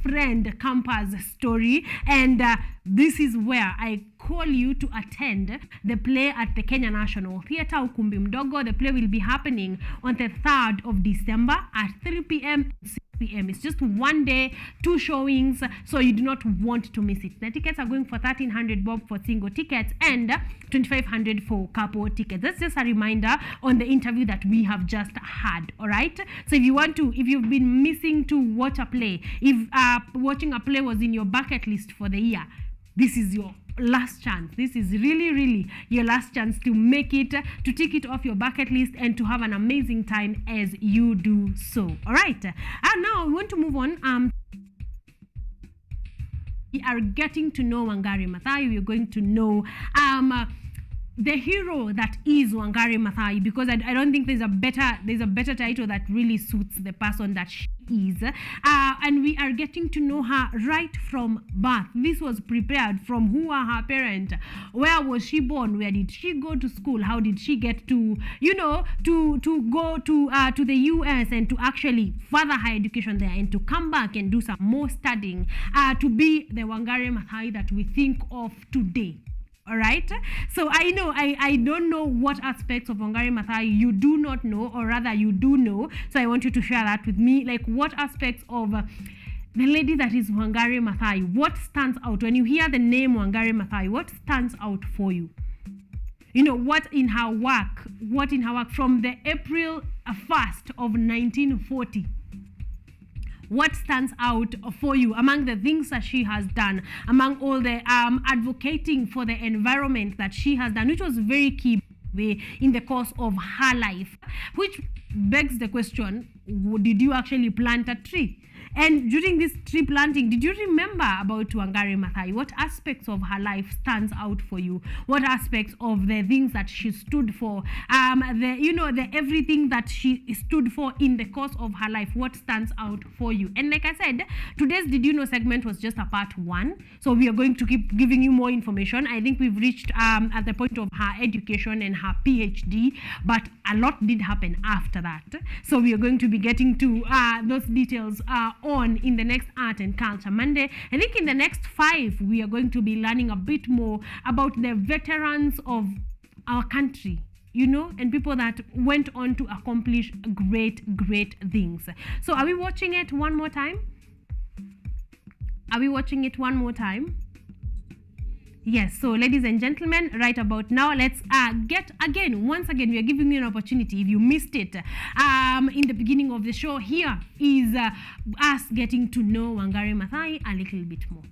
friend campus story, and this is where I call you to attend the play at the Kenya National Theatre, Ukumbi Mdogo. The play will be happening on the 3rd of December at 3 p.m. 6 p.m. It's just one day, 2 showings, so you do not want to miss it. The tickets are going for 1,300 bob for single tickets and 2,500 for couple tickets. That's just a reminder on the interview that we have just had. All right. So if you've been missing to watch a play, if watching a play was in your bucket list for the year, this is your last chance. This is really your last chance to make it, to tick it off your bucket list and to have an amazing time as you do so. All right. And now we want to move on. We are getting to know Wangari Maathai. We're going to know the hero that is Wangari Maathai, because I don't think there's a better title that really suits the person that she is. And we are getting to know her right from birth. This was prepared from who are her parents, where was she born, where did she go to school, how did she get to to go to the US and to actually further her education there and to come back and do some more studying to be the Wangari Maathai that we think of today. All right. So I don't know what aspects of Wangari Maathai you do not know, or rather you do know. So I want you to share that with me. Like, what aspects of the lady that is Wangari Maathai, what stands out when you hear the name Wangari Maathai? What stands out for you? You know, what in her work from the April 1st of 1940? What stands out for you among the things that she has done, among all the advocating for the environment that she has done, which was very key in the course of her life, which begs the question, did you actually plant a tree? And during this tree planting, did you remember about Wangari Maathai? What aspects of her life stands out for you? What aspects of the things that she stood for? The everything that she stood for in the course of her life, what stands out for you? And like I said, today's Did You Know segment was just a part 1. So we are going to keep giving you more information. I think we've reached at the point of her education and her PhD, but a lot did happen after that. So we are going to be getting to those details on in the next Art and Culture Monday. I think in the next 5 we are going to be learning a bit more about the veterans of our country, and people that went on to accomplish great things. So are we watching it one more time? Are we watching it one more time? Yes, so ladies and gentlemen, right about now, let's once again, we are giving you an opportunity. If you missed it in the beginning of the show, here is us getting to know Wangari Maathai a little bit more.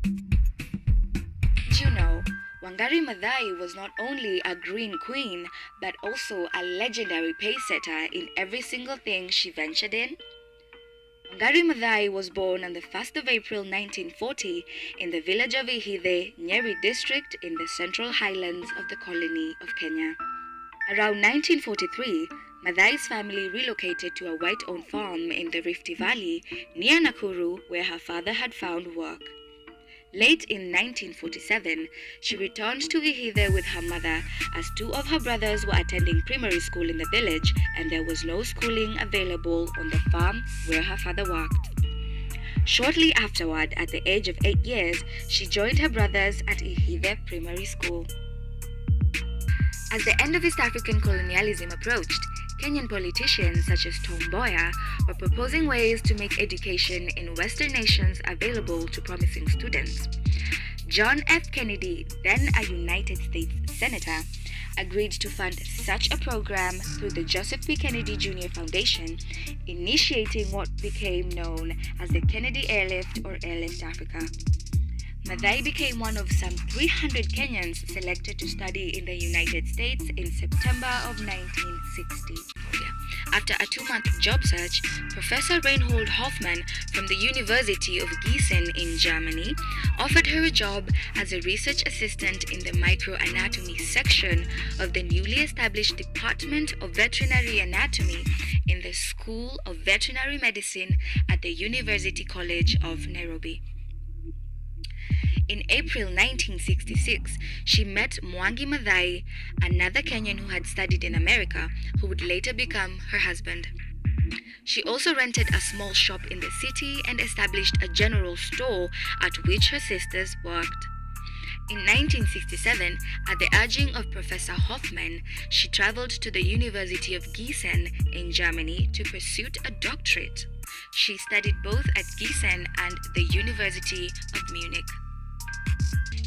Did you know Wangari Maathai was not only a green queen, but also a legendary pace setter in every single thing she ventured in? Wangari Maathai was born on the 1st of April 1940 in the village of Ihithe, Nyeri district in the central highlands of the colony of Kenya. Around 1943, Maathai's family relocated to a white-owned farm in the Rift Valley near Nakuru, where her father had found work. Late in 1947, she returned to Ihithe with her mother as two of her brothers were attending primary school in the village and there was no schooling available on the farm where her father worked. Shortly afterward, at the age of 8 years, she joined her brothers at Ihithe Primary School. As the end of East African colonialism approached, Kenyan politicians such as Tom Mboya were proposing ways to make education in Western nations available to promising students. John F. Kennedy, then a United States Senator, agreed to fund such a program through the Joseph P. Kennedy Jr. Foundation, initiating what became known as the Kennedy Airlift or Airlift Africa. Maathai became one of some 300 Kenyans selected to study in the United States in September of 1960. After a 2-month job search, Professor Reinhold Hoffmann from the University of Gießen in Germany offered her a job as a research assistant in the microanatomy section of the newly established Department of Veterinary Anatomy in the School of Veterinary Medicine at the University College of Nairobi. In April 1966, she met Mwangi Maathai, another Kenyan who had studied in America, who would later become her husband. She also rented a small shop in the city and established a general store at which her sisters worked. In 1967, at the urging of Professor Hoffmann, she traveled to the University of Gießen in Germany to pursue a doctorate. She studied both at Gießen and the University of Munich.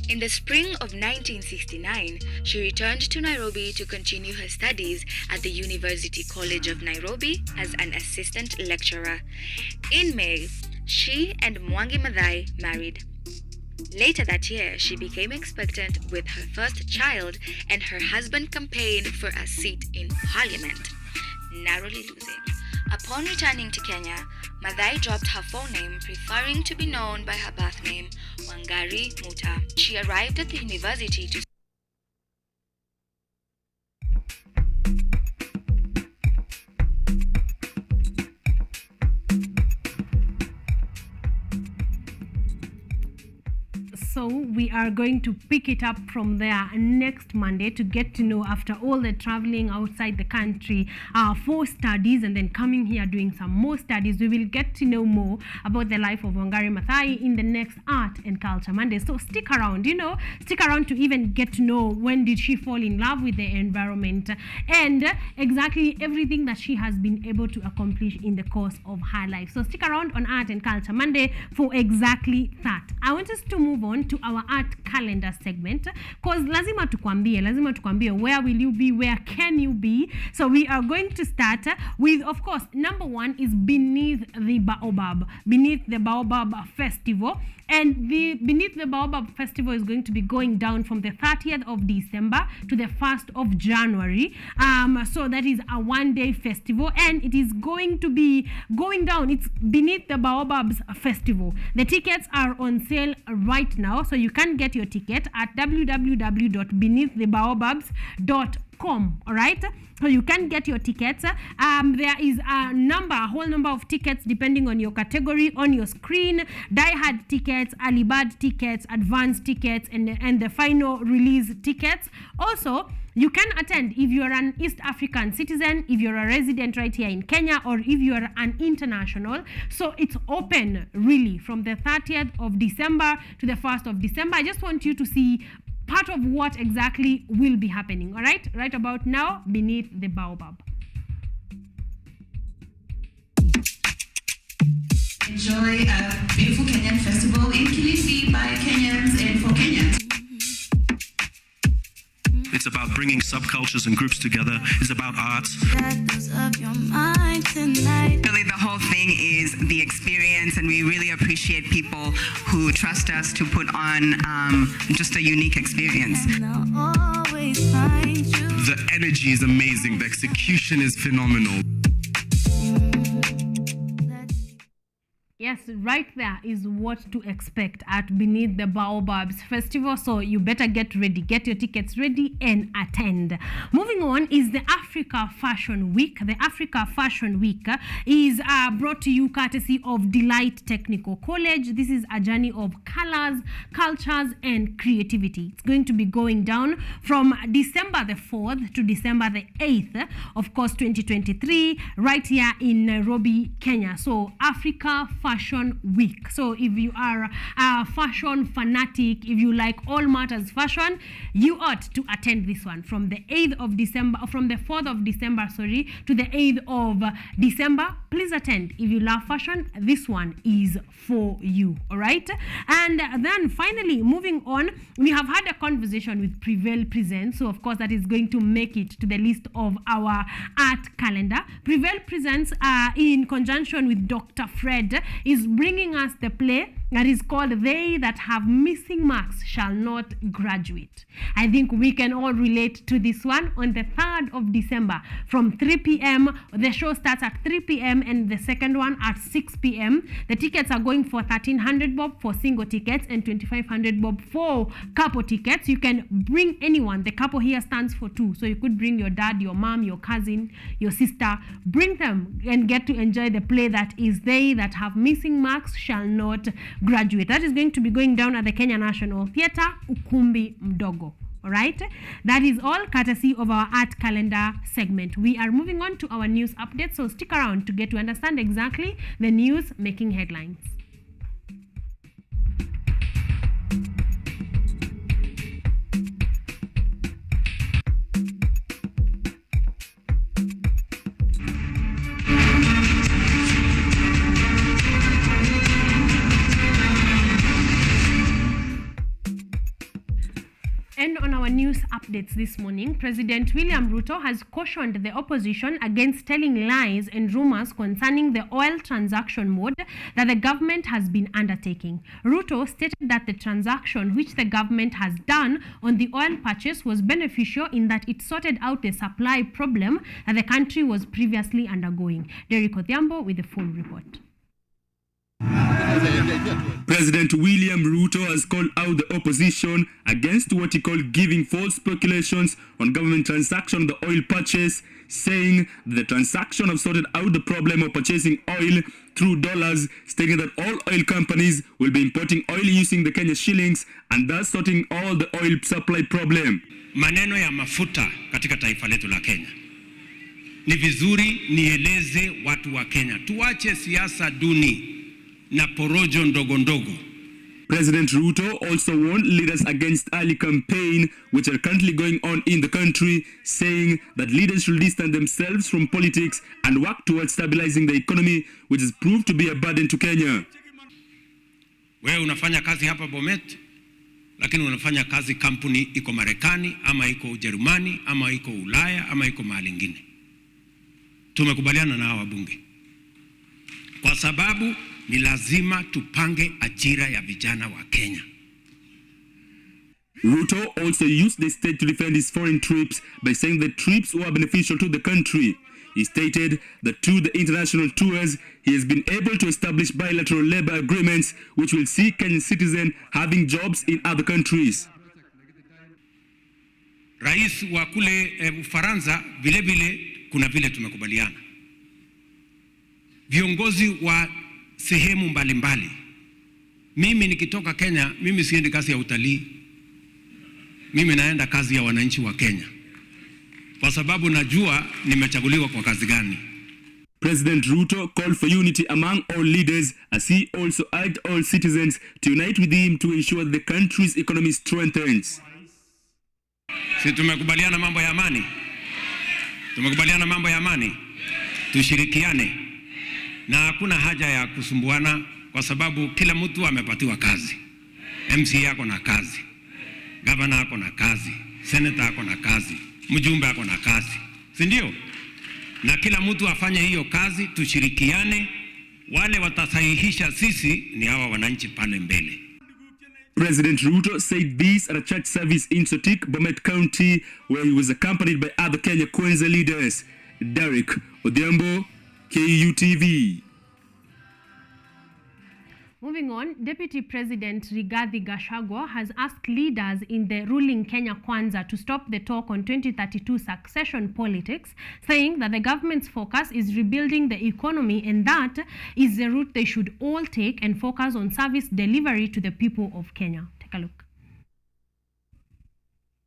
In the spring of 1969, she returned to Nairobi to continue her studies at the University College of Nairobi as an assistant lecturer. In May, she and Mwangi Maathai married. Later that year, she became expectant with her first child and her husband campaigned for a seat in parliament, narrowly losing. Upon returning to Kenya, Maathai dropped her phone name, preferring to be known by her birth name, Wangari Muta. She arrived at the university to So we are going to pick it up from there next Monday to get to know, after all the traveling outside the country for studies and then coming here doing some more studies, we will get to know more about the life of Wangari Maathai in the next Art and Culture Monday. So stick around, stick around to even get to know when did she fall in love with the environment and exactly everything that she has been able to accomplish in the course of her life. So stick around on Art and Culture Monday for exactly that. I want us to move on to our art calendar segment because lazima tukwambie where will you be, where can you be. So we are going to start with, of course, number one is Beneath the Baobab Festival. And the Beneath the Baobab Festival is going to be going down from the 30th of December to the 1st of January. So that is a one-day festival and it is going to be going down. It's Beneath the Baobab's Festival. The tickets are on sale right now, so you can get your ticket at www.beneaththebaobabs.com. All right, so you can get your tickets. There is a whole number of tickets depending on your category on your screen. Die-hard tickets, early bird tickets, advanced tickets, and the final release tickets. Also, you can attend if you're an East African citizen, if you're a resident right here in Kenya, or if you're an international. So it's open really from the 30th of December to the 1st of December. I just want you to see part of what exactly will be happening. All right, right about now, beneath the baobab. Enjoy a beautiful Kenyan festival in Kilifi by Kenyans and for Kenyans. It's about bringing subcultures and groups together. It's about arts. Really, the whole thing is the experience, and we really appreciate people who trust us to put on just a unique experience. The energy is amazing. The execution is phenomenal. Yes, right there is what to expect at Beneath the Baobabs Festival. So you better get ready, get your tickets ready and attend. Moving on is the Africa Fashion Week. The Africa Fashion Week is brought to you courtesy of Delight Technical College. This is a journey of colors, cultures and creativity. It's going to be going down from December the 4th to December the 8th, of course, 2023, right here in Nairobi, Kenya. So Africa Fashion Week. So if you are a fashion fanatic, if you like all matters fashion, you ought to attend this one from the 8th of December, from the 4th of December, sorry, to the 8th of December. Please attend. If you love fashion, this one is for you. All right. And then finally, moving on, we have had a conversation with Prevail Presents. So of course, that is going to make it to the list of our art calendar. Prevail Presents, in conjunction with Dr. Fred, is bringing us the play that is called They That Have Missing Marks Shall Not Graduate. I think we can all relate to this one. On the 3rd of December from 3 p.m. The show starts at 3 p.m. and the second one at 6 p.m. The tickets are going for 1,300 bob for single tickets and 2,500 bob for couple tickets. You can bring anyone. The couple here stands for two. So you could bring your dad, your mom, your cousin, your sister. Bring them and get to enjoy the play that is They That Have Missing Marks Shall Not Graduate. That is going to be going down at the Kenya National Theatre, Ukumbi Mdogo. All right, that is all courtesy of our art calendar segment. We are moving on to our news update, so stick around to get to understand exactly the news making headlines. And on our news updates this morning, President William Ruto has cautioned the opposition against telling lies and rumors concerning the oil transaction mode that the government has been undertaking. Ruto stated that the transaction which the government has done on the oil purchase was beneficial in that it sorted out the supply problem that the country was previously undergoing. Derek Odhiambo with the full report. President William Ruto has called out the opposition against what he called giving false speculations on government transaction on the oil purchase, saying that the transaction have sorted out the problem of purchasing oil through dollars, stating that all oil companies will be importing oil using the Kenya shillings and thus sorting all the oil supply problem. Maneno ya mafuta katika taifa letu la Kenya. Ni vizuri nieleze watu wa Kenya, tuache siasa duni na porojo ndogo ndogo. President Ruto also warned leaders against early campaign which are currently going on in the country, saying that leaders should distance themselves from politics and work towards stabilizing the economy, which has proved to be a burden to Kenya. Wewe unafanya kazi hapa Bomet, lakini unafanya kazi kampuni iko Marekani ama iko Ujerumani ama iko Ulaya ama iko mahali ingine. Tumekubaliana na hawa wabunge kwa sababu ni lazima tupange ajira ya vijana wa Kenya. Ruto also used the state to defend his foreign trips by saying the trips were beneficial to the country. He stated that through the international tours, he has been able to establish bilateral labor agreements which will see Kenyan citizens having jobs in other countries. Rais wa kule Ufaransa vile vile kuna vile tumekubaliana. Viongozi wa sehemu mbalimbali. Mimi nikitoka Kenya, mimi siendi kazi ya utalii. Mimi naenda kazi ya wananchi wa Kenya. Kwa sababu najua nimechaguliwa kwa kazi gani. President Ruto called for unity among all leaders as he also urged all citizens to unite with him to ensure the country's economy strengthens. Si tumekubaliana mambo ya amani? Tumekubaliana mambo ya amani. Tushirikiane. Na hakuna haja ya kusumbuana kwa sababu kila mtu amepatiwa kazi. MC yako na kazi. Governor yako na kazi. Senator yako na kazi. Mjumbe yako na kazi. Si ndio? Na kila mtu afanye hiyo kazi, tushirikiane. Wale watasahihisha sisi ni hawa wananchi pale mbele. President Ruto said this at a church service in Sotik, Bomet County, where he was accompanied by other Kenya Kwanza leaders. Derek Odhiambo, KUTV. Moving on, Deputy President Rigathi Gachagua has asked leaders in the ruling Kenya Kwanza to stop the talk on 2032 succession politics, saying that the government's focus is rebuilding the economy and that is the route they should all take and focus on service delivery to the people of Kenya. Take a look.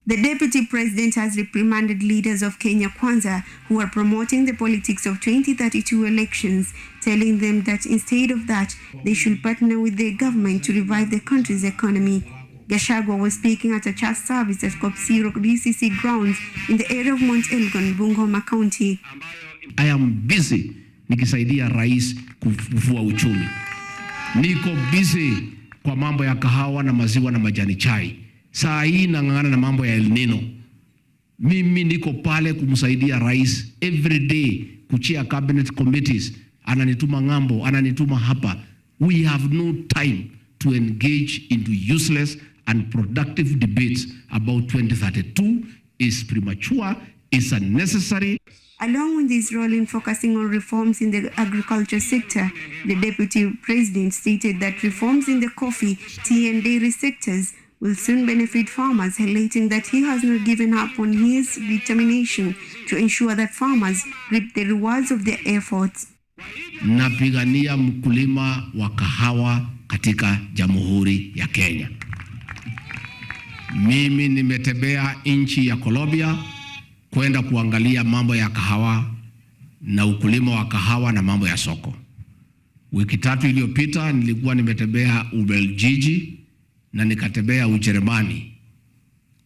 The Deputy President has reprimanded leaders of Kenya Kwanza who are promoting the politics of 2032 elections, telling them that instead of that, they should partner with their government to revive the country's economy. Gachagua was speaking at a church service at Kopsiro DCC grounds in the area of Mount Elgon, Bungoma County. I am busy nikisaidia rais kufufua uchumi. Niko busy kwa mambo ya kahawa na maziwa na majani chai. Saa hii nang'ang'ana na mambo ya El Nino. Mimi niko pale kumsaidia rais every day kuchia cabinet committees. Ananituma ngambo, ananituma hapa. We have no time to engage into useless and productive debates about 2032. Is premature, is unnecessary. Along with his role in focusing on reforms in the agriculture sector, the Deputy President stated that reforms in the coffee, tea and dairy sectors will soon benefit farmers, highlighting that he has not given up on his determination to ensure that farmers reap the rewards of their efforts. Napigania mkulima wa kahawa katika Jamhuri ya Kenya. Mimi nimetembea nchi ya Colombia kwenda kuangalia mambo ya kahawa na ukulima wa kahawa na mambo ya soko. Wiki 3 iliyopita nilikuwa nimetembea Ubelgiji na nikatembea Ujerumani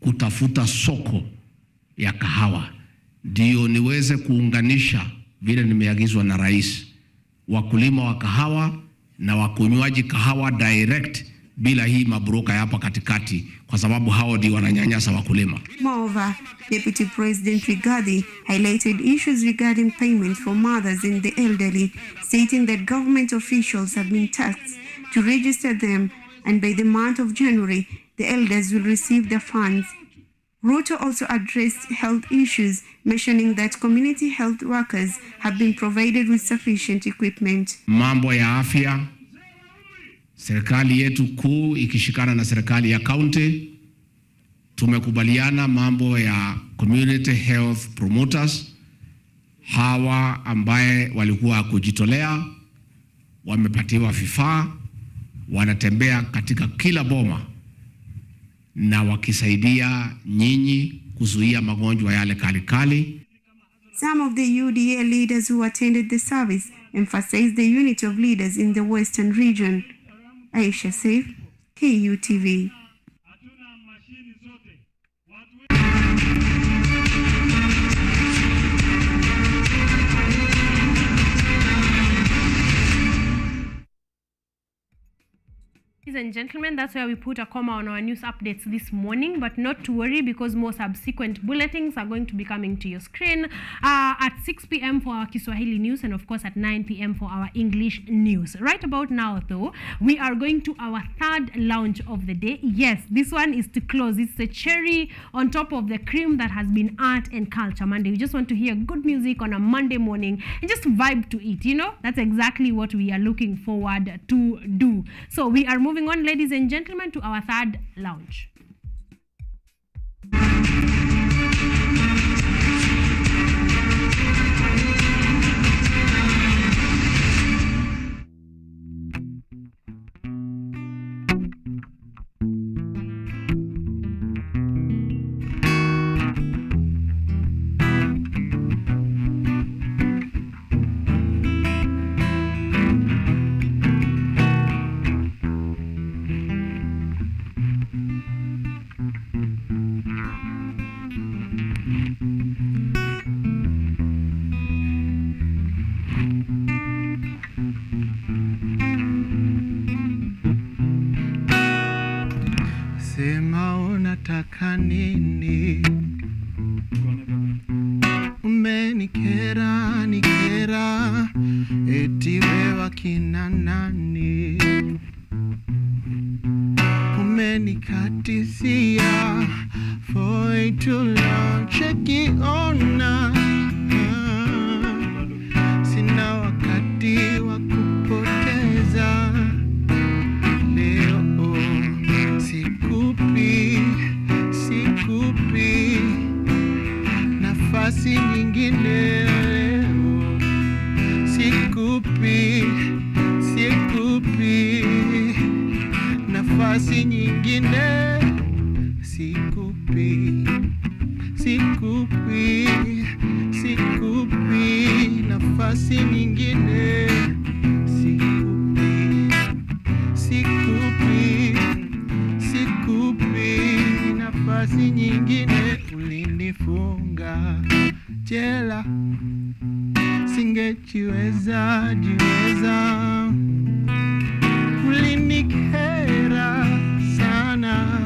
kutafuta soko ya kahawa ndio niweze kuunganisha vile nimeagizwa na rais wakulima wa kahawa na wakunywaji kahawa direct bila hii mabroka hapa katikati kwa sababu hao ndio wananyanyasa wakulima. Moreover, Deputy President Rigathi highlighted issues regarding payments for mothers and the elderly, stating that government officials have been tasked to register them and by the month of January, the elders will receive their funds. Ruto also addressed health issues, mentioning that community health workers have been provided with sufficient equipment. Mambo ya afya, serikali yetu kuu ikishikana na serikali ya county, tumekubaliana mambo ya community health promoters, hawa ambaye walikuwa kujitolea, wamepatiwa vifaa, wanatembea katika kila boma na wakisaidia nyinyi kuzuia magonjwa yale kali. Some of the UDA leaders who attended the service emphasized the unity of leaders in the Western region. Aisha Saif, KUTV. Ladies and gentlemen, that's where we put a comma on our news updates this morning, but not to worry because more subsequent bulletins are going to be coming to your screen at 6 p.m. for our Kiswahili news and of course at 9 p.m. for our English news. Right about now though, we are going to our third lounge of the day. Yes, this one is to close. It's the cherry on top of the cream that has been Art and Culture Monday. We just want to hear good music on a Monday morning and just vibe to it, you know? That's exactly what we are looking forward to do. So we are moving on, ladies and gentlemen, to our third lounge. nini? Umenikera, nikera, eti wewe kina nani? Umenikatisia for too long, cheki ona. Sina wakati wa kupoteza leo, sikupi nafasi nyingine leo, sikupi nafasi nyingine, sikupi nafasi nyingine, sikupi nafasi nyingine. Ulinifunga jela, singejiweza jiweza. Ulinikera sana,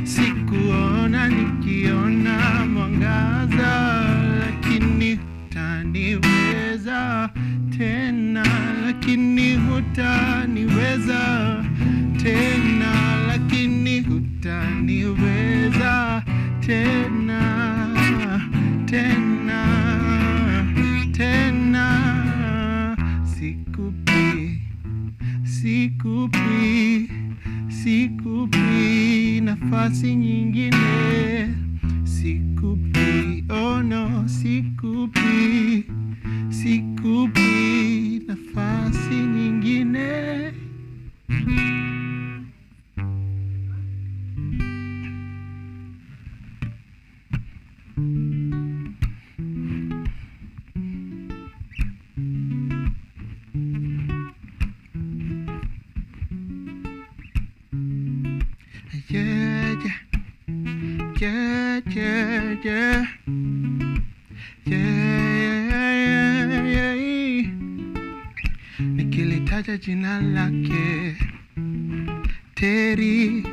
sikuona nikiona mwangaza, lakini hutaniweza tena, lakini hutaniweza tena, lakini hutaniweza tena, tena, tena. Sikupi nafasi nyingine, sikupi, oh no, sikupi nafasi nyingine. Nikilitaja jina lake Terry,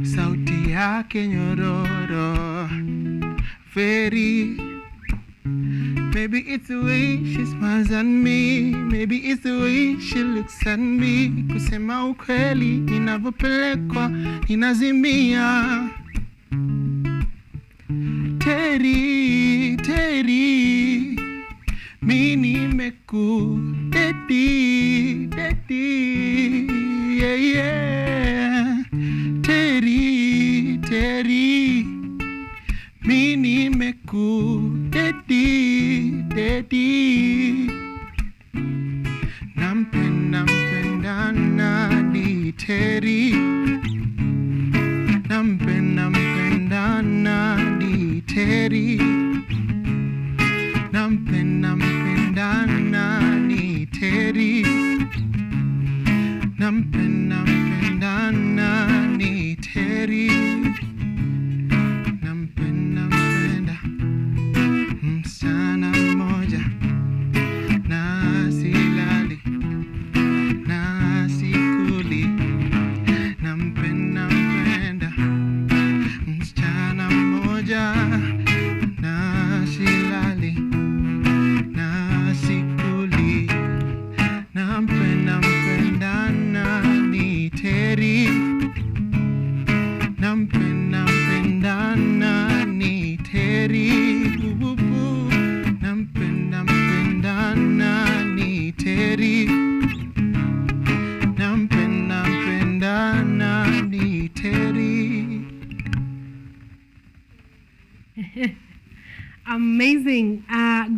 sauti yake nyororo, very. Maybe it's the way she smiles at me, maybe it's the way she looks at me. Kusema ukweli, ninavyopelekwa ninazimia. Terry, mi nimekudedi, yeah, yeah. Terry, mi nimekudedi, nampenda nani Terry, nampenda nani Terry, nampenda nani Terry, nampenda nani Terry, nampenda msichana mmoja, na silali na sikuli, nampenda msichana mmoja, na silali na sikuli, nampenda nani Terry, nampenda nani Terry, nampenda nani Terry, nampenda nani Terry. Amazing.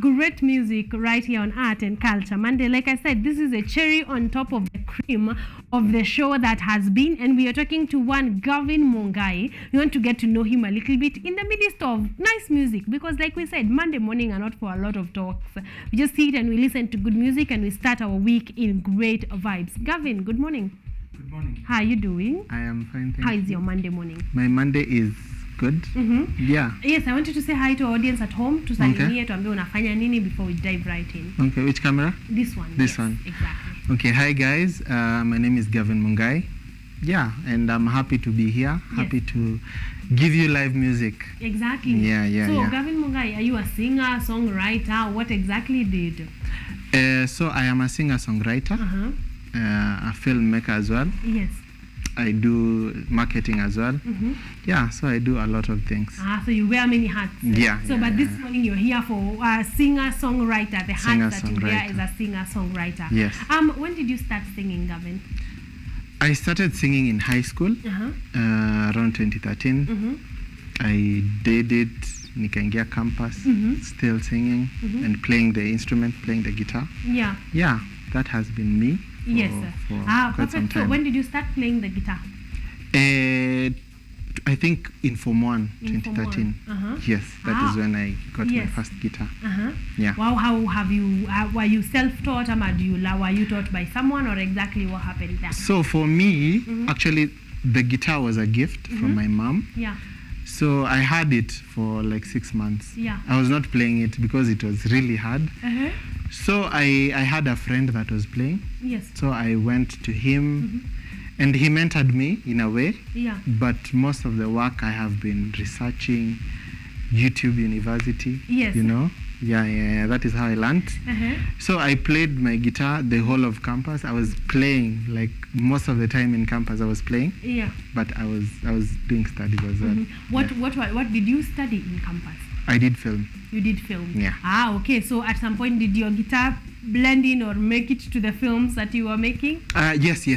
Great music right here on Art and Culture Monday. Like I said, this is a cherry on top of the cream of the show that has been, and we are talking to one Gavin Mungai. We want to get to know him a little bit in the midst of nice music, because like we said, Monday morning are not for a lot of talks. We just sit and we listen to good music and we start our week in great vibes. Gavin, good morning. Good morning. How are you doing? I am fine, thank How you. is your Monday morning? My Monday is good. Yeah. Yes, I wanted to say hi to our audience at home. Tusalimie, tuambie unafanya nini before we dive right in. Okay, which camera? This one. This yes, one. Exactly. Okay, hi guys. My name is Gavin Mungai. Yeah, and I'm happy to be here. Happy to give you live music. Exactly. Yeah, yeah, So yeah. Gavin Mungai, are you a singer, songwriter? What exactly did? So I am a singer-songwriter, a filmmaker as well. Yes. I do marketing as well. Yeah, so I do a lot of things. So you wear many hats. Yeah. So, yeah, but yeah. this morning you're here for singer-songwriter. The hat that you wear is a singer-songwriter. Yes. When did you start singing, Gavin? I started singing in high school around 2013. I did it, nikaingia campus, still singing and playing the instrument, playing the guitar. Yeah. Yeah, that has been me. Yes. For quite some Perfect. So time. when did you start playing the guitar? I think in Form 1, 2013. Yes, that is when I got my first guitar. Yeah. Wow, how have you, were you self-taught or were you taught by someone, or exactly what happened there? So for me, actually, the guitar was a gift from my mom. Yeah. So I had it for like 6 months. Yeah. I was not playing it because it was really hard. So I had a friend that was playing. Yes. So I went to him and he mentored me in a way. Yeah. But most of the work I have been researching, YouTube University. Yes. You know? Yeah, that is how I learned. So I played my guitar the whole of campus. I was playing like most of the time in campus. I was playing. Yeah. But I was doing studies as well. What did you study in campus? I did film. You did film. Yeah. Okay. So at some point, did your guitar blend in or make it to the films that you were making? Yes.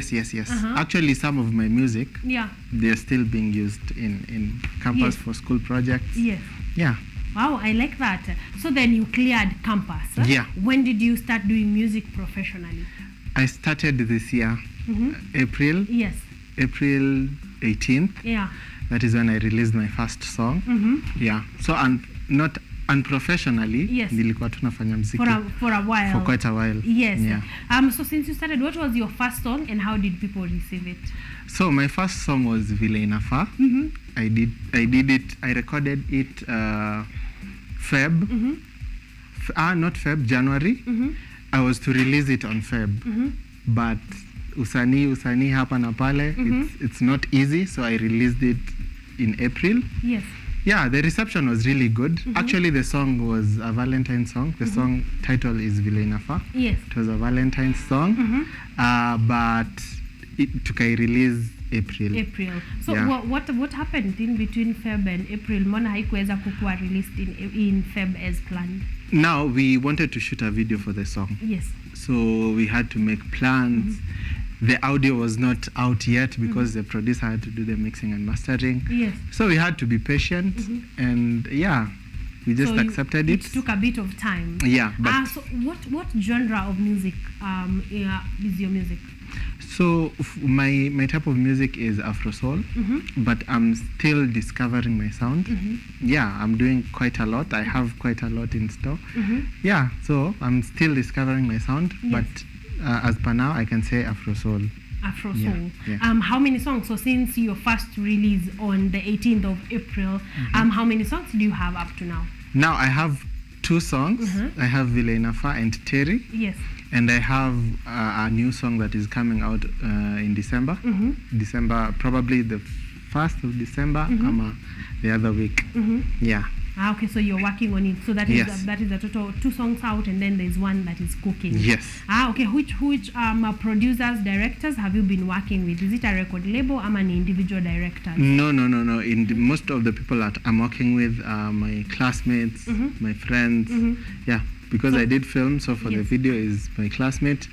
Actually, some of my music, yeah, they're still being used in campus for school projects. Yes. Yeah. Wow, I like that. So then you cleared campus. Yeah. When did you start doing music professionally? I started this year, April. Yes. April 18th. Yeah. That is when I released my first song. Yeah. So not unprofessionally. Yes. Nilikuwa tunafanya muziki for a while. For quite a while. Yes. Yeah. So since you started, what was your first song and how did people receive it? So my first song was Vile Inafaa. I did it. I recorded it January. I was to release it on Feb. But usanii hapa na pale, it's not easy, so I released it in April. Yes. Yeah, the reception was really good. Actually, the song was a Valentine song. The song title is Vile Inafaa. Yes. It was a Valentine song, but tukai release April. So yeah. what happened in between Feb and April? Mbona haikuweza kukuwa released in Feb as planned? Now we wanted to shoot a video for the song. Yes. So we had to make plans. The audio was not out yet because the producer had to do the mixing and mastering. Yes. So we had to be patient and yeah, we just accepted it. It took a bit of time. Yeah. But so what genre of music is your music? So my type of music is Afro soul, but I'm still discovering my sound. Yeah, I'm doing quite a lot. I have quite a lot in store. Yeah, so I'm still discovering my sound, but as per now, I can say Afro soul. Afro soul. Yeah. How many songs? So since your first release on the 18th of April, how many songs do you have up to now? Now I have 2 songs. I have Vile Inafaa and Terry. Yes. And I have a new song that is coming out in December. December, probably the 1st of December, the other week. Yeah. Okay, so you're working on it. So that is that is a total 2 songs out, and then there's one that is cooking. Yes. Okay. Which producers, directors have you been working with? Is it a record label or an individual director? No. Most of the people that I'm working with are my classmates, my friends. Yeah. Because I did film, so for the video is my classmate,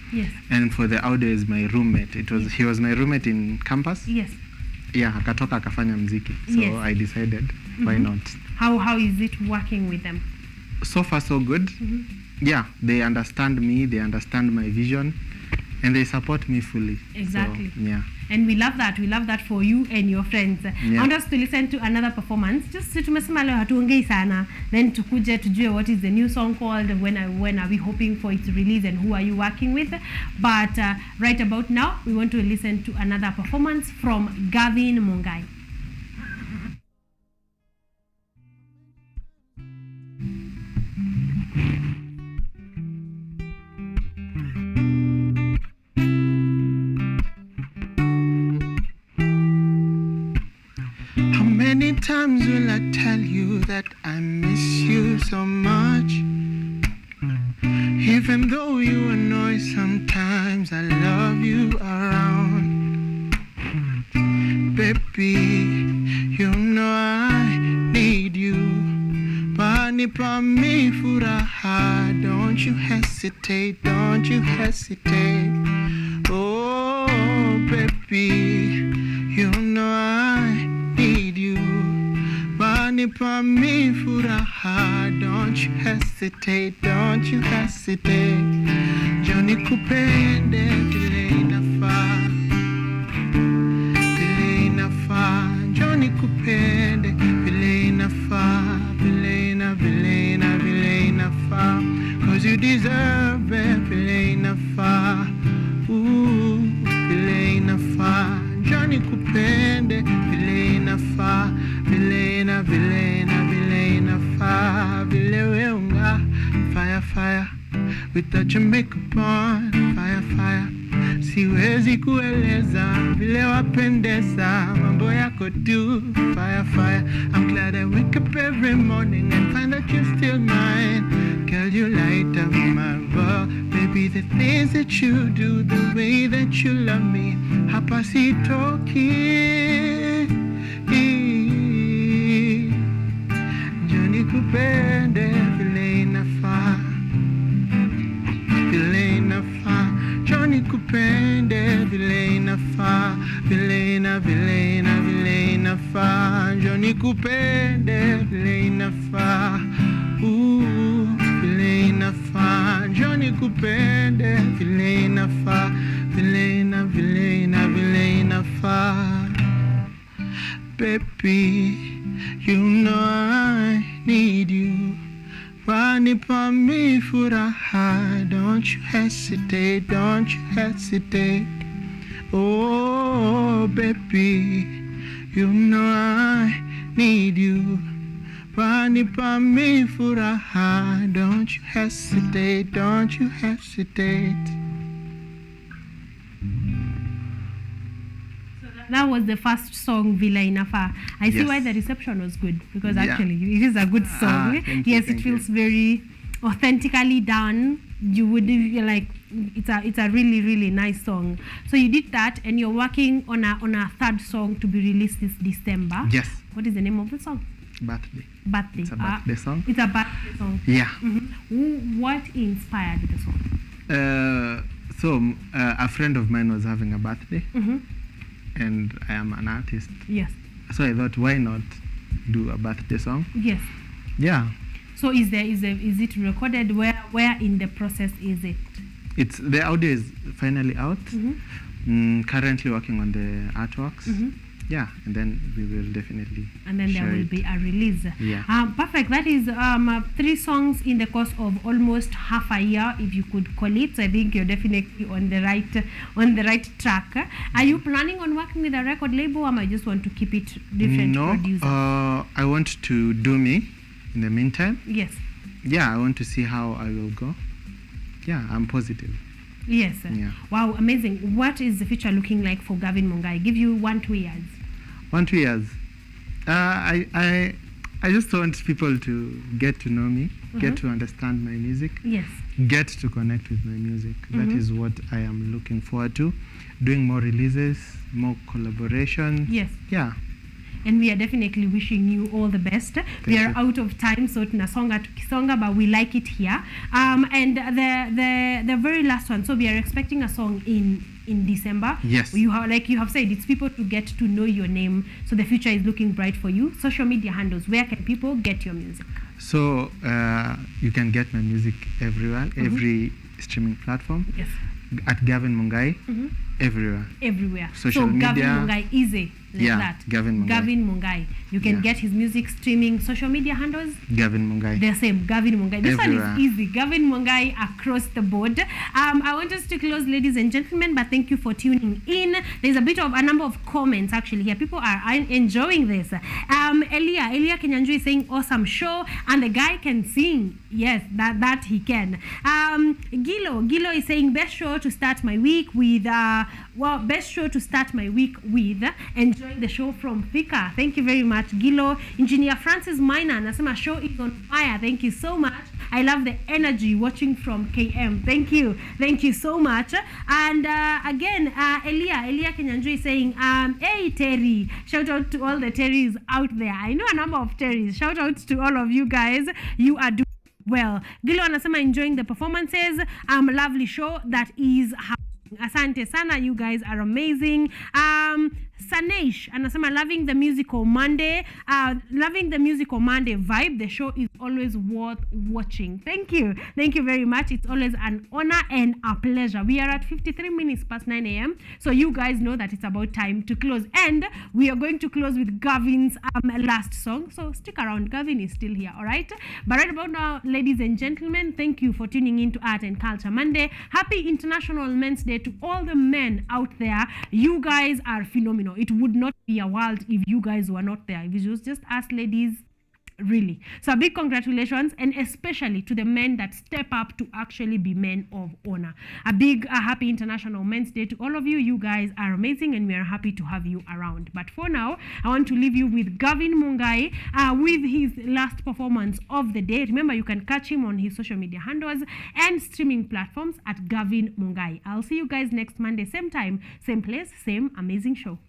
and for the audio is my roommate. He was my roommate in campus. Yes. Yeah, akatoka akafanya mziki. So I decided, why not? How is it working with them? So far so good. Yeah, they understand me, they understand my vision, and they support me fully. Exactly. So, yeah. And we love that. We love that for you and your friends. I want us to listen to another performance. Just tumesema leo hatuongei sana. Then tukuje tujue what is the new song called, when are we hoping for its release, and who are you working with. But right about now, we want to listen to another performance from Gavin Mungai. times will I tell you that I miss you so much? Even though you annoy sometimes, I love you around. Baby, you know I need you. Panipa mi furaha, don't you hesitate, don't you hesitate. Oh, baby, you know I need you. Panipa mi furaha, don't you hesitate, don't you hesitate. Johnny kupende vile inafaa, vile inafaa. Johnny kupende vile inafaa, vile inafaa. 'Cause you deserve it, vile inafaa. Ooh, vile inafaa. Johnny kupende vile inafaa, vile inafaa. Vile weunga fire fire with the Jamaica on fire fire. Siwezi kueleza vile wapendeza, mambo yako tu fire fire. I'm glad I wake up every morning and find that you're still mine. Girl, you light up my world. Baby, the things that you do, the way that you love me, hapa sitoki. Johnny kupende vile inafaa, vile inafaa. Johnny kupende vile inafaa, vile inafaa. Johnny kupende vile inafaa. Ooh, vile inafaa. Johnny kupende vile inafaa, vile inafaa. Baby, you know I need you. Panipa mi furaha, don't you hesitate, don't you hesitate. Oh, baby, you know I need you. Panipa mi furaha, don't you hesitate, don't you hesitate. That was the first song, Villa Inafa. I see Yes. why the reception was good, because Yeah. actually it is a good song. Thank you, Yes, thank it feels very authentically done. You would feel like it's a really, really nice song. So you did that, and you're working on a third song to be released this December. Yes. What is the name of the song? Birthday. Birthday. It's a birthday song. It's a birthday song. Yeah. What inspired the song? A friend of mine was having a birthday, Mhm. and I am an artist. Yes. So I thought, why not do a birthday song? Yes. Yeah. So is it recorded? Where in the process is it? It's the audio is finally out. Currently working on the artworks. Yeah, and then we will definitely. And then there share will it. be a release. Yeah. Perfect. That is 3 songs in the course of almost half a year, if you could call it. So I think you're definitely on the right track. Are you planning on working with a record label, or I just want to keep it different producers? I want to do me in the meantime. Yes. Yeah, I want to see how I will go. Yeah, I'm positive. Yes. Yeah. Wow, amazing. What is the future looking like for Gavin Mungai? Give you 1-2 years. 1-2 years. I just want people to get to know me, get to understand my music, Yes. get to connect with my music. That Mhm. is what I am looking forward to. Doing more releases, more collaboration. Yes. Yeah. And we are definitely wishing you all the best. We are out of time, so tunasonga tukisonga, but we like it here. And the very last one. So we are expecting a song in December. Yes. You have said, it's people to get to know your name. So the future is looking bright for you. Social media handles. Where can people get your music? So you can get my music everywhere, every streaming platform. Yes. At Gavin Mungai, everywhere. Everywhere. Social so media. Gavin Mungai, easy like Yeah, that. Gavin Mungai. Gavin Mungai. You can Yeah. get his music streaming. Social media handles. Gavin Mungai. The same, Gavin Mungai. This Everywhere. one is easy. Gavin Mungai across the board. I want us to close, ladies and gentlemen, but thank you for tuning in. There's a number of comments actually here. People are enjoying this. Elia Kenyanju is saying awesome show, and the guy can sing. Yes, that he can. Gilo is saying best show to start my week with well, best show to start my week with. Enjoying the show from Thika. Thank you very much, Gilo. Engineer Francis Minor anasema show is on fire. Thank you so much. I love the energy watching from KM. Thank you so much. And again, Elia Kenyanjui is saying, hey Terry, shout out to all the Terrys out there. I know a number of Terrys. Shout out to all of you guys. You are doing well. Gilo anasema enjoying the performances. Lovely show that is happening. Asante sana, you guys are amazing. Sanesh anasema loving the musical Monday vibe. The show is always worth watching. Thank you very much. It's always an honor and a pleasure. We are at 53 minutes past 9 a.m. so you guys know that it's about time to close, and we are going to close with Gavin's last song, so stick around. Gavin is still here, all right? But right about now, ladies and gentlemen, thank you for tuning in to Art and Culture Monday. Happy International Men's Day to all the men out there. You guys are phenomenal. It would not be a world if you guys were not there. If it was just us ladies, really. So a big congratulations, and especially to the men that step up to actually be men of honor. A big happy International Men's Day to all of you. You guys are amazing, and we are happy to have you around. But for now, I want to leave you with Gavin Mungai with his last performance of the day. Remember, you can catch him on his social media handles and streaming platforms at Gavin Mungai. I'll see you guys next Monday, same time, same place, same amazing show.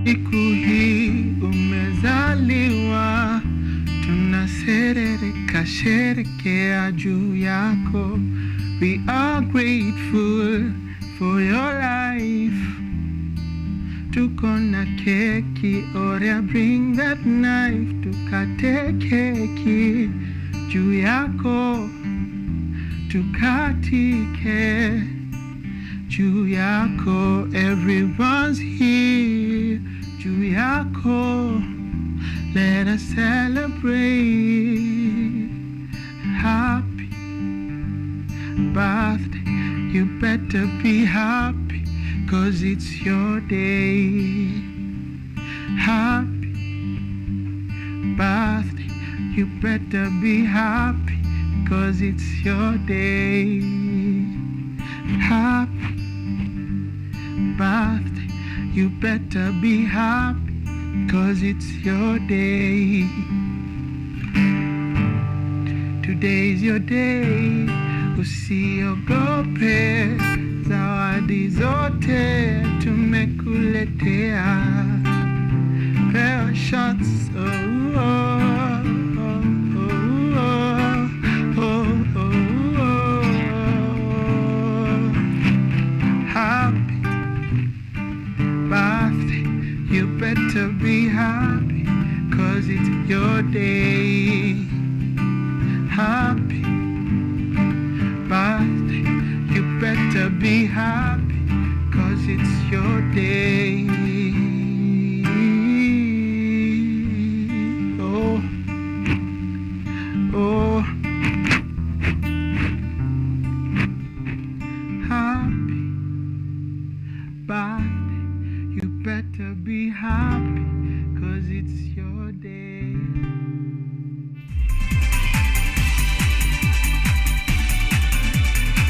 Siku hii umezaliwa, tunaserereka sherekea juu yako. We are grateful for your life. Tuko na keki, Oria, bring that knife. Tukate keki juu yako, tukatike juu yako. Everyone's here juu yako. Let us celebrate. Happy birthday, you better be happy, 'cause it's your day. Happy birthday, you better be happy, 'cause it's your day. Happy birthday, you better be happy, 'cause it's your day. Today's your day. Usiogope, zawadi zote tumekuletea. Pair of shots, oh, oh, oh, oh, oh, oh, oh. Happy birthday, you better be happy, 'cause it's your day. Happy birthday, you better be happy, 'cause it's your day.